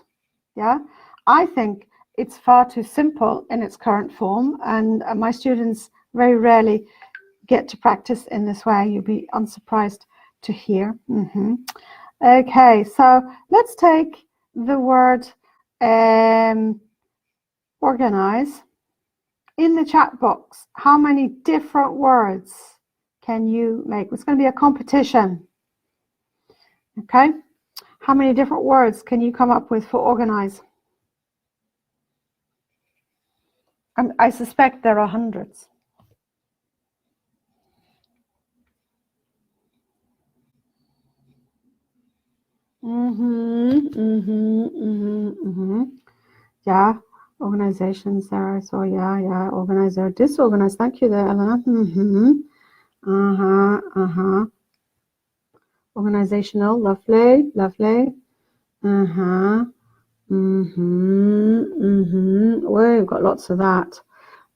Yeah, I think it's far too simple in its current form, and my students very rarely get to practice in this way. You'll be unsurprised to hear. Okay, so let's take the word organize. In the chat box, how many different words can you make? It's going to be a competition. Okay, how many different words can you come up with for organize? I suspect there are hundreds. Yeah, organizations there. I saw, yeah, organizer, disorganized. Thank you there, Elena. Organizational, lovely. We've got lots of that.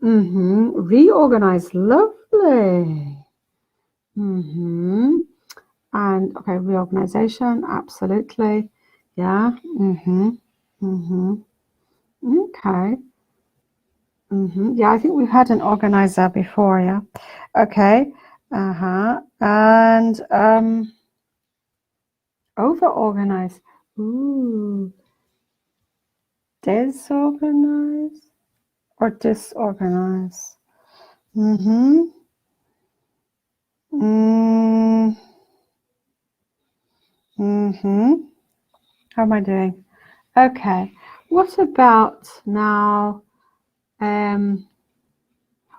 Reorganize, lovely. And okay, reorganization, absolutely. Yeah. Okay. Yeah, I think we've had an organizer before, yeah. Okay. And over-organize. Ooh. Disorganize or disorganize? How am I doing? Okay. What about now?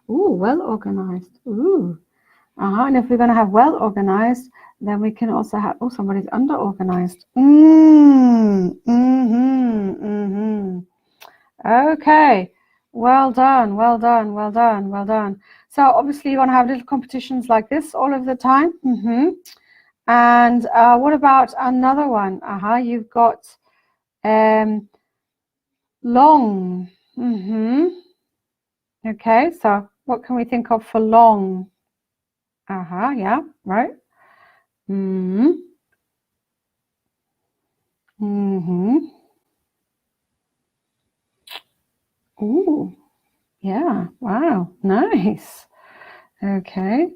Well organized. And if we're going to have well organized, then we can also have, somebody's under organized. Okay. Well done. So obviously you want to have little competitions like this all of the time. And what about another one? You've got long. Okay, so what can we think of for long? Yeah, right. Ooh, yeah, wow, nice. Okay.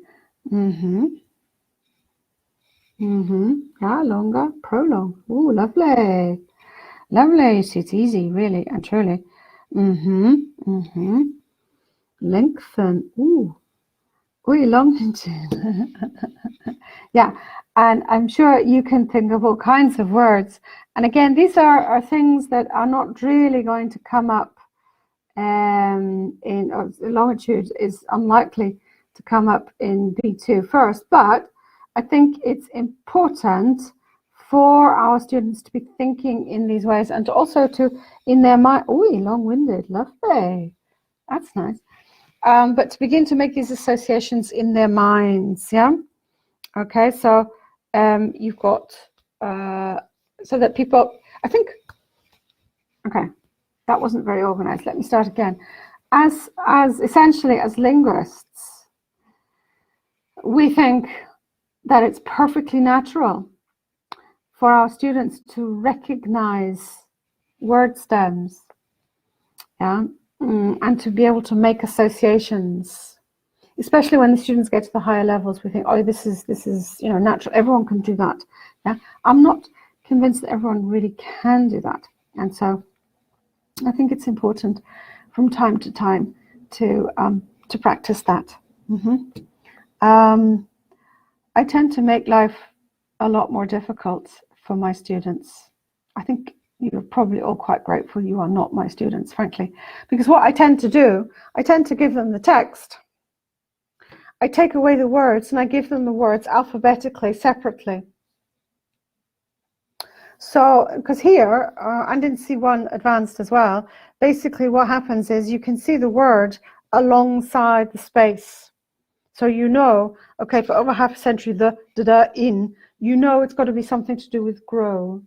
Yeah, longer, prolong. Ooh, lovely. So it's easy, really and truly. Lengthen. Ooh, elongation. Yeah, and I'm sure you can think of all kinds of words. And again, these are things that are not really going to come up in longitude is unlikely to come up in B2 first, but I think it's important for our students to be thinking in these ways and to also to in their mind. Long-winded, lovely. That's nice. But to begin to make these associations in their minds, yeah. Okay, so you've got so that people, I think. Okay, that wasn't very organized. Let me start again. As essentially as linguists, we think that it's perfectly natural for our students to recognize word stems, yeah, and to be able to make associations, especially when the students get to the higher levels. We think, this is natural. Everyone can do that. Yeah, I'm not convinced that everyone really can do that, and so I think it's important from time to time to practice that. I tend to make life a lot more difficult for my students. I think you're probably all quite grateful you are not my students, frankly, because what I tend to do, I tend to give them the text. I take away the words and I give them the words alphabetically, separately. So, because here, and in C1 Advanced as well, basically what happens is you can see the word alongside the space. So you know, okay, for over half a century, the da in, you know it's got to be something to do with grow.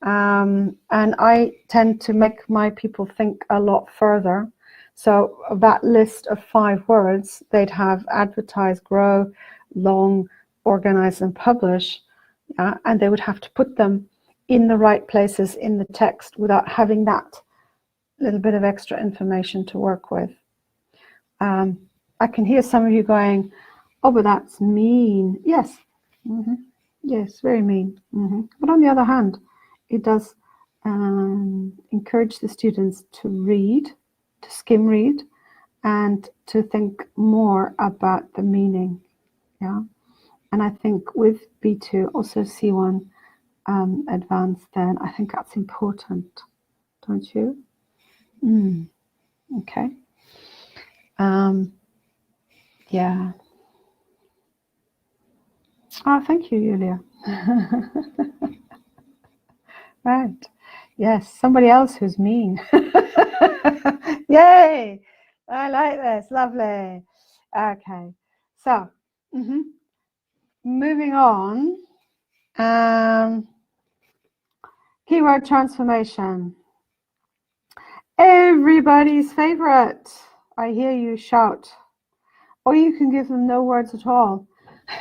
And I tend to make my people think a lot further. So that list of 5 words, they'd have advertise, grow, long, organize, and publish. And they would have to put them in the right places in the text without having that little bit of extra information to work with. I can hear some of you going, oh, but that's mean. Yes, yes, very mean. But on the other hand, it does encourage the students to read, to skim read, and to think more about the meaning. Yeah. And I think with B2, also C1 Advanced, then I think that's important, don't you? Okay. Yeah. Oh, thank you, Julia. Right. Yes, somebody else who's mean. Yay! I like this. Lovely. Okay. So, moving on. Keyword transformation. Everybody's favorite. I hear you shout. Or you can give them no words at all.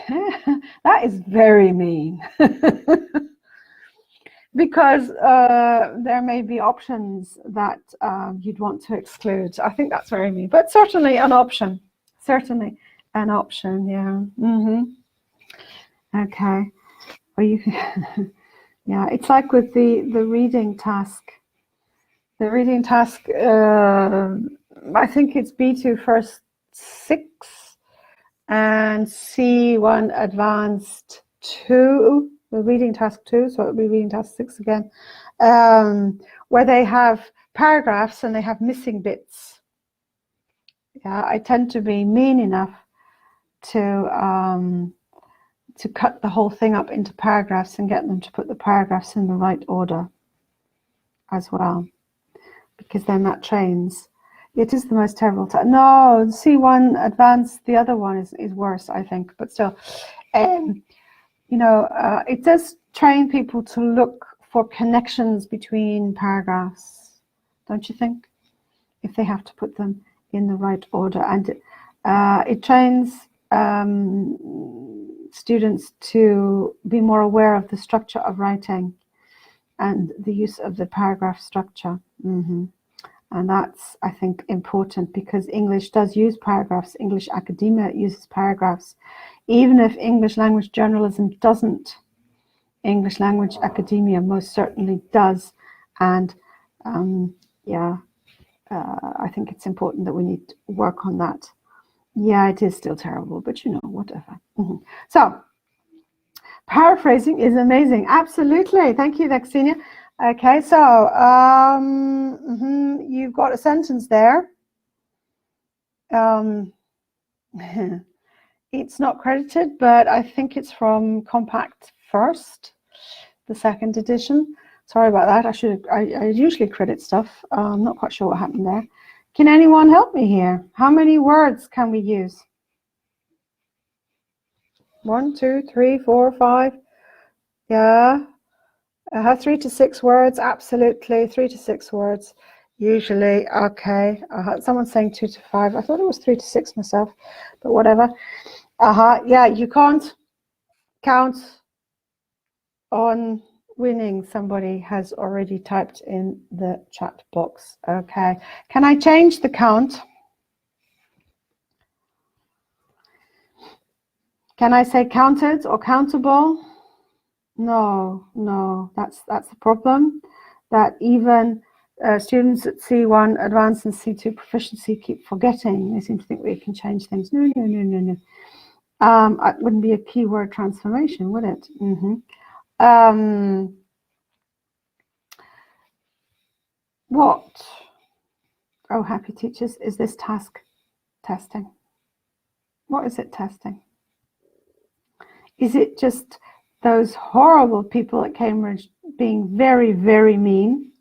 That is very mean. Because there may be options that you'd want to exclude. I think that's very mean, but certainly an option. Certainly an option, yeah. Okay. Or you can, yeah, it's like with the reading task. The reading task, I think it's B2 first 6 and C1 Advanced 2. The reading task 2, so it'll be reading task 6 again, where they have paragraphs and they have missing bits. Yeah, I tend to be mean enough to cut the whole thing up into paragraphs and get them to put the paragraphs in the right order as well, because then that trains. It is the most terrible time. No, C1 Advanced, the other one is worse, I think, but still. You know, it does train people to look for connections between paragraphs, don't you think? If they have to put them in the right order. And it trains students to be more aware of the structure of writing and the use of the paragraph structure. And that's, I think, important because English does use paragraphs. English academia uses paragraphs. Even if English language journalism doesn't, English language academia most certainly does. And I think it's important that we need to work on that. Yeah, it is still terrible, but you know, whatever. So, paraphrasing is amazing. Absolutely. Thank you, Vaxinia. Okay, so you've got a sentence there. It's not credited, but I think it's from Compact First, the 2nd edition. Sorry about that. I usually credit stuff. I'm not quite sure what happened there. Can anyone help me here? How many words can we use? 1, 2, 3, 4, 5. Yeah. 3 to 6 words. Absolutely. 3 to 6 words. Usually. Okay. Someone's saying 2 to 5. I thought it was 3 to 6 myself, but whatever. Yeah, you can't count on winning. Somebody has already typed in the chat box. Okay. Can I change the count? Can I say counted or countable? No, that's the problem. That even Students at C1 advanced and C2 proficiency keep forgetting. They seem to think we can change things. No. It wouldn't be a keyword transformation, would it? What, oh happy teachers, is this task testing? What is it testing? Is it just those horrible people at Cambridge being very, very mean?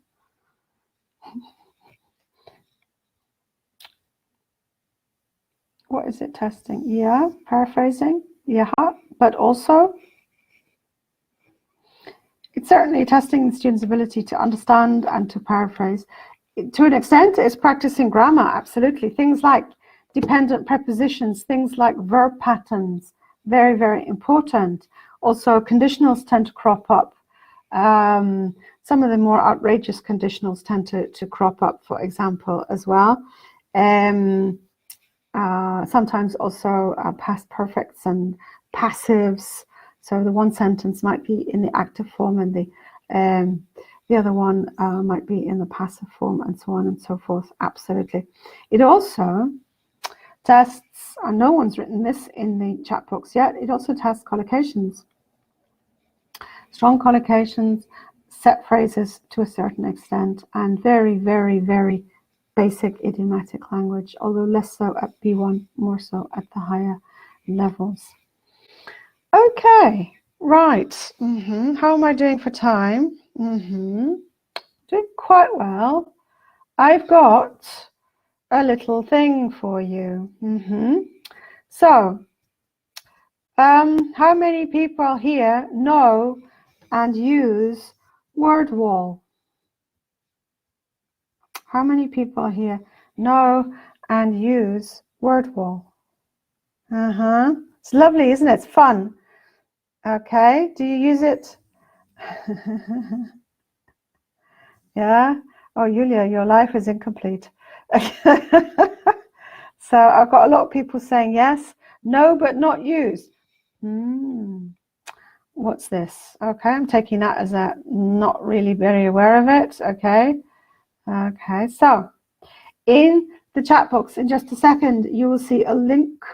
What is it testing? Yeah, paraphrasing. Yeah, but also it's certainly testing the student's ability to understand and to paraphrase. To an extent, it's practicing grammar, absolutely. Things like dependent prepositions, things like verb patterns, very, very important. Also, conditionals tend to crop up. Some of the more outrageous conditionals tend to crop up, for example, as well. Sometimes also past perfects and passives. So the one sentence might be in the active form and the other one might be in the passive form, and so on and so forth. Absolutely. It also tests, and no one's written this in the chat box yet, it also tests collocations. Strong collocations, set phrases to a certain extent, and very, very, very basic idiomatic language, although less so at B1, more so at the higher levels. Okay, right. How am I doing for time? Doing quite well. I've got a little thing for you. So, how many people here know and use word wall? How many people here know and use word wall? It's lovely, isn't it? It's fun. Okay, do you use it? Yeah? Oh, Yulia, your life is incomplete. So I've got a lot of people saying yes, no, but not use. What's this? Okay, I'm taking that as a not really very aware of it. Okay. Okay, so in the chat box in just a second, you will see a link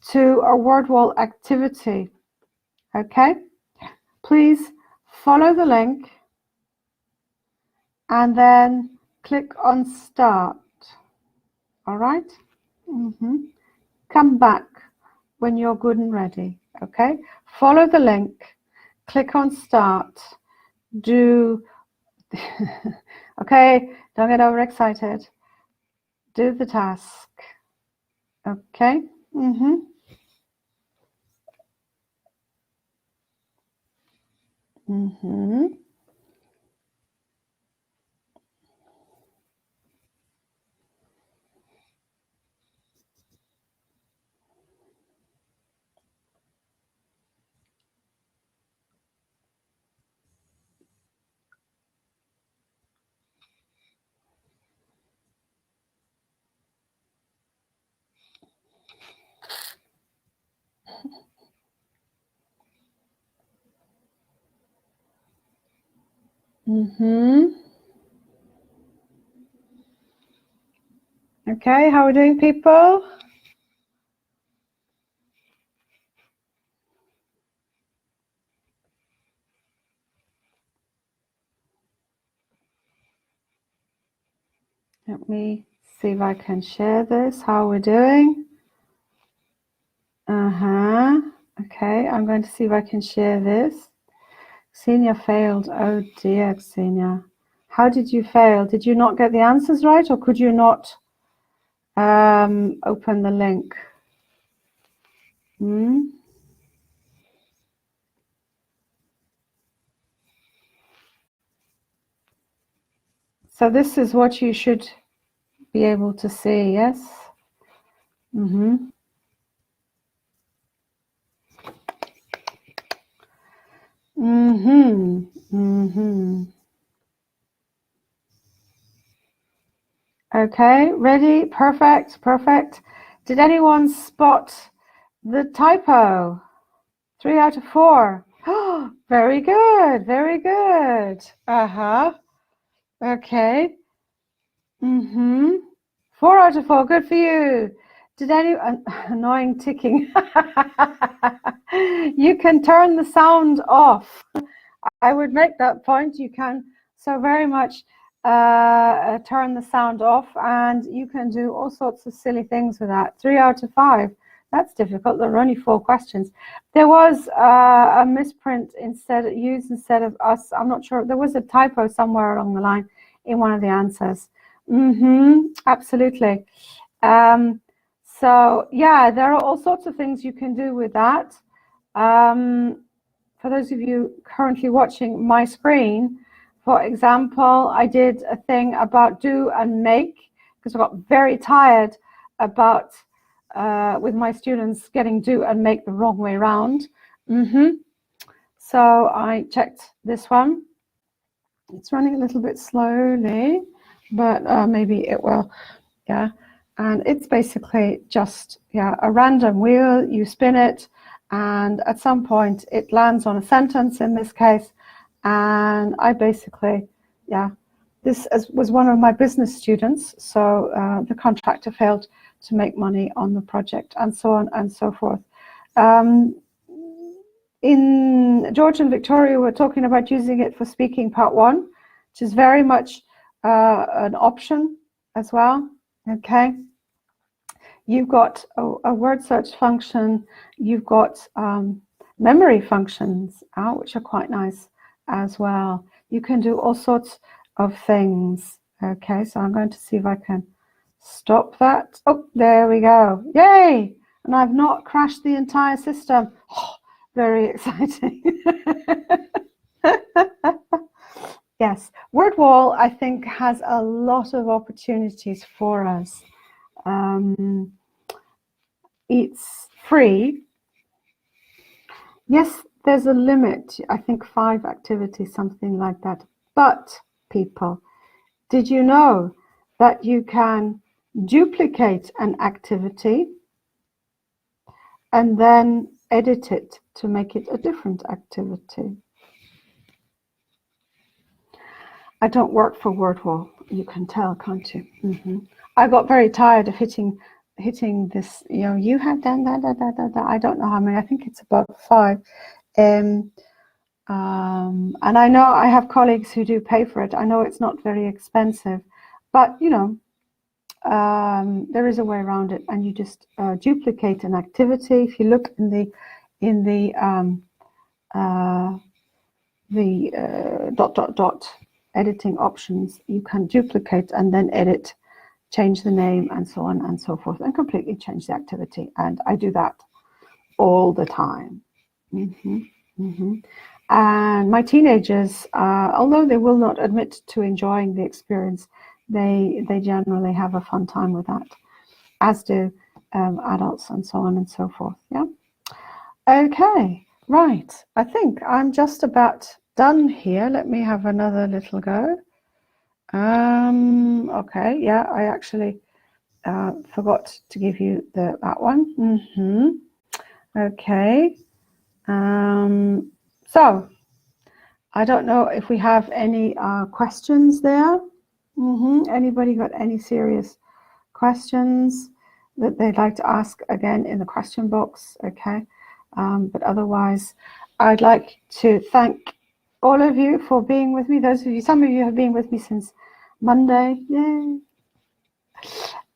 to a word wall activity. Okay, please follow the link and then click on start. All right. Come back when you're good and ready. Okay, follow the link, click on start, do okay, don't get overexcited, do the task. Okay. Okay, how are we doing, people? Let me see if I can share this. How are we doing? Okay, I'm going to see if I can share this. Xenia failed. Oh dear, Xenia. How did you fail? Did you not get the answers right, or could you not open the link? So this is what you should be able to see, yes? Okay, ready? Perfect, perfect. Did anyone spot the typo? 3 out of 4. Oh, very good, very good. Okay. 4 out of 4. Good for you. Did any annoying ticking? You can turn the sound off. I would make that point. You can so very much turn the sound off, and you can do all sorts of silly things with that. 3 out of 5. That's difficult. There are only 4 questions. There was a misprint instead of us. I'm not sure. There was a typo somewhere along the line in one of the answers. Absolutely. So yeah, there are all sorts of things you can do with that. For those of you currently watching my screen, for example, I did a thing about do and make because I got very tired about with my students getting do and make the wrong way around. So I checked this one. It's running a little bit slowly, but maybe it will. Yeah. And it's basically just a random wheel. You spin it, and at some point it lands on a sentence in this case. And I basically, this was one of my business students. So the contractor failed to make money on the project, and so on and so forth. In George and Victoria, we're talking about using it for speaking part 1, which is very much an option as well. Okay. You've got a word search function. You've got memory functions, which are quite nice as well. You can do all sorts of things. Okay, so I'm going to see if I can stop that. Oh, there we go. Yay! And I've not crashed the entire system. Oh, very exciting. Yes, WordWall, I think, has a lot of opportunities for us. It's free. Yes, there's a limit. I think 5 activities, something like that. But people, did you know that you can duplicate an activity and then edit it to make it a different activity? I don't work for WordWall. You can tell, can't you? I got very tired of hitting this. You have done that. I don't know how many. I think it's about 5. And I know I have colleagues who do pay for it. I know it's not very expensive, but there is a way around it, and you just duplicate an activity. If you look in the editing options, you can duplicate and then edit, change the name, and so on and so forth, and completely change the activity. And I do that all the time. And my teenagers, although they will not admit to enjoying the experience, they generally have a fun time with that, as do adults, and so on and so forth. Yeah. Okay. Right. I think I'm just about done here. Let me have another little go. Okay. Yeah, I actually forgot to give you that one. Okay. So I don't know if we have any questions there. Anybody got any serious questions that they'd like to ask again in the question box? Okay. But otherwise, I'd like to thank all of you for being with me. Some of you have been with me since Monday. Yay.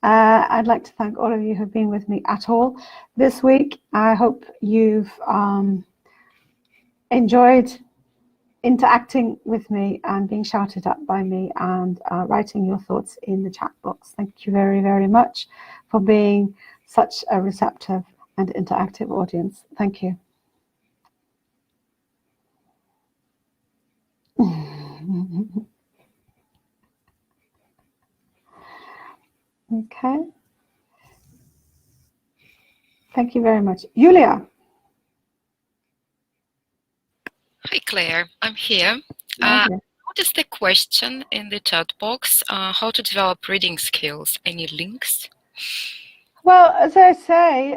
I'd like to thank all of you who've been with me at all this week. I hope you've enjoyed interacting with me and being shouted at by me and writing your thoughts in the chat box. Thank you very, very much for being such a receptive and interactive audience. Thank you. Okay. Thank you very much. Julia. Hi, Claire. I'm here. What is the question in the chat box? How to develop reading skills? Any links? Well, as I say,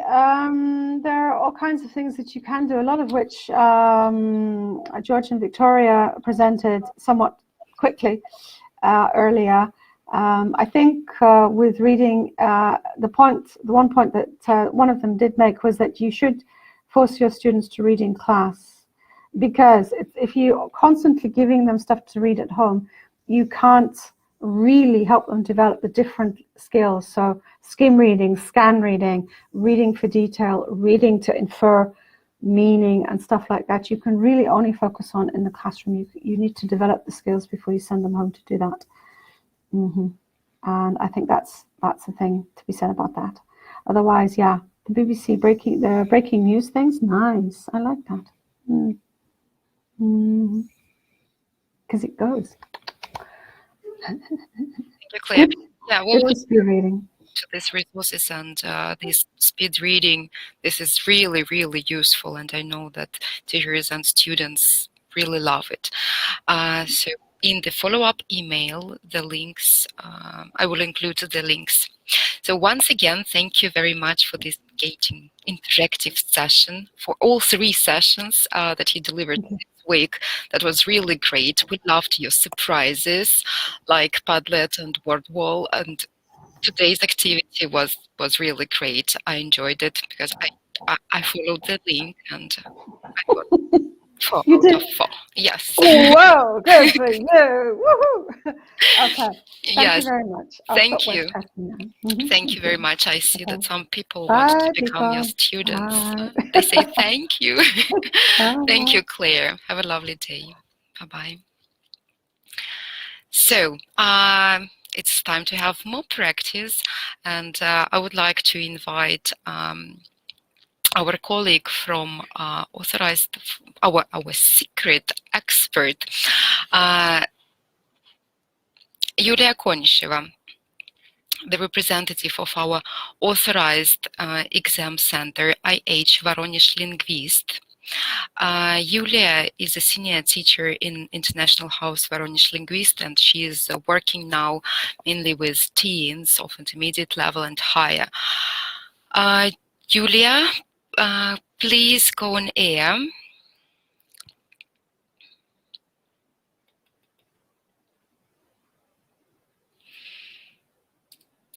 there are all kinds of things that you can do, a lot of which George and Victoria presented somewhat quickly. earlier. I think with reading, the one point that one of them did make was that you should force your students to read in class, because if you're constantly giving them stuff to read at home, you can't really help them develop the different skills. So skim reading, scan reading, reading for detail, reading to infer meaning and stuff like that, you can really only focus on in the classroom. You need to develop the skills before you send them home to do that. And I think that's the thing to be said about that. Otherwise, yeah, the BBC breaking news things, nice. I like that. Because it goes. Thank you, Claire. Yeah, well, Good speed reading. to these resources and this speed reading, this is really, really useful, and I know that teachers and students really love it. So in the follow-up email, the links, I will include the links. So once again, thank you very much for this engaging interactive session, for all 3 sessions that you delivered this week. That was really great. We loved your surprises like Padlet and Word Wall, and today's activity was really great. I enjoyed it because I followed the link and I got 4 You out did? of 4. Yes. Whoa, good for you. Woohoo. Okay. Thank Yes. you very much. I'll Thank stop you. web casting now. Thank you very much. I see Okay. that some people Bye, want to become your people. students. Bye. They say thank you. Bye. Thank you, Claire. Have a lovely day. Bye-bye. So, it's time to have more practice, and I would like to invite our colleague from Authorized, our secret expert, Yulia Konisheva, the representative of our Authorized Exam Center, IH Voronezh Linguist. Yulia is a senior teacher in International House Voronezh Linguist, and she is working now mainly with teens of intermediate level and higher. Yulia, please go on air.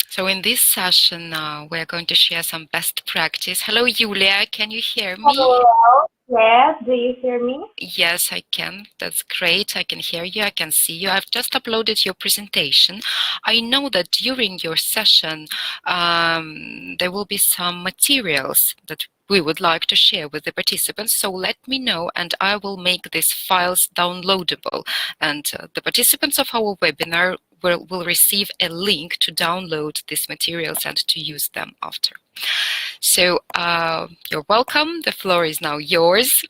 So in this session, we're going to share some best practice. Hello, Yulia, can you hear me? Hello, yes, do you hear me? Yes, I can. That's great. I can hear you. I can see you. I've just uploaded your presentation. I know that during your session, there will be some materials that we would like to share with the participants. So let me know and I will make these files downloadable. And the participants of our webinar will receive a link to download these materials and to use them after. So you're welcome. The floor is now yours.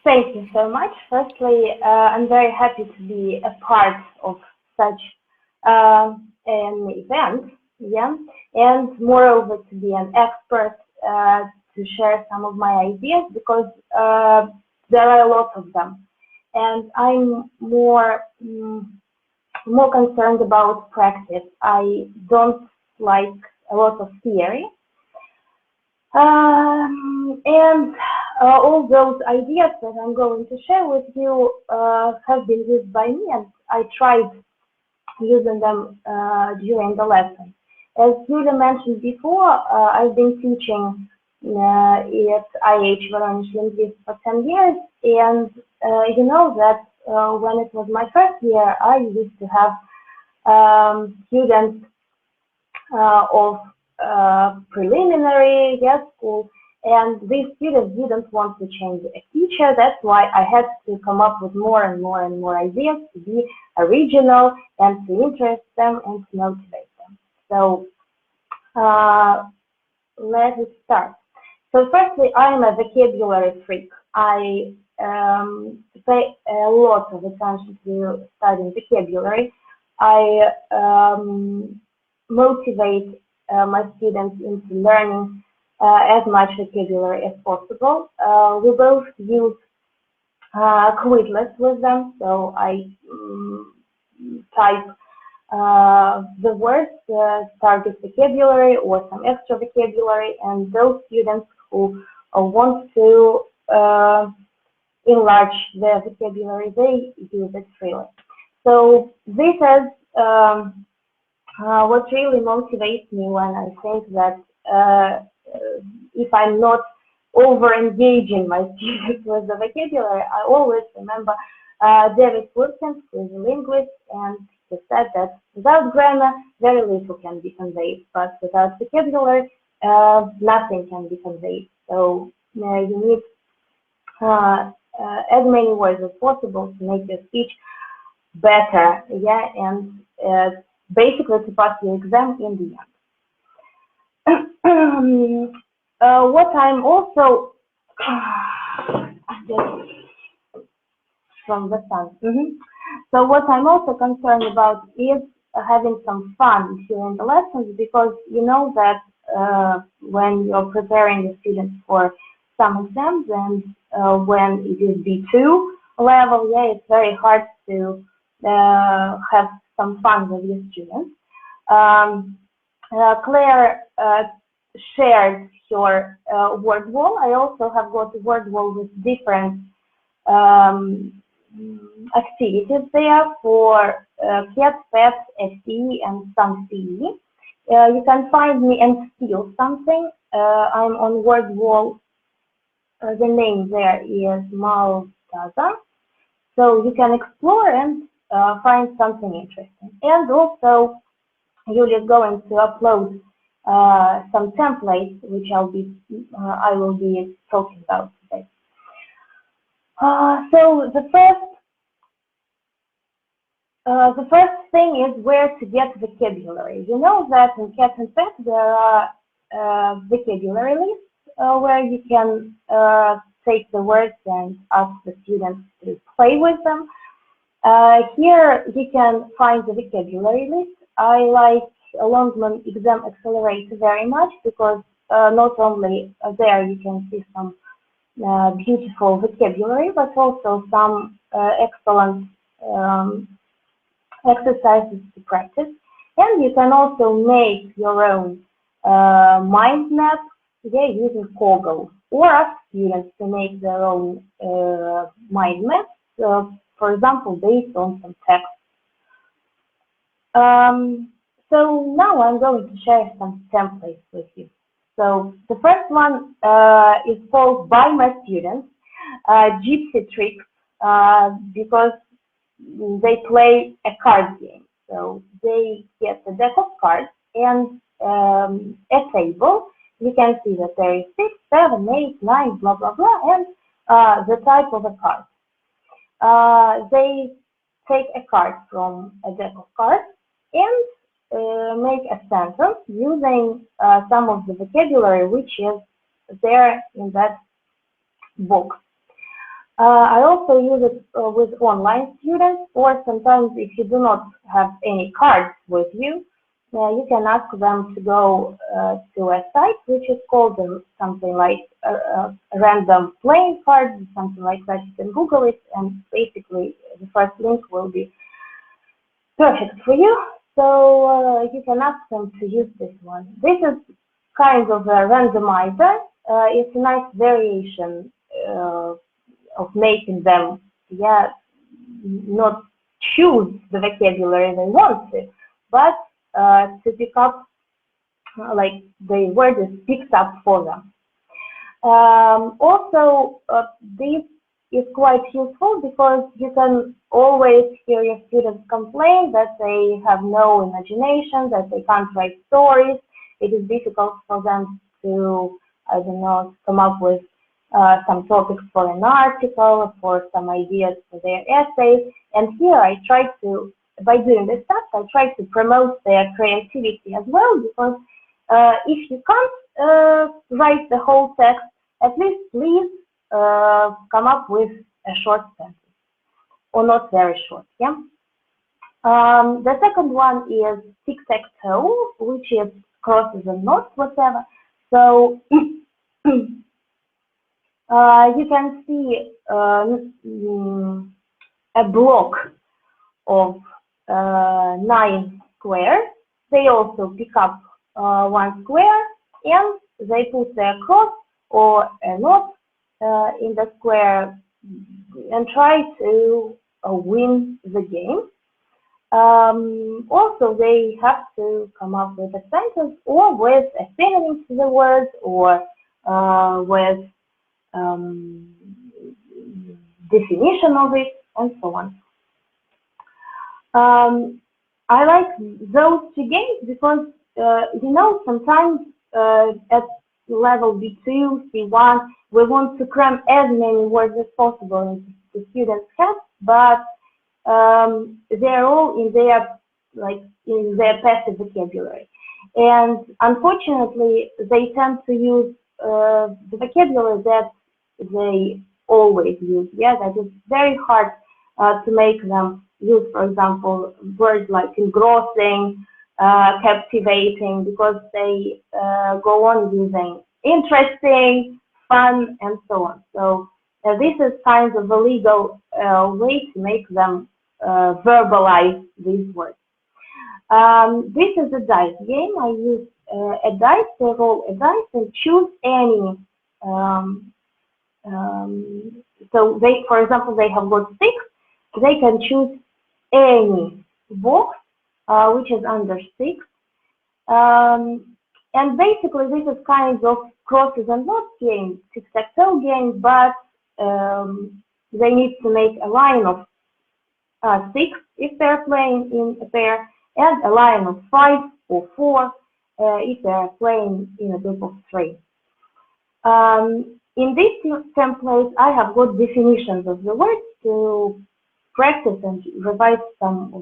Thank you so much. Firstly, I'm very happy to be a part of such an event, yeah, and moreover to be an expert to share some of my ideas, because there are a lot of them, and I'm more concerned about practice. I don't like a lot of theory. And all those ideas that I'm going to share with you have been used by me, and I tried using them during the lesson. As Julia mentioned before, I've been teaching at IH Voronezh Linguist for 10 years, and you know that when it was my first year, I used to have students of preliminary school, and these students didn't want to change a teacher. That's why I had to come up with more and more and more ideas to be original and to interest them and to motivate them. So let's start. So firstly, I'm a vocabulary freak. I pay a lot of attention to studying vocabulary. I motivate my students into learning as much vocabulary as possible. We both use Quizlet with them, so I type the words, target vocabulary or some extra vocabulary, and those students who want to enlarge their vocabulary, they use it freely. So this is what really motivates me when I think that if I'm not over-engaging my students with the vocabulary, I always remember David Wilkins, who is a linguist, and he said that without grammar, very little can be conveyed, but without vocabulary, nothing can be conveyed. So you need as many words as possible to make your speech better, yeah, and basically to pass your exam in the end. What I'm also from the sun. So what I'm also concerned about is having some fun during the lessons, because you know that when you're preparing the students for some exams and when it is B2 level, yeah, it's very hard to have some fun with your students. Claire shared her word wall. I also have got a word wall with different activities there for cats, pets, FTE, and some CE. You can find me and steal something. I'm on word wall. The name there is Maltaza. So you can explore and find something interesting. And also, Julia is going to upload some templates, which I will be talking about today. So the first thing is where to get vocabulary. You know that in Cats and Pets there are vocabulary lists where you can take the words and ask the students to play with them. Here you can find the vocabulary list. I like Longman Exam Accelerator very much because not only there you can see some beautiful vocabulary, but also some excellent exercises to practice. And you can also make your own mind map, yeah, using Kogel, or ask students to make their own mind maps, for example, based on some text. So now I'm going to share some templates with you. So the first one is called by my students, Gypsy Tricks, because they play a card game. So they get a deck of cards and a table. You can see that there is 6, 7, 8, 9, blah, blah, blah, and the type of a card. They take a card from a deck of cards and make a sentence using some of the vocabulary which is there in that book. I also use it with online students, or sometimes if you do not have any cards with you, you can ask them to go to a site which is called something like a random playing card, something like that. You can Google it, and basically the first link will be perfect for you. So you can ask them to use this one. This is kind of a randomizer. It's a nice variation of making them, yeah, not choose the vocabulary they want to, but to pick up, like the word is picked up for them. Also, this is quite useful because you can always hear your students complain that they have no imagination, that they can't write stories. It is difficult for them to, I don't know, come up with some topics for an article, for some ideas for their essays. And here I try to, by doing this stuff, I try to promote their creativity as well, because if you can't write the whole text, at least please come up with a short sentence, or not very short, yeah? The second one is tic-tac-toe, which is crosses and knots, whatever. So you can see a block of 9 squares. They also pick up 1 square and they put a cross or a knot in the square try to win the game. Also, they have to come up with a sentence or with a synonym to the word, or with definition of it, and so on. I like those two games because, sometimes at level B2, C1, we want to cram as many words as possible into the students' heads, but they're all in their passive vocabulary. And unfortunately, they tend to use the vocabulary that they always use. Yeah, that is very hard to make them use, for example, words like engrossing, captivating, because they go on using interesting, fun, and so on. So this is kind of a legal way to make them verbalize these words. This is a dice game. I use a dice, they roll a dice and choose any. So they, for example, they have got 6. They can choose any box which is under 6. And basically, this is kind of crosses and dots game, tic-tac-toe game, but they need to make a line of 6 if they're playing in a pair, and a line of 5 or 4 if they're playing in a group of 3. In this template, I have got definitions of the words to practice and revise some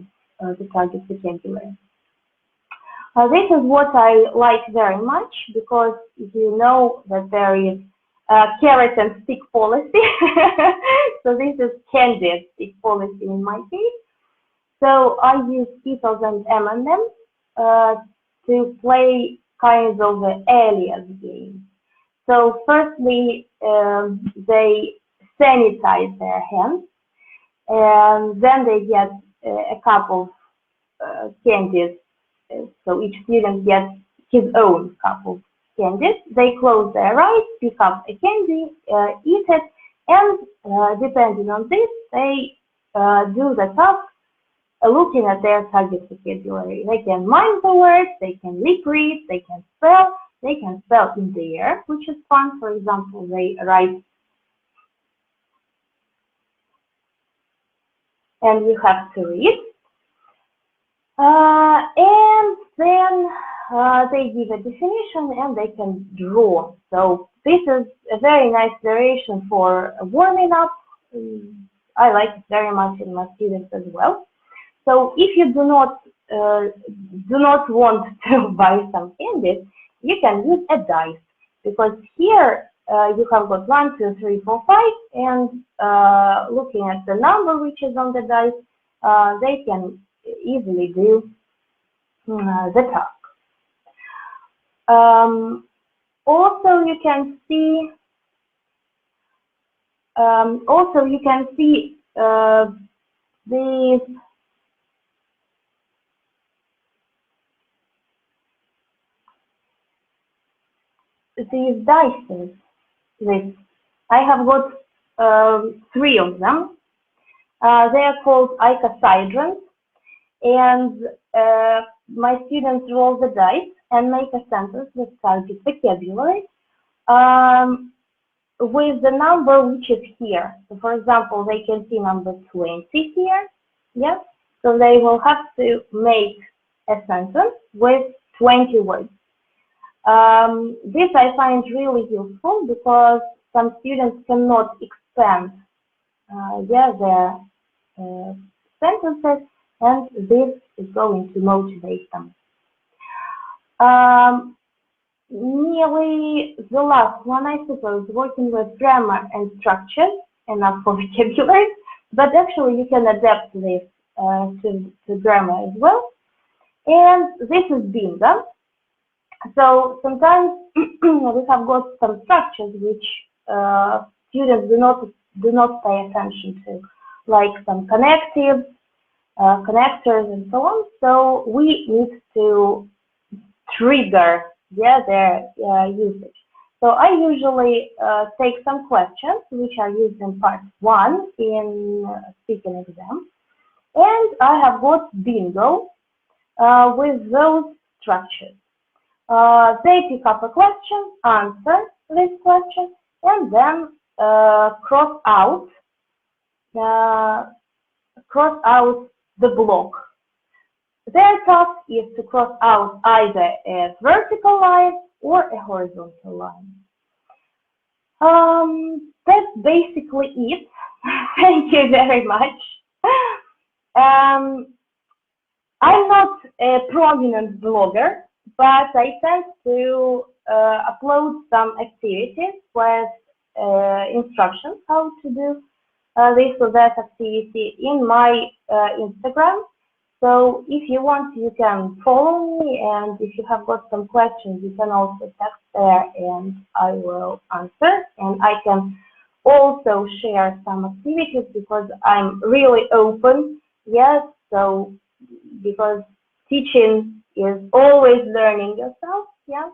of the target vocabulary. This is what I like very much, because you know that there is carrot and stick policy. So this is candy and stick policy in my case. So I use Pitfalls and M&M to play kind of an alias game. So firstly, they sanitize their hands, and then they get a cup of candies. So each student gets his own cup of candies. They close their eyes, pick up a candy, eat it, and depending on this, they do the task looking at their target vocabulary. They can mime the words, they can lip read, they can spell in the air, which is fun. For example, they write, and you have to read. And then they give a definition and they can draw. So this is a very nice variation for warming up. I like it very much in my students as well. So if you do not want to buy some candies, you can use a dice, because here you have got 1, 2, 3, 4, 5, and looking at the number which is on the dice, they can easily do the task. Also, you can see these dice. I have got 3 of them. They are called icosahedrons, and my students roll the dice and make a sentence with target vocabulary with the number which is here. So for example, they can see number 20 here. Yes, so they will have to make a sentence with 20 words. This I find really useful, because some students cannot expand their sentences, and this is going to motivate them. Nearly the last one, I suppose, working with grammar and structure, enough for vocabulary, but actually you can adapt this to grammar as well. And this is bingo. So sometimes we have got some structures which students do not pay attention to, like some connectives, connectors, and so on. So we need to trigger their usage. So I usually take some questions which are used in part 1 in speaking exam. And I have got bingo with those structures. They pick up a question, answer this question, and then cross out the block. Their task is to cross out either a vertical line or a horizontal line. That's basically it. Thank you very much. I'm not a prominent blogger, but I tend to upload some activities with instructions how to do this or that activity in my Instagram. So if you want, you can follow me, and if you have got some questions, you can also text there and I will answer. And I can also share some activities because I'm really open, yes, so because teaching is always learning yourself, yeah.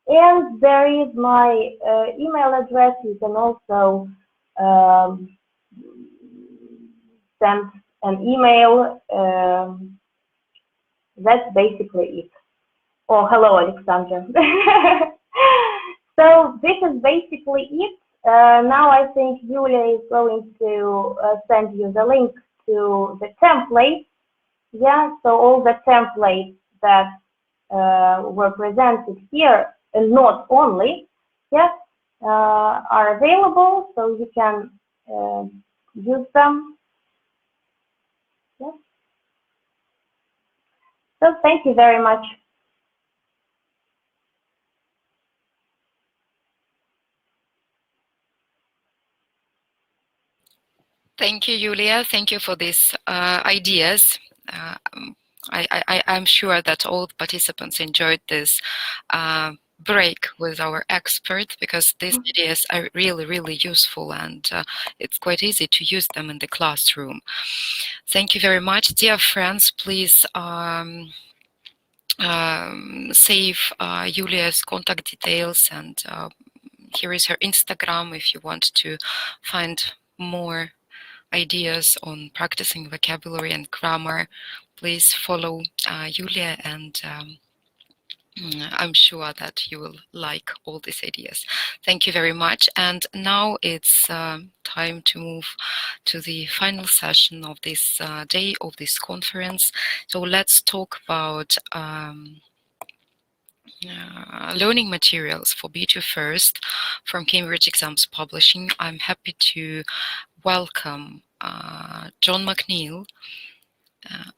And there is my email address. You can also send an email. That's basically it. Oh, hello, Alexandra. So this is basically it. Now I think Julia is going to send you the link to the template. Yeah, so all the templates that were presented here, and not only, yeah, are available, so you can use them. Yeah. So thank you very much. Thank you, Julia. Thank you for these ideas. I'm sure that all participants enjoyed this break with our expert, because these ideas are really, really useful, and it's quite easy to use them in the classroom. Thank you very much. Dear friends, please save Julia's contact details, and here is her Instagram if you want to find more ideas on practicing vocabulary and grammar. Please follow Julia, and I'm sure that you will like all these ideas. Thank you very much. And now it's time to move to the final session of this day, of this conference. So let's talk about learning materials for B2 First from Cambridge Exams Publishing. I'm happy to welcome John McNeill,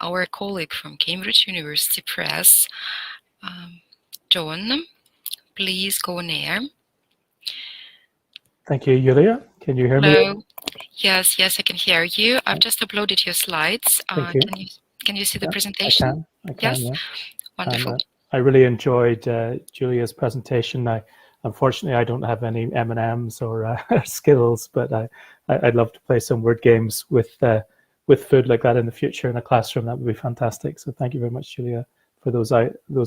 our colleague from Cambridge University Press. John, please go on air. Thank you, Julia. Can you hear Hello. me? Yes, I can hear you. I've just uploaded your slides. Thank you. Can you see the presentation? I can, yes? yeah. Wonderful. And, I really enjoyed Julia's presentation. Unfortunately, I don't have any M&Ms or skills, but I'd love to play some word games with food like that in the future in a classroom. That would be fantastic. So thank you very much, Julia, for those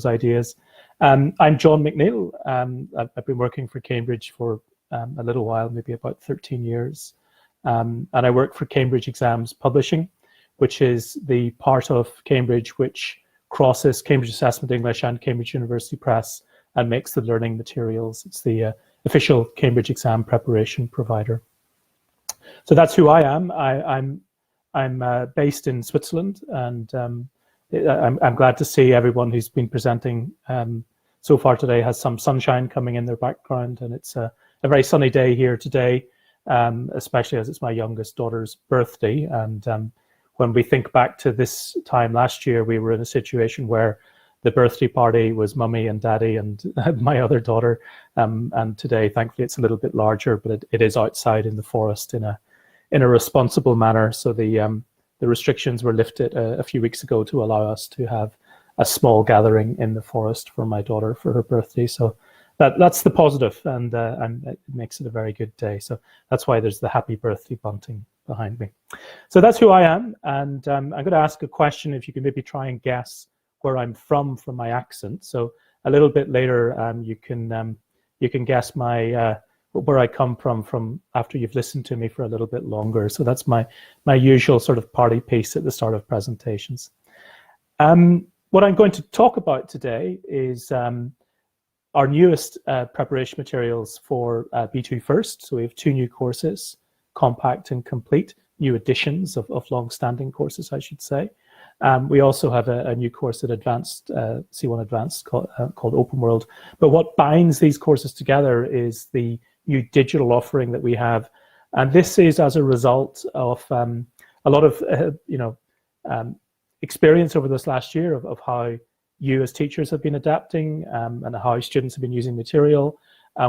ideas. I'm John McNeill. I've been working for Cambridge for a little while, maybe about 13 years. And I work for Cambridge Exams Publishing, which is the part of Cambridge which crosses Cambridge Assessment English and Cambridge University Press and makes the learning materials. It's the official Cambridge exam preparation provider. So that's who I am. I'm based in Switzerland, and I'm glad to see everyone who's been presenting so far today has some sunshine coming in their background, and it's a very sunny day here today, especially as it's my youngest daughter's birthday. And when we think back to this time last year, we were in a situation where the birthday party was mummy and daddy and my other daughter. And today, thankfully, it's a little bit larger, but it is outside in the forest in a responsible manner. So the restrictions were lifted a few weeks ago to allow us to have a small gathering in the forest for my daughter for her birthday. So that's the positive, and it makes it a very good day. So that's why there's the happy birthday bunting behind me. So that's who I am, and I'm going to ask a question. If you can maybe try and guess where I'm from my accent. So a little bit later, you can you can guess my where I come from after you've listened to me for a little bit longer. So that's my usual sort of party piece at the start of presentations. What I'm going to talk about today is our newest preparation materials for B2 First. So we have 2 new courses, Compact and Complete, new additions of long-standing courses, I should say. We also have a new course at Advanced, C1 Advanced called Open World. But what binds these courses together is the new digital offering that we have. And this is as a result of a lot of, experience over this last year of how you as teachers have been adapting and how students have been using material.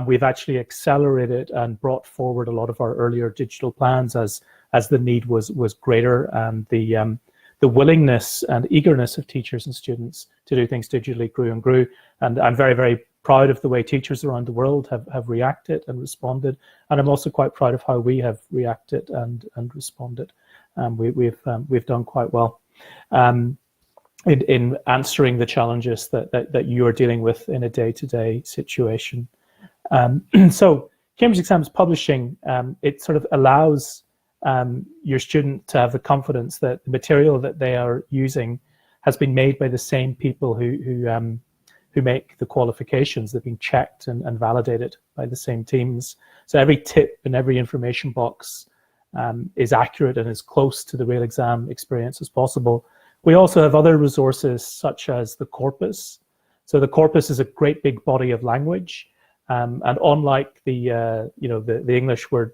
We've actually accelerated and brought forward a lot of our earlier digital plans as the need was greater, and the willingness and eagerness of teachers and students to do things digitally grew and grew. And I'm very, very proud of the way teachers around the world have reacted and responded. And I'm also quite proud of how we have reacted and responded. We've done quite well in answering the challenges that you are dealing with in a day-to-day situation. So Cambridge Exams Publishing, it sort of allows your student to have the confidence that the material that they are using has been made by the same people who make the qualifications. They've been checked and validated by the same teams. So every tip and every information box is accurate and as close to the real exam experience as possible. We also have other resources such as the corpus. So the corpus is a great big body of language, and unlike the English word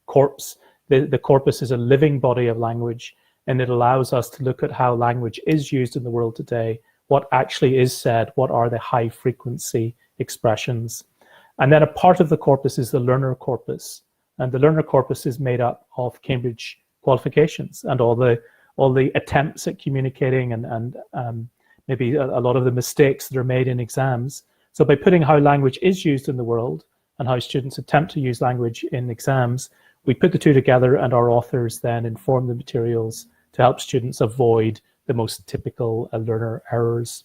corpse, the corpus is a living body of language, and it allows us to look at how language is used in the world today, what actually is said, what are the high frequency expressions. And then a part of the corpus is the learner corpus. And the learner corpus is made up of Cambridge qualifications and all the attempts at communicating and maybe a lot of the mistakes that are made in exams. So by putting how language is used in the world and how students attempt to use language in exams, we put the two together, and our authors then inform the materials to help students avoid the most typical learner errors.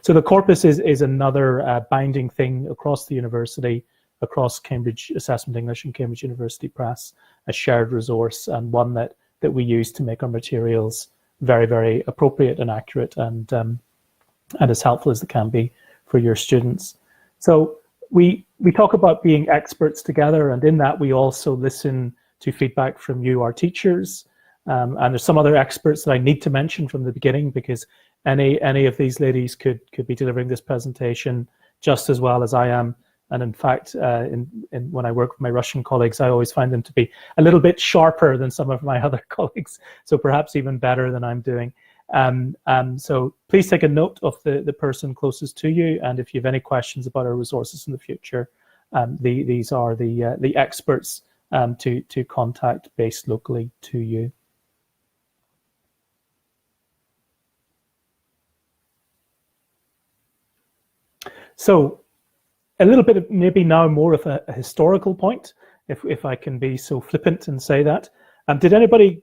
So the corpus is another binding thing across the university, across Cambridge Assessment English and Cambridge University Press, a shared resource, and one that we use to make our materials very, very appropriate and accurate and as helpful as they can be for your students. So we talk about being experts together, and in that we also listen to feedback from you, our teachers. And there's some other experts that I need to mention from the beginning, because any of these ladies could be delivering this presentation just as well as I am. And in fact, when I work with my Russian colleagues, I always find them to be a little bit sharper than some of my other colleagues, so perhaps even better than I'm doing. So please take a note of the person closest to you, and if you have any questions about our resources in the future, these are the experts to contact based locally to you. So a little bit of maybe now more of a historical point, if I can be so flippant and say that. Did anybody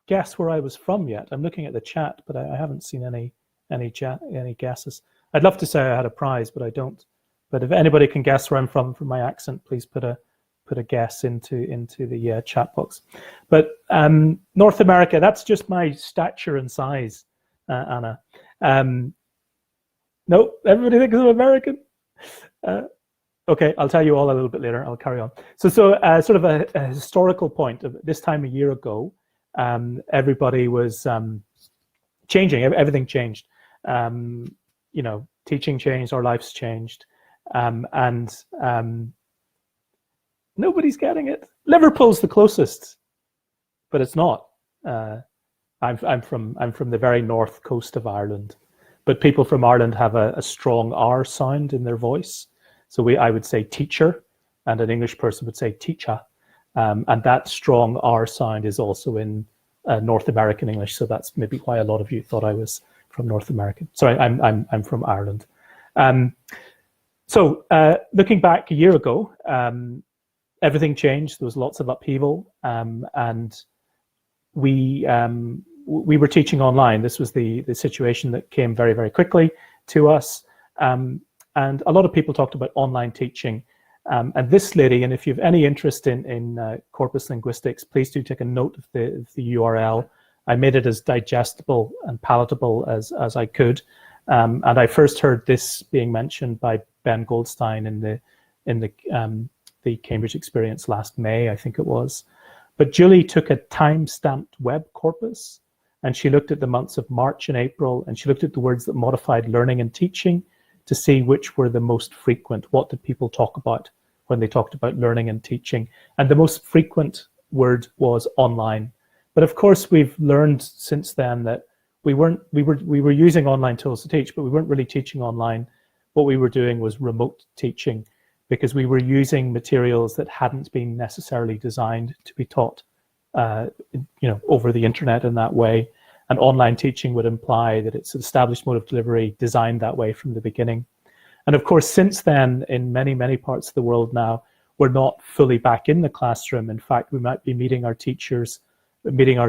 guess where I was from yet? I'm looking at the chat, but I haven't seen any guesses. I'd love to say I had a prize, but I don't. But if anybody can guess where I'm from my accent, please put a guess into the chat box. But North America, that's just my stature and size, Anna. No, everybody thinks I'm American. Okay, I'll tell you all a little bit later. I'll carry on. So sort of a historical point of this time a year ago, everybody was changing. Everything changed. Teaching changed. Our lives changed, and nobody's getting it. Liverpool's the closest, but it's not. I'm from the very north coast of Ireland, but people from Ireland have a strong R sound in their voice. So I would say teacher, and an English person would say teacher, and that strong R sound is also in North American English. So that's maybe why a lot of you thought I was from North American. Sorry, I'm from Ireland. So looking back a year ago, everything changed. There was lots of upheaval, and we were teaching online. This was the situation that came very, very quickly to us. And a lot of people talked about online teaching. And this lady, and if you have any interest in corpus linguistics, please do take a note of the URL. I made it as digestible and palatable as I could. And I first heard this being mentioned by Ben Goldstein in the Cambridge experience last May, I think it was. But Julie took a time-stamped web corpus, and she looked at the months of March and April, and she looked at the words that modified learning and teaching to see which were the most frequent. What did people talk about when they talked about learning and teaching? And the most frequent word was online. But of course, we've learned since then that we were using online tools to teach, but we weren't really teaching online. What we were doing was remote teaching, because we were using materials that hadn't been necessarily designed to be taught, over the internet in that way. And online teaching would imply that it's an established mode of delivery designed that way from the beginning. And of course, since then, in many, many parts of the world now, we're not fully back in the classroom. In fact, we might be meeting our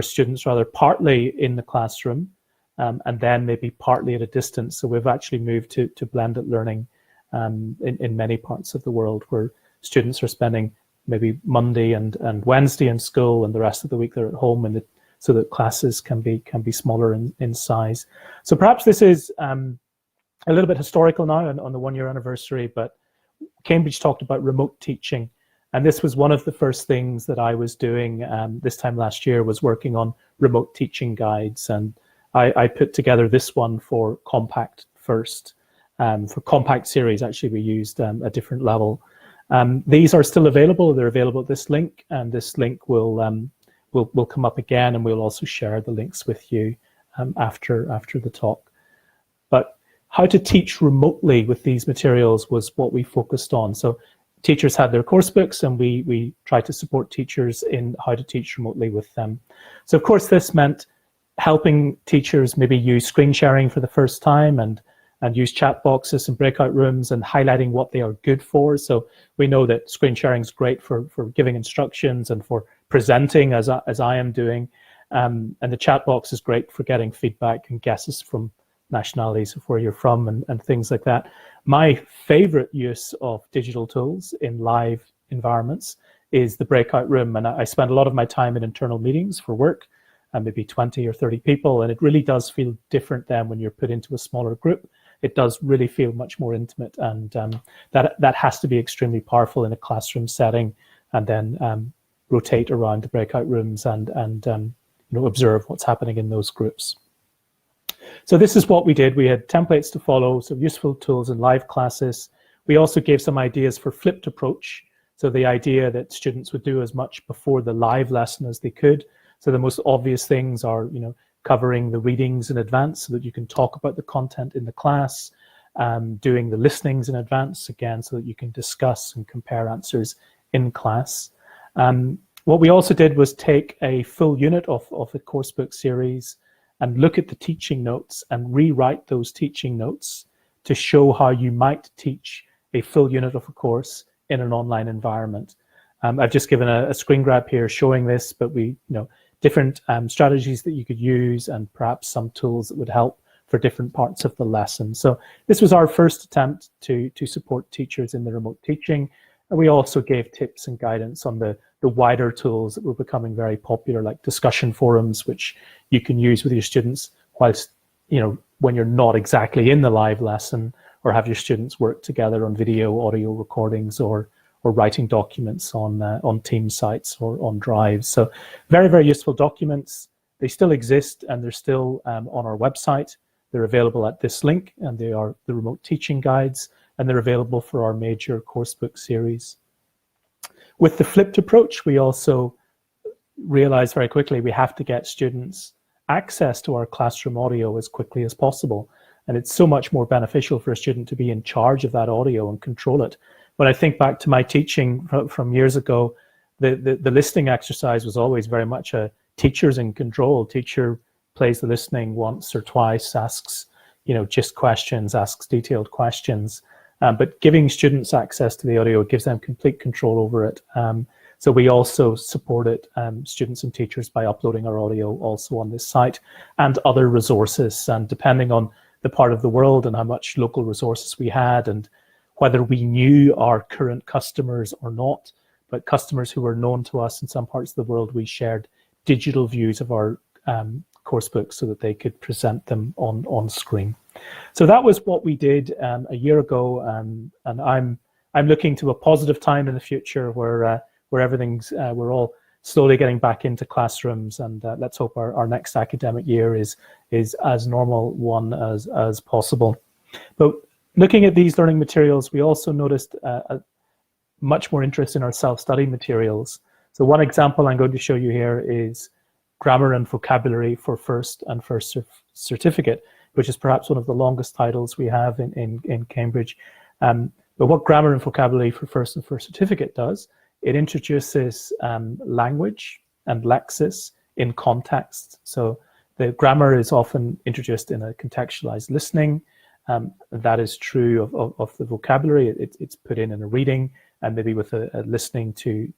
students rather, partly in the classroom, and then maybe partly at a distance. So we've actually moved to blended learning in many parts of the world, where students are spending maybe Monday and Wednesday in school, and the rest of the week they're at home, so that classes can be smaller in size. So perhaps this is a little bit historical now on the 1-year anniversary, but Cambridge talked about remote teaching. And this was one of the first things that I was doing this time last year, was working on remote teaching guides. And I put together this one for Compact first. For Compact series, actually, we used a different level. These are still available. They're available at this link, and this link will come up again, and we'll also share the links with you after the talk. But how to teach remotely with these materials was what we focused on. So teachers had their course books, and we tried to support teachers in how to teach remotely with them. So of course this meant helping teachers maybe use screen sharing for the first time, and use chat boxes and breakout rooms, and highlighting what they are good for. So we know that screen sharing is great for giving instructions and for presenting, as I am doing. And the chat box is great for getting feedback and guesses from nationalities of where you're from and things like that. My favorite use of digital tools in live environments is the breakout room. And I spend a lot of my time in internal meetings for work, and maybe 20 or 30 people. And it really does feel different than when you're put into a smaller group. It does really feel much more intimate, and that has to be extremely powerful in a classroom setting, and then rotate around the breakout rooms and observe what's happening in those groups. So this is what we did. We had templates to follow, so useful tools in live classes. We also gave some ideas for flipped approach. So the idea that students would do as much before the live lesson as they could. So the most obvious things are, covering the readings in advance so that you can talk about the content in the class, doing the listenings in advance, again, so that you can discuss and compare answers in class. What we also did was take a full unit of the coursebook series and look at the teaching notes and rewrite those teaching notes to show how you might teach a full unit of a course in an online environment. I've just given a screen grab here showing this, but different strategies that you could use, and perhaps some tools that would help for different parts of the lesson. So this was our first attempt to support teachers in the remote teaching. And we also gave tips and guidance on the wider tools that were becoming very popular, like discussion forums, which you can use with your students whilst, when you're not exactly in the live lesson, or have your students work together on video, audio recordings, or writing documents on team sites or on drives. So very, very useful documents. They still exist, and they're still on our website. They're available at this link, and they are the remote teaching guides, and they're available for our major coursebook series. With the flipped approach, we also realized very quickly we have to get students access to our classroom audio as quickly as possible. And it's so much more beneficial for a student to be in charge of that audio and control it. When I think back to my teaching from years ago, the listening exercise was always very much a teacher's in control. Teacher plays the listening once or twice, asks, just questions, asks detailed questions. But giving students access to the audio gives them complete control over it. So we also supported students and teachers by uploading our audio also on this site, and other resources. And depending on the part of the world and how much local resources we had, and whether we knew our current customers or not, but customers who were known to us in some parts of the world, we shared digital views of our course books so that they could present them on screen. So that was what we did a year ago, and I'm looking to a positive time in the future where everything's we're all slowly getting back into classrooms, and let's hope our next academic year is as normal one as possible. But looking at these learning materials, we also noticed a much more interest in our self-study materials. So one example I'm going to show you here is Grammar and Vocabulary for First and First Certificate, which is perhaps one of the longest titles we have in Cambridge. But what Grammar and Vocabulary for First and First Certificate does, it introduces language and lexis in context. So the grammar is often introduced in a contextualized listening. That is true of the vocabulary. It's put in a reading and maybe with a listening to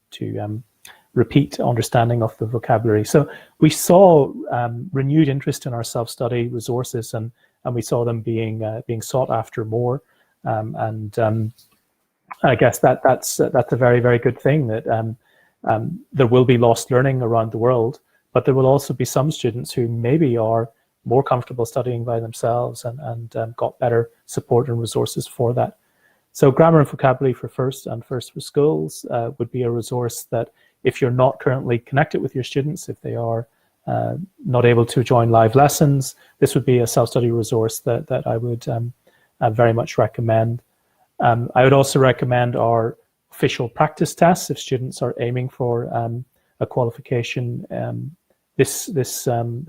repeat understanding of the vocabulary. So we saw renewed interest in our self-study resources, and we saw them being sought after more. I guess that's a very, very good thing, that there will be lost learning around the world, but there will also be some students who maybe are more comfortable studying by themselves and got better support and resources for that. So Grammar and Vocabulary for First and First for Schools would be a resource that, if you're not currently connected with your students, if they are not able to join live lessons, this would be a self-study resource that I would very much recommend. I would also recommend our official practice tests if students are aiming for a qualification this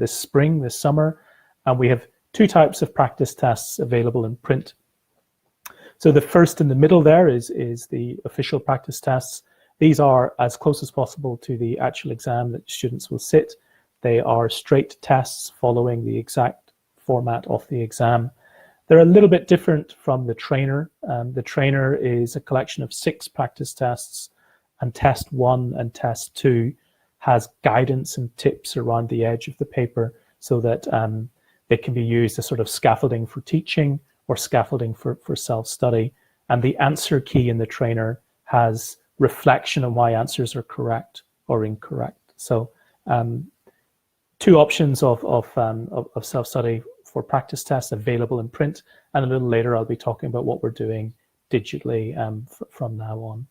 spring, this summer. And we have two types of practice tests available in print. So the first in the middle there is the official practice tests. These are as close as possible to the actual exam that students will sit. They are straight tests following the exact format of the exam. They're a little bit different from the trainer. The trainer is a collection of 6 practice tests, and test 1 and test 2 has guidance and tips around the edge of the paper so that they can be used as sort of scaffolding for teaching or scaffolding for self-study. And the answer key in the trainer has reflection on why answers are correct or incorrect. So 2 options of self-study for practice tests available in print, and a little later I'll be talking about what we're doing digitally from now on.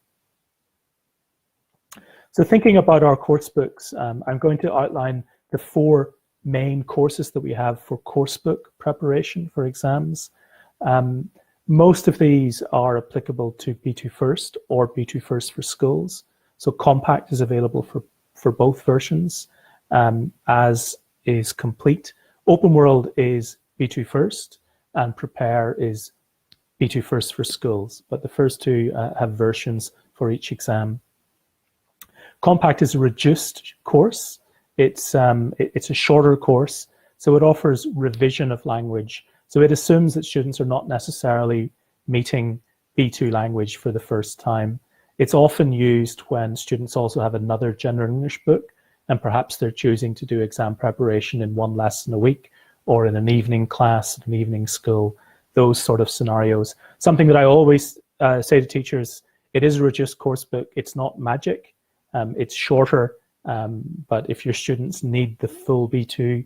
So thinking about our course books, I'm going to outline the 4 main courses that we have for course book preparation for exams. Most of these are applicable to B2 First or B2 First for Schools. So Compact is available for both versions, as is Complete. Open World is B2 First, and Prepare is B2 First for Schools, but the first 2 have versions for each exam. Compact is a reduced course. It's a shorter course, so it offers revision of language. So it assumes that students are not necessarily meeting B2 language for the first time. It's often used when students also have another general English book, and perhaps they're choosing to do exam preparation in 1 lesson a week, or in an evening class, an evening school, those sort of scenarios. Something that I always say to teachers, it is a reduced course book. It's not magic. It's shorter, but if your students need the full B2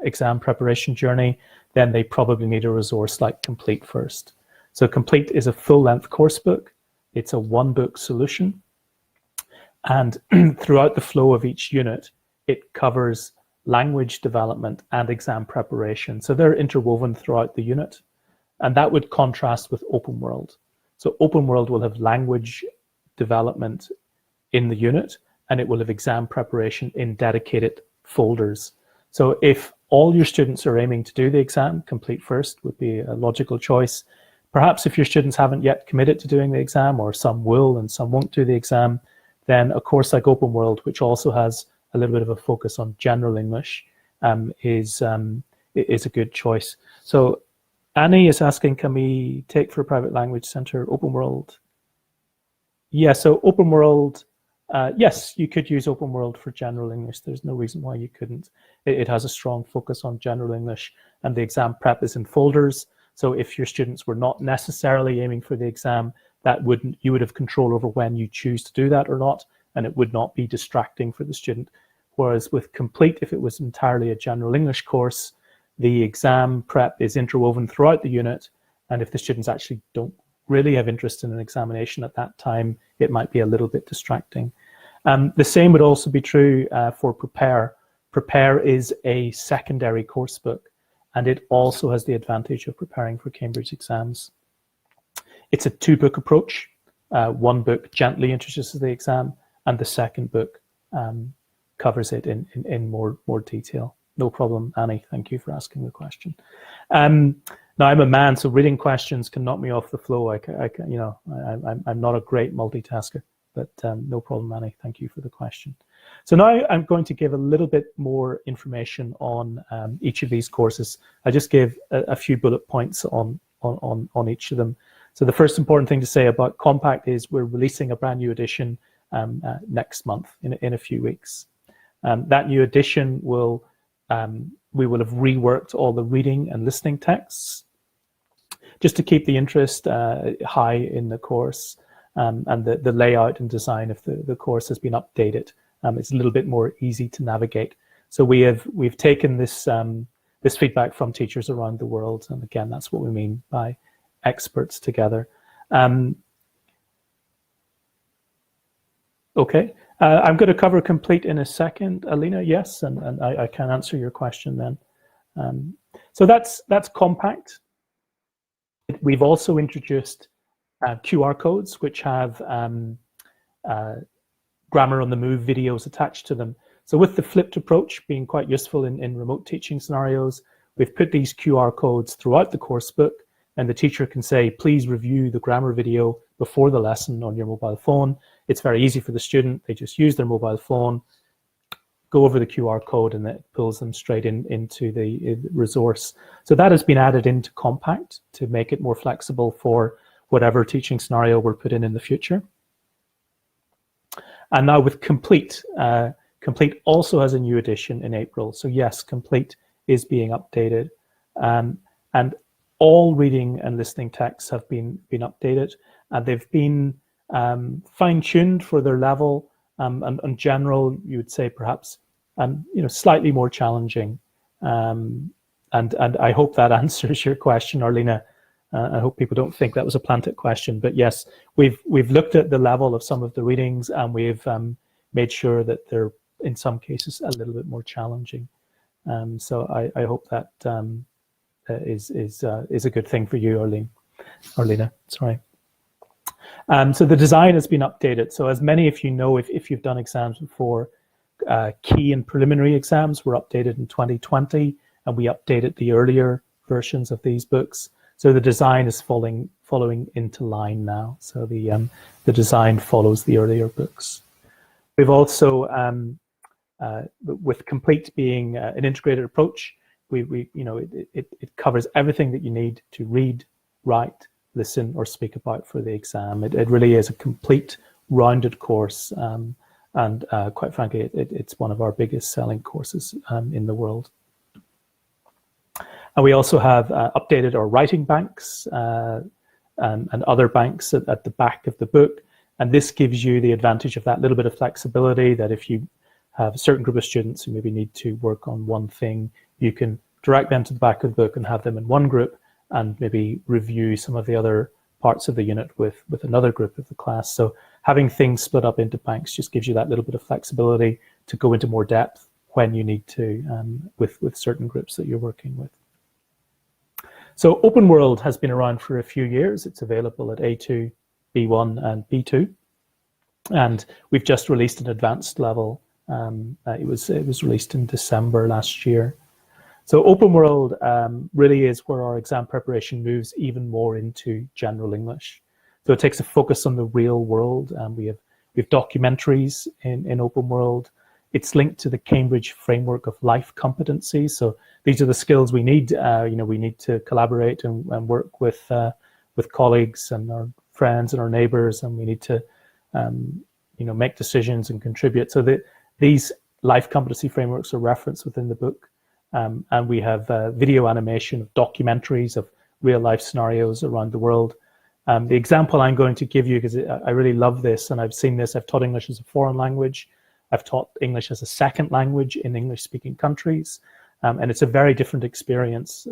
exam preparation journey, then they probably need a resource like Complete First. So Complete is a full-length course book. It's a 1-book solution. And throughout the flow of each unit, it covers language development and exam preparation. So they're interwoven throughout the unit. And that would contrast with Open World. So Open World will have language development in the unit, and it will have exam preparation in dedicated folders. So if all your students are aiming to do the exam, Complete First would be a logical choice. Perhaps if your students haven't yet committed to doing the exam, or some will and some won't do the exam, then a course like Open World, which also has a little bit of a focus on general English, is a good choice. So Annie is asking, can we take for a private language center Open World? Yeah, so Open World, yes, you could use Open World for general English. There's no reason why you couldn't. It has a strong focus on general English, and the exam prep is in folders. So if your students were not necessarily aiming for the exam, you would have control over when you choose to do that or not, and it would not be distracting for the student. Whereas with Complete, if it was entirely a general English course, the exam prep is interwoven throughout the unit, and if the students actually don't really have interest in an examination at that time, it might be a little bit distracting. The same would also be true for Prepare. Prepare is a secondary course book, and it also has the advantage of preparing for Cambridge exams. It's a two-book approach. One book gently introduces the exam, and the second book covers it in more detail. No problem, Annie. Thank you for asking the question. Now I'm a man, so reading questions can knock me off the flow. I'm not a great multitasker, but no problem, Annie. Thank you for the question. So now I'm going to give a little bit more information on each of these courses. I just gave a few bullet points on each of them. So the first important thing to say about Compact is we're releasing a brand new edition next month in a few weeks. That new edition we will have reworked all the reading and listening texts just to keep the interest high in the course, and the layout and design of the course has been updated. It's a little bit more easy to navigate. So we've taken this feedback from teachers around the world, and again, that's what we mean by experts together. Okay, I'm going to cover Complete in a second, Alina. Yes, and I can answer your question then. So that's Compact. We've also introduced QR codes, which have Grammar on the Move videos attached to them. So with the flipped approach being quite useful in remote teaching scenarios, we've put these QR codes throughout the course book, and the teacher can say, please review the grammar video before the lesson on your mobile phone. It's very easy for the student. They just use their mobile phone, go over the QR code, and it pulls them straight into the resource. So that has been added into Compact to make it more flexible for whatever teaching scenario we're put in the future. And now with Complete, Complete also has a new edition in April. So yes, Complete is being updated, and all reading and listening texts have been updated, and they've been fine-tuned for their level. And in general, you would say perhaps slightly more challenging. And I hope that answers your question, Arlena. I hope people don't think that was a planted question, but yes, we've looked at the level of some of the readings, and we've made sure that they're in some cases a little bit more challenging. So I hope that is a good thing for you, Arlena. Sorry. So the design has been updated. So as many of you know, if you've done exams before, key and preliminary exams were updated in 2020, and we updated the earlier versions of these books. So the design is following into line now. So the design follows the earlier books. We've also, with Complete being an integrated approach, it covers everything that you need to read, write, listen, or speak about for the exam. It really is a complete, rounded course, and quite frankly, it's one of our biggest selling courses in the world. And we also have updated our writing banks and other banks at the back of the book. And this gives you the advantage of that little bit of flexibility, that if you have a certain group of students who maybe need to work on one thing, you can direct them to the back of the book and have them in one group, and maybe review some of the other parts of the unit with another group of the class. So having things split up into banks just gives you that little bit of flexibility to go into more depth when you need to with certain groups that you're working with. So Open World has been around for a few years. It's available at A2, B1, and B2. And we've just released an advanced level. It was released in December last year. So Open World really is where our exam preparation moves even more into general English. So it takes a focus on the real world. We have documentaries in Open World. It's linked to the Cambridge framework of life competencies. So these are the skills we need. We need to collaborate and work with colleagues and our friends and our neighbors, and we need to make decisions and contribute. So these life competency frameworks are referenced within the book. And we have video animation of documentaries of real life scenarios around the world. The example I'm going to give you, because I really love this, and I've seen this, I've taught English as a foreign language, I've taught English as a second language in English-speaking countries, and it's a very different experience.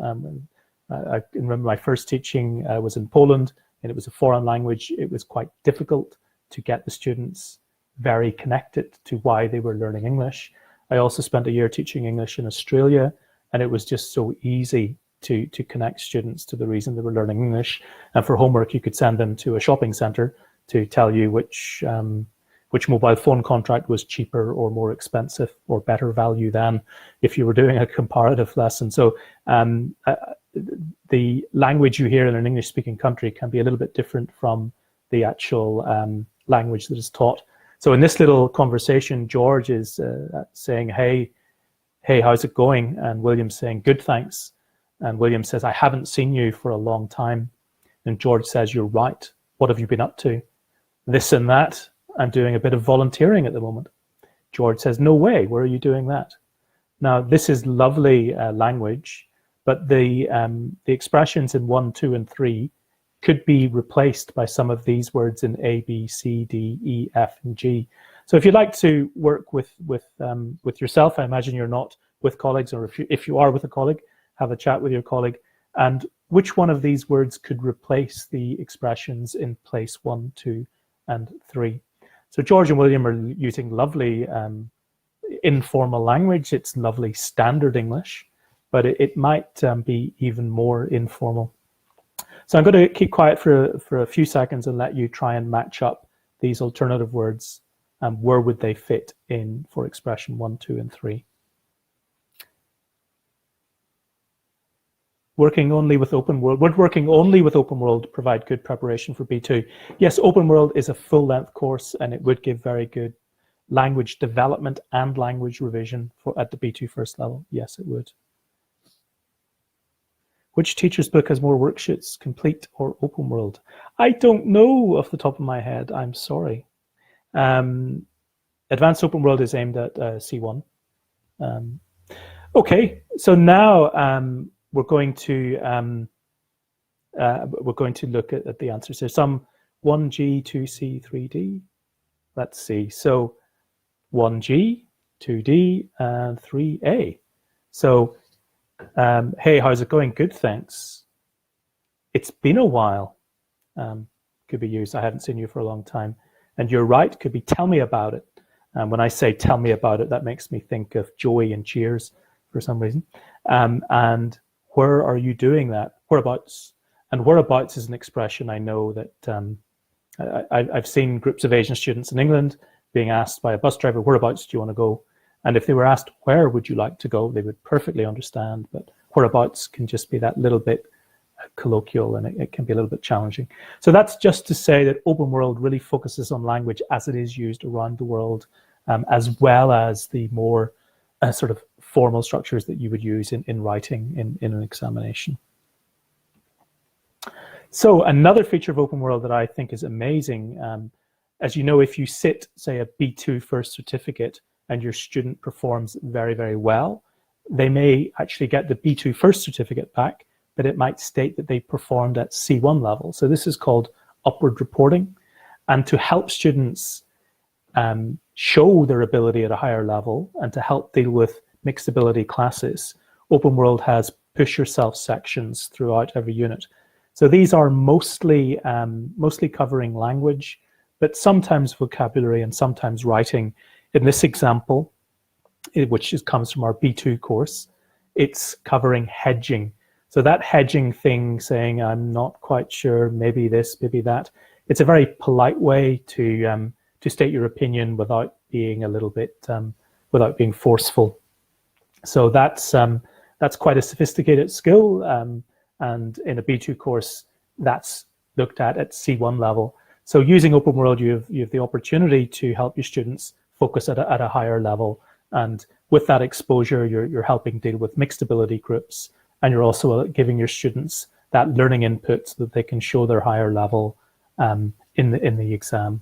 I remember my first teaching was in Poland, and it was a foreign language. It was quite difficult to get the students very connected to why they were learning English. I also spent a year teaching English in Australia, and it was just so easy to connect students to the reason they were learning English. And for homework, you could send them to a shopping center to tell you which mobile phone contract was cheaper or more expensive or better value than if you were doing a comparative lesson. So the language you hear in an English-speaking country can be a little bit different from the actual language that is taught. So in this little conversation, George is saying, hey, how's it going? And William's saying, good, thanks. And William says, I haven't seen you for a long time. And George says, you're right. What have you been up to? This and that. I'm doing a bit of volunteering at the moment. George says, no way. Where are you doing that? Now, this is lovely language, but the expressions in 1, 2, and 3 could be replaced by some of these words in A, B, C, D, E, F, and G. So if you'd like to work with yourself, I imagine you're not with colleagues, or if you are with a colleague, have a chat with your colleague, and which one of these words could replace the expressions in place 1, 2, and 3. So George and William are using lovely informal language. It's lovely standard English, but it might be even more informal. So I'm going to keep quiet for a few seconds and let you try and match up these alternative words. Where would they fit in for expression 1, 2, and 3? Working only with open world. Would working only with open world provide good preparation for B2? Yes, open world is a full-length course, and it would give very good language development and language revision at the B2 first level. Yes, it would. Which teacher's book has more worksheets, complete or open world? I don't know off the top of my head. I'm sorry. Advanced open world is aimed at C1. Okay, so now we're going to look at the answers. There's some 1G, 2C, 3D. Let's see. So 1G, 2D, and 3A. So hey, how's it going? Good, thanks. It's been a while. Could be used. I haven't seen you for a long time. And you're right. Could be tell me about it. When I say tell me about it, that makes me think of Joey and Cheers for some reason. And where are you doing that? Whereabouts? And whereabouts is an expression I know that I've seen groups of Asian students in England being asked by a bus driver, whereabouts do you want to go? And if they were asked, where would you like to go? They would perfectly understand, but whereabouts can just be that little bit colloquial, and it can be a little bit challenging. So that's just to say that open world really focuses on language as it is used around the world, as well as the more sort of formal structures that you would use in writing in an examination. So another feature of open world that I think is amazing, as you know, if you sit, say, a B2 first certificate and your student performs very, very well, they may actually get the B2 first certificate back, but it might state that they performed at C1 level. So this is called upward reporting. And to help students show their ability at a higher level and to help deal with mixed ability classes, Open World has push yourself sections throughout every unit. So these are mostly covering language, but sometimes vocabulary and sometimes writing. In this example, which comes from our B2 course, it's covering hedging. So that hedging thing, saying I'm not quite sure, maybe this, maybe that, it's a very polite way to state your opinion without being a little bit, without being forceful. So that's quite a sophisticated skill, and in a B2 course, that's looked at C1 level. So using Open World, you have the opportunity to help your students focus at a higher level, and with that exposure, you're helping deal with mixed ability groups, and you're also giving your students that learning input so that they can show their higher level in the exam.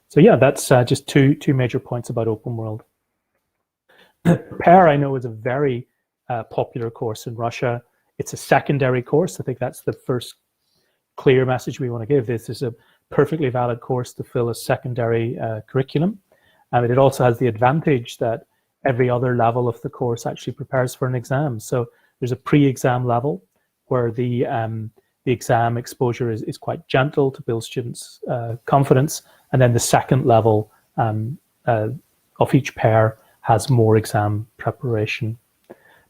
So yeah, that's just two major points about Open World. Prepare, I know, is a very popular course in Russia. It's a secondary course. I think that's the first clear message we want to give. This is a perfectly valid course to fill a secondary curriculum. And it also has the advantage that every other level of the course actually prepares for an exam. So there's a pre-exam level where the exam exposure is quite gentle to build students' confidence. And then the second level of each pair has more exam preparation.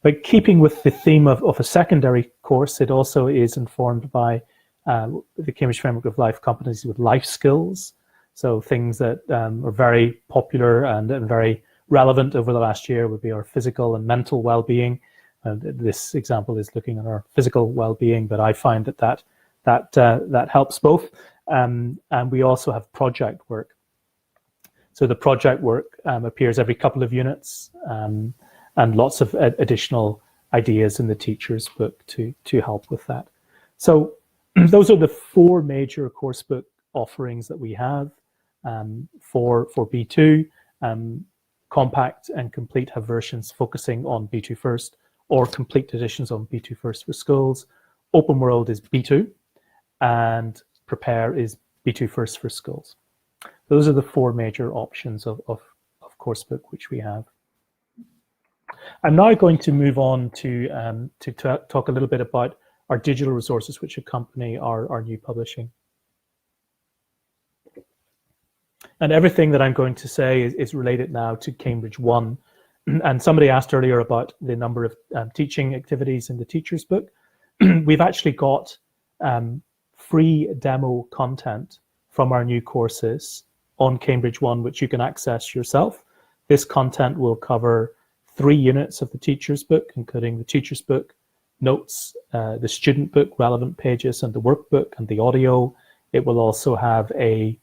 But keeping with the theme of a secondary course, it also is informed by the Cambridge Framework of Life competencies with life skills. So things that are very popular and very relevant over the last year would be our physical and mental well-being. And this example is looking at our physical well-being, but I find that helps both. And we also have project work. So the project work appears every couple of units, and lots of additional ideas in the teacher's book to help with that. So those are the four major course book offerings that we have for B2. Compact and Complete have versions focusing on B2 First, or complete editions on B2 First for schools. Open World is B2, and Prepare is B2 First for schools. Those are the four major options of course book which we have. I'm now going to move on to talk a little bit about our digital resources which accompany our new publishing. And everything that I'm going to say is related now to Cambridge 1. And somebody asked earlier about the number of teaching activities in the teacher's book. We've actually got free demo content from our new courses on Cambridge 1, which you can access yourself. This content will cover 3 units of the teacher's book, including the teacher's book, notes, the student book, relevant pages, and the workbook and the audio. It will also have a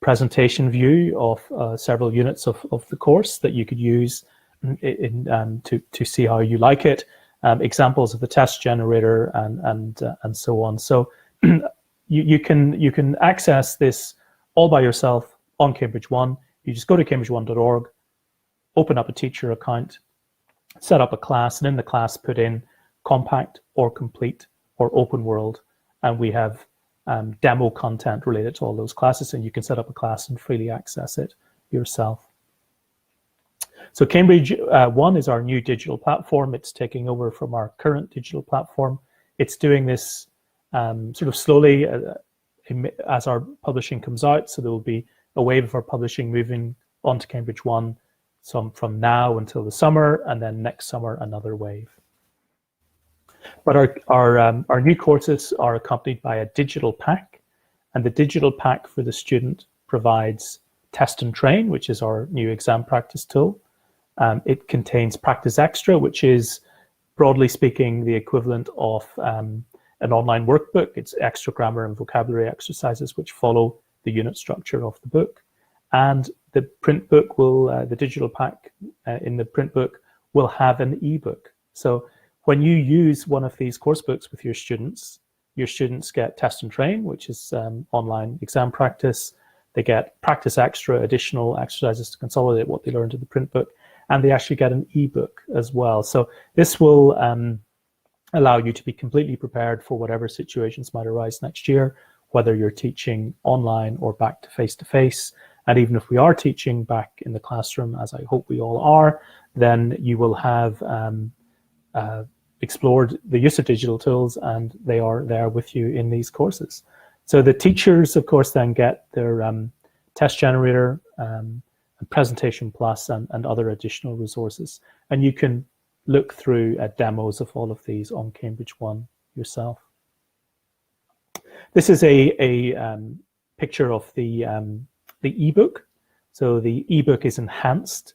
presentation view of several units of the course that you could use to see how you like it, examples of the test generator and so on. So you can access this all by yourself on Cambridge 1. You just go to cambridge1.org, open up a teacher account, set up a class, and in the class put in Compact or Complete or Open World, and we have demo content related to all those classes, and you can set up a class and freely access it yourself. So Cambridge 1 is our new digital platform. It's taking over from our current digital platform. It's doing this sort of slowly as our publishing comes out. So there will be a wave of our publishing moving onto Cambridge 1, some from now until the summer, and then next summer another wave. But our new courses are accompanied by a digital pack, and the digital pack for the student provides Test and Train, which is our new exam practice tool. It contains Practice Extra, which is, broadly speaking, the equivalent of an online workbook. It's extra grammar and vocabulary exercises which follow the unit structure of the book. And the print book will, the digital pack in the print book will have an ebook. So when you use one of these course books with your students get Test and Train, which is online exam practice. They get Practice Extra, additional exercises to consolidate what they learned in the print book, and they actually get an ebook as well. So this will allow you to be completely prepared for whatever situations might arise next year, whether you're teaching online or back to face-to-face. And even if we are teaching back in the classroom, as I hope we all are, then you will have explored the use of digital tools, and they are there with you in these courses. So the teachers, of course, then get their test generator, Presentation Plus, and other additional resources. And you can look through demos of all of these on Cambridge 1 yourself. This is a picture of the ebook. So the ebook is enhanced.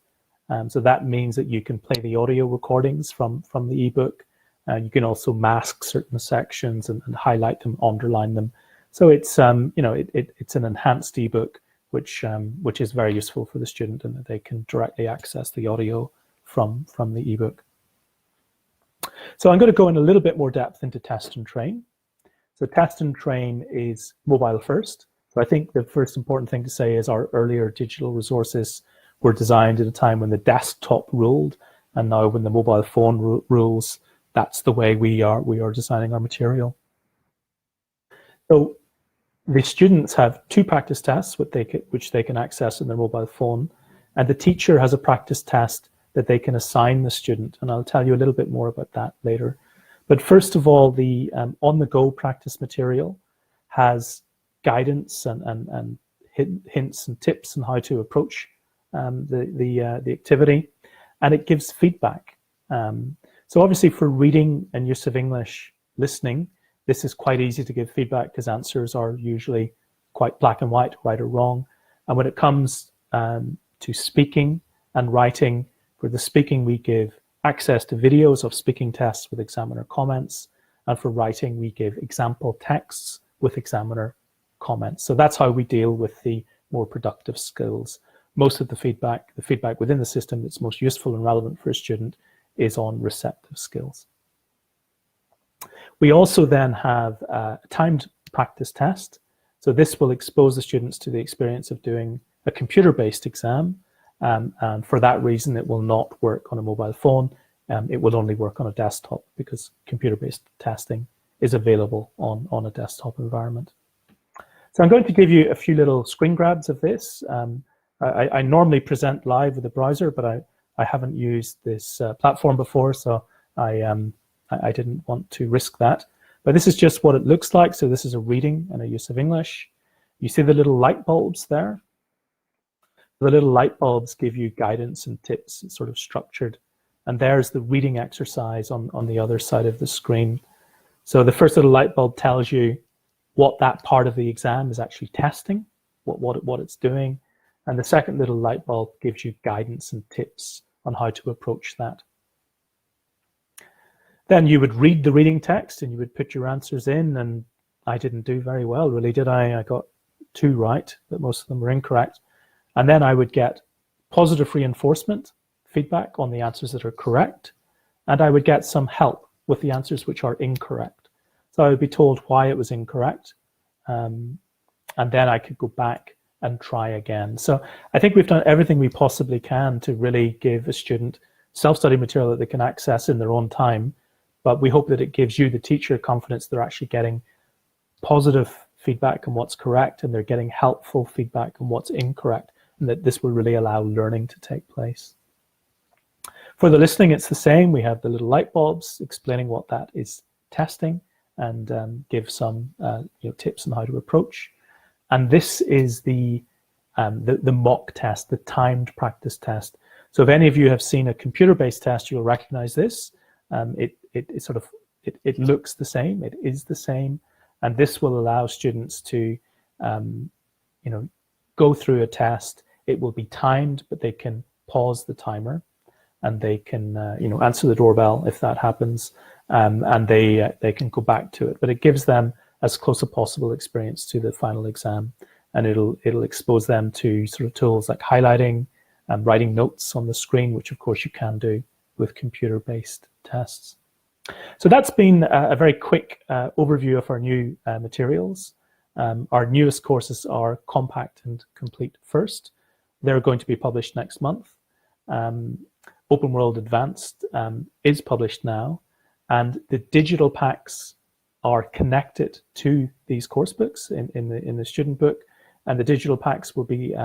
So that means that you can play the audio recordings from the ebook. You can also mask certain sections and highlight them, underline them. So it's it's an enhanced ebook which is very useful for the student, and that they can directly access the audio from the ebook. So I'm going to go in a little bit more depth into Test and Train. So Test and Train is mobile first. So I think the first important thing to say is our earlier digital resources were designed at a time when the desktop ruled, and now when the mobile phone rules, that's the way we are designing our material. So the students have 2 practice tests which they can access in their mobile phone, and the teacher has a practice test that they can assign the student, and I'll tell you a little bit more about that later. But first of all, the on-the-go practice material has guidance and hints and tips on how to approach the activity, and it gives feedback. So obviously for reading and use of English listening, this is quite easy to give feedback because answers are usually quite black and white, right or wrong. And when it comes to speaking and writing, for the speaking we give access to videos of speaking tests with examiner comments, and for writing we give example texts with examiner comments. So that's how we deal with the more productive skills. Most of the feedback within the system that's most useful and relevant for a student is on receptive skills. We also then have a timed practice test. So this will expose the students to the experience of doing a computer-based exam. And for that reason, it will not work on a mobile phone. It will only work on a desktop because computer-based testing is available on a desktop environment. So I'm going to give you a few little screen grabs of this. I normally present live with a browser, but I haven't used this platform before, so I didn't want to risk that. But this is just what it looks like. So this is a reading and a use of English. You see the little light bulbs there? The little light bulbs give you guidance and tips. It's sort of structured. And there's the reading exercise on the other side of the screen. So the first little light bulb tells you what that part of the exam is actually testing, what it's doing. And the second little light bulb gives you guidance and tips on how to approach that. Then you would read the reading text and you would put your answers in, and I didn't do very well, really, did I? I got 2 right, but most of them were incorrect. And then I would get positive reinforcement, feedback on the answers that are correct, and I would get some help with the answers which are incorrect. So I would be told why it was incorrect, and then I could go back and try again. So I think we've done everything we possibly can to really give a student self-study material that they can access in their own time, but we hope that it gives you, the teacher, confidence they're actually getting positive feedback on what's correct, and they're getting helpful feedback on what's incorrect, and that this will really allow learning to take place. For the listening, it's the same. We have the little light bulbs explaining what that is testing, and give some tips on how to approach. And this is the mock test, the timed practice test. So if any of you have seen a computer-based test, you'll recognize this. It looks the same. It is the same, and this will allow students to, go through a test. It will be timed, but they can pause the timer, and they can, answer the doorbell if that happens, and they can go back to it. But it gives them as close a possible experience to the final exam, and it'll expose them to sort of tools like highlighting and writing notes on the screen, which of course you can do with computer-based tests. So that's been a very quick overview of our new materials. Our newest courses are Compact and Complete First. They're going to be published next month. Open World Advanced is published now, and the digital packs are connected to these course books in the student book, and the digital packs will be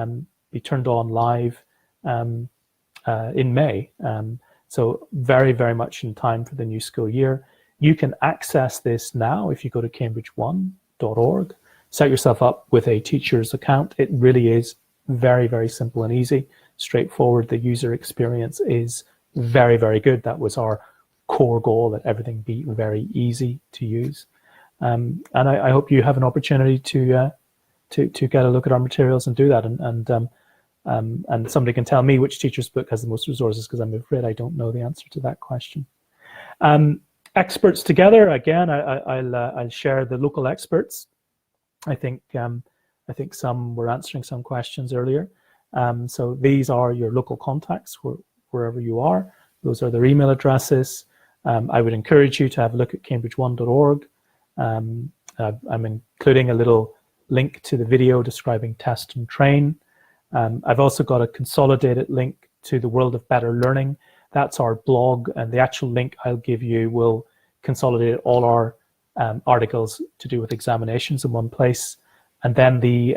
turned on live in May. So very, very much in time for the new school year. You can access this now if you go to cambridge1.org, set yourself up with a teacher's account. It really is very, very simple and easy, straightforward. The user experience is very, very good. That was our core goal, that everything be very easy to use. And I hope you have an opportunity to get a look at our materials and do that. And somebody can tell me which teacher's book has the most resources, because I'm afraid I don't know the answer to that question. Experts together, again, I'll share the local experts. I think some were answering some questions earlier. So these are your local contacts wherever you are. Those are their email addresses. I would encourage you to have a look at cambridge1.org. I'm including a little link to the video describing Test and Train. I've also got a consolidated link to the World of Better Learning that's our blog, and the actual link I'll give you will consolidate all our articles to do with examinations in one place. And then the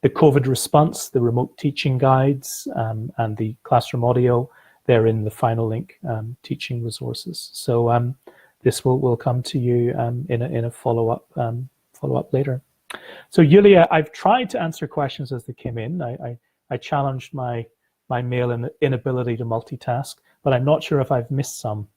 COVID response, the remote teaching guides, and the classroom audio, they're in the final link, teaching resources. So this will come to you in a follow-up later. So Julia, I've tried to answer questions as they came in. I challenged my male inability to multitask, but I'm not sure if I've missed some.